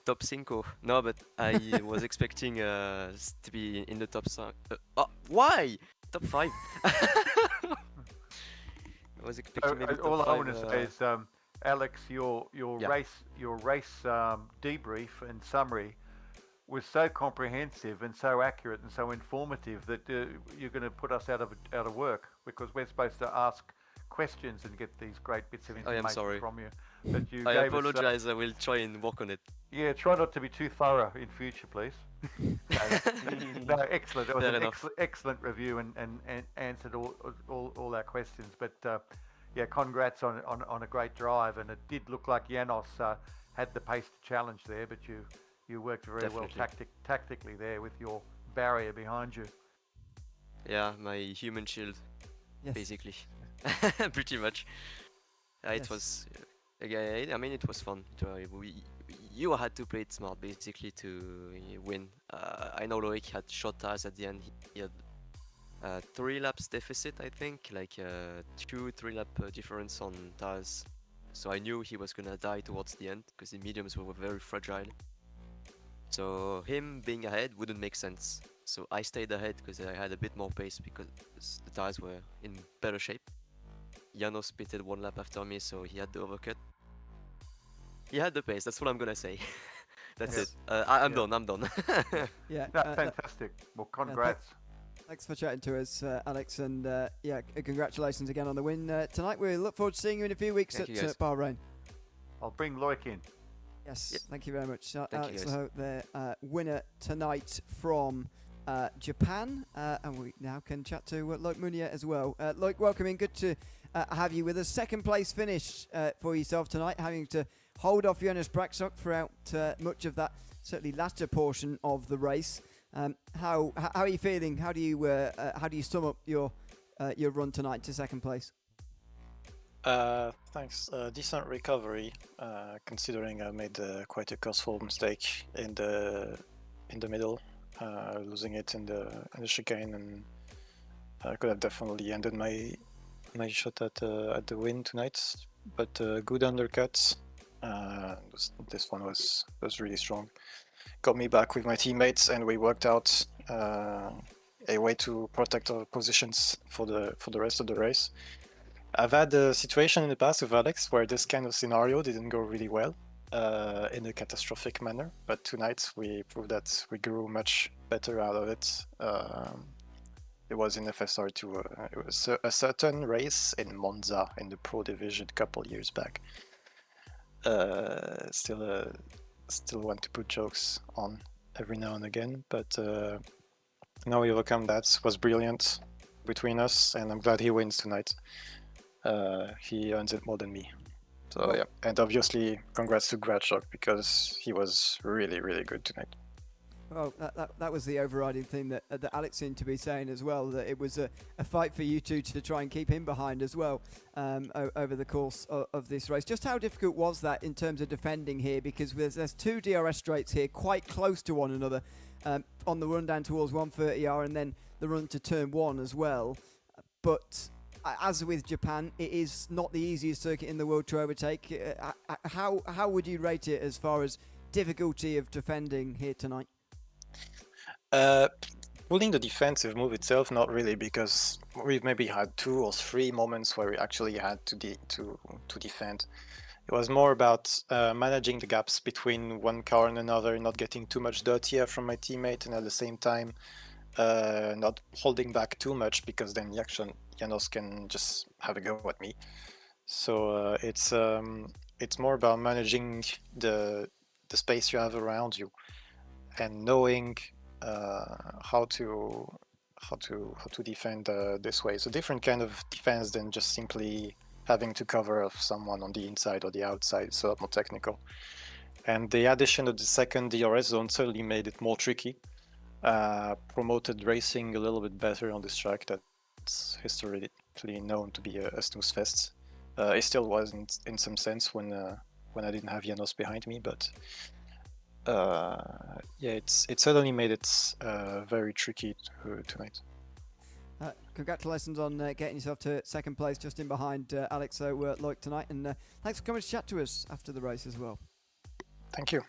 Top 5. No, but I was expecting to be in the top 5. Why? Top 5. I was expecting maybe top 5. All I want to say is, Alex, your Yeah. race debrief and summary was so comprehensive and so accurate and so informative that you're going to put us out of work because we're supposed to ask questions and get these great bits of information from you. But you I gave apologize. I will try and work on it. Yeah, try not to be too thorough in future, please. No, excellent. It was an excellent review and answered all our questions. But yeah, congrats on a great drive. And it did look like Janos had the pace to challenge there, but you worked very well tactically there with your barrier behind you. Yeah, my human shield, basically. Pretty much. It was. Again, I mean, it was fun. You had to play it smart, basically, to win. I know Loic had short tires at the end. He had 3 laps deficit, I think, like 2-3 lap difference on tires. So I knew he was gonna die towards the end because the mediums were very fragile. So him being ahead wouldn't make sense. So I stayed ahead because I had a bit more pace because the tires were in better shape. Janos pitted 1 lap after me, so he had the overcut. He had the pace, that's what I'm gonna say. That's it. I'm done. Yeah. Fantastic. Well, congrats. Thanks for chatting to us, Alex, and congratulations again on the win tonight. We look forward to seeing you in a few weeks at Bahrain. I'll bring Loic in. Yes, Thank you very much. Alex Lahou, the winner tonight from Japan, and we now can chat to Loic Meunier as well. Loic, welcome in. Good to have you with us. Second place finish for yourself tonight, having to hold off Yannis Braxot throughout much of that, certainly latter portion of the race. How are you feeling? How do you sum up your run tonight to second place? Thanks. Decent recovery, considering I made quite a costful mistake in the middle, losing it in the chicane, and I could have definitely ended my shot at the win tonight. But good undercuts. This one was really strong. Got me back with my teammates, and we worked out a way to protect our positions for the rest of the race. I've had a situation in the past with Alex where this kind of scenario didn't go really well in a catastrophic manner, but tonight we proved that we grew much better out of it. It was in FSR2. It was a certain race in Monza in the Pro Division a couple years back. Still want to put jokes on every now and again, but now we overcome that. Was brilliant between us, and I'm glad he wins tonight. He earns it more than me. So yeah, and obviously congrats to Gratchuk because he was really, really good tonight. Well, that was the overriding thing that Alex seemed to be saying as well, that it was a fight for you two to try and keep him behind as well over the course of this race. Just how difficult was that in terms of defending here? Because there's two DRS straights here quite close to one another on the run down towards 130R and then the run to turn 1 as well. But as with Japan, it is not the easiest circuit in the world to overtake. How would you rate it as far as difficulty of defending here tonight? Pulling the defensive move itself, not really, because we've maybe had 2 or 3 moments where we actually had to defend. It was more about managing the gaps between one car and another, not getting too much dirt here from my teammate, and at the same time not holding back too much, because then Janos can just have a go at me. So it's more about managing the space you have around you and knowing how to defend this way. It's a different kind of defense than just simply having to cover off someone on the inside or the outside. It's a lot more technical. And the addition of the second DRS zone certainly made it more tricky. Promoted racing a little bit better on this track that's historically known to be a snooze fest. It still was in some sense when I didn't have Janos behind me, but yeah, it certainly made it very tricky tonight. Congratulations on getting yourself to second place, just in behind Alex Loic tonight, and thanks for coming to chat to us after the race as well. Thank you.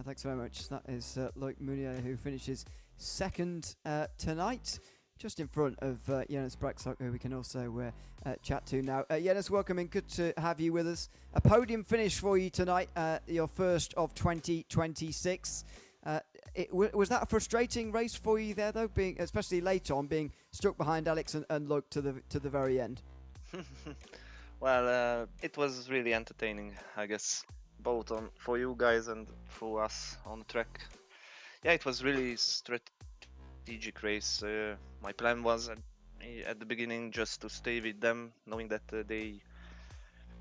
Thanks very much. That is Loic Mounier, who finishes second tonight, just in front of Jonas Braxock, who we can also chat to now. Jonas, welcome in. Good to have you with us. A podium finish for you tonight, your first of 2026. Was that a frustrating race for you there, though, being especially late on, being stuck behind Alex and Loic to the very end? Well, it was really entertaining, I guess, both for you guys and for us on the track. Yeah, it was really strategic race. My plan was at the beginning just to stay with them, knowing that they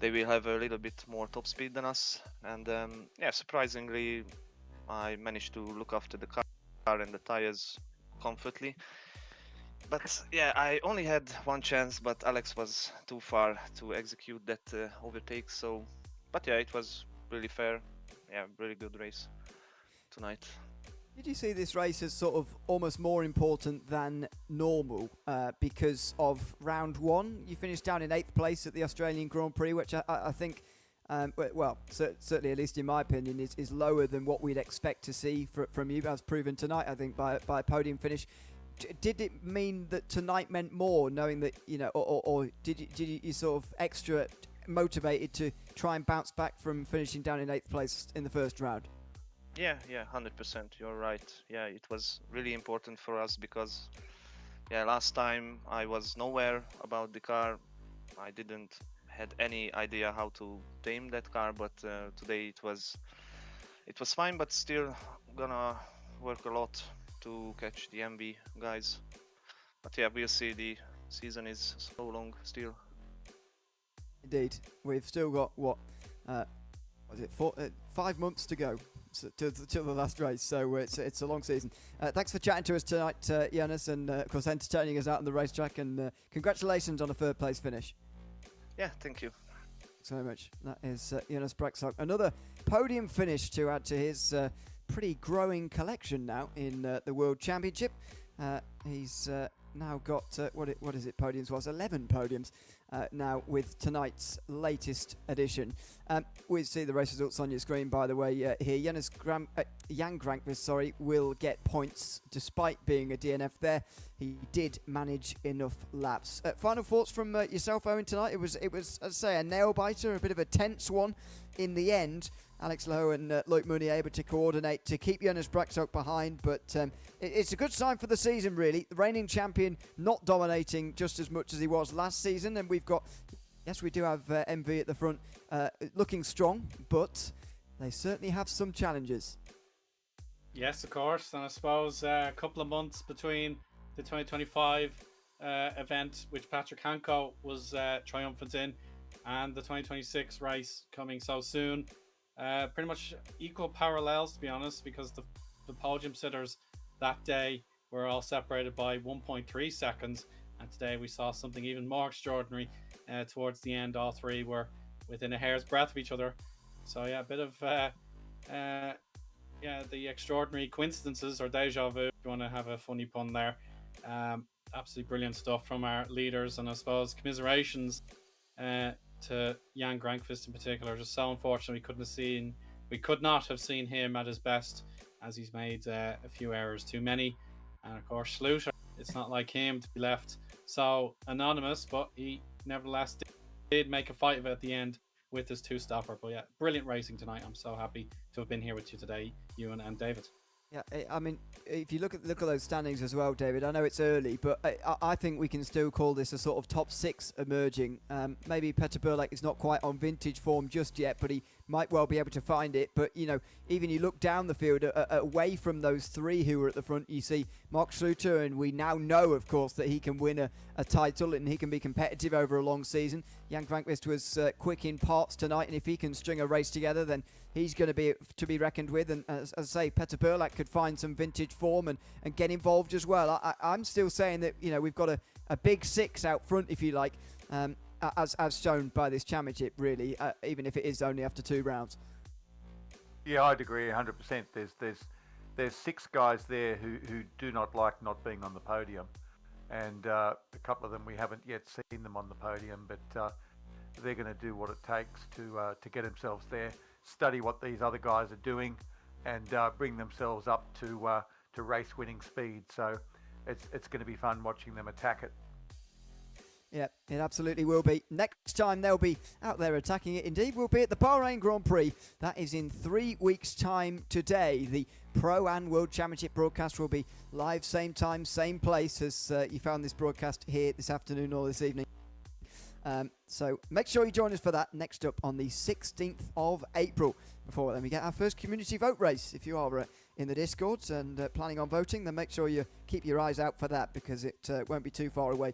will have a little bit more top speed than us. And yeah, surprisingly, I managed to look after the car and the tires comfortably. But yeah, I only had one chance, but Alex was too far to execute that overtake. So, but yeah, it was really fair. Yeah, really good race tonight. Did you see this race as sort of almost more important than normal because of round 1? You finished down in 8th place at the Australian Grand Prix, which I think, well, certainly at least in my opinion, is lower than what we'd expect to see from you, as proven tonight, I think, by a podium finish. Did it mean that tonight meant more, knowing that, or did you sort of extra motivated to try and bounce back from finishing down in 8th place in the first round? Yeah, 100%. You're right. Yeah, it was really important for us because, yeah, last time I was nowhere about the car. I didn't had any idea how to tame that car, but today it was fine. But still gonna work a lot to catch the MV guys. But yeah, we'll see. The season is so long still. Indeed, we've still got what was it 5 months to go till the last race, so it's a long season. Thanks for chatting to us tonight, Jonas, and of course entertaining us out on the racetrack, and congratulations on a third place finish. Yeah, thank you. So much. That is Jonas Braxok. Another podium finish to add to his pretty growing collection now in the World Championship. He's now got, what is it, podiums was? 11 podiums now with tonight's latest edition. We see the race results on your screen, by the way, here. Jan Grankvist, will get points despite being a DNF there. He did manage enough laps. Final thoughts from yourself, Owen, tonight? It was, I'd say, a nail-biter, a bit of a tense one in the end. Alex Lowe and Loic Mounier able to coordinate to keep Jonas Braxok behind, but it's a good sign for the season, really. The reigning champion not dominating just as much as he was last season, and we've got, yes, we do have MV at the front looking strong, but they certainly have some challenges. Yes, of course, and I suppose a couple of months between the 2025 event, which Patrick Hanko was triumphant in, and the 2026 race coming so soon. Pretty much equal parallels, to be honest, because the podium sitters that day were all separated by 1.3 seconds, and today we saw something even more extraordinary. Towards the end, all three were within a hair's breadth of each other. So yeah, a bit of the extraordinary coincidences, or deja vu, if you want to have a funny pun there. Absolutely brilliant stuff from our leaders, and I suppose commiserations to Jan Grankvist in particular. Just so unfortunate we could not have seen him at his best, as he's made a few errors too many. And of course Schluter, it's not like him to be left so anonymous, but he nevertheless did make a fight of it at the end with his two-stopper. But yeah, brilliant racing tonight. I'm so happy to have been here with you today, Ewan and David. Yeah, I mean, if you look at those standings as well, David, I know it's early, but I think we can still call this a sort of top six emerging. Maybe Petter Burlak is not quite on vintage form just yet, but he might well be able to find it. But, you know, even you look down the field, away from those three who were at the front, you see Mark Schluter, and we now know, of course, that he can win a title and he can be competitive over a long season. Jan Grankvist was quick in parts tonight, and if he can string a race together, then he's going to be reckoned with. And as I say, Petter Burlak could find some vintage form and get involved as well. I'm still saying that, you know, we've got a big six out front, if you like, as shown by this championship, really, even if it is only after 2 rounds. Yeah, I'd agree 100%. There's 6 guys there who do not like not being on the podium, and a couple of them we haven't yet seen them on the podium, but they're going to do what it takes to get themselves there, study what these other guys are doing, and bring themselves up to race-winning speed. So it's going to be fun watching them attack it. Yeah, it absolutely will be. Next time they'll be out there attacking it, indeed, will be at the Bahrain Grand Prix. That is in 3 weeks' time today. The Pro and World Championship broadcast will be live, same time, same place as you found this broadcast here this afternoon or this evening. So make sure you join us for that next up on the 16th of April. Before then, we get our first community vote race. If you are in the Discord and planning on voting, then make sure you keep your eyes out for that, because it won't be too far away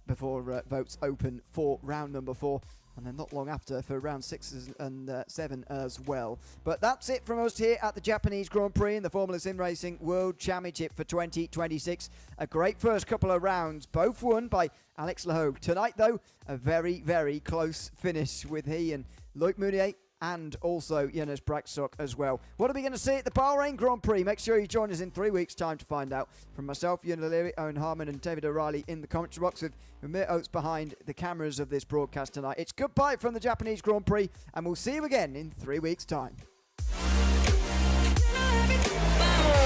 before votes open for round number 4, and then not long after for round 6 and 7 as well. But that's it from us here at the Japanese Grand Prix in the Formula Sim Racing World Championship for 2026. A great first couple of rounds, both won by Alex Lahogue. Tonight, though, a very, very close finish with he and Loic Mounier and also Jonas Braxok as well. What are we going to see at the Bahrain Grand Prix? Make sure you join us in 3 weeks' time to find out. From myself, Ewan O'Leary, Owen Harmon and David O'Reilly in the commentary box, with Amir Oates behind the cameras of this broadcast tonight. It's goodbye from the Japanese Grand Prix, and we'll see you again in 3 weeks' time.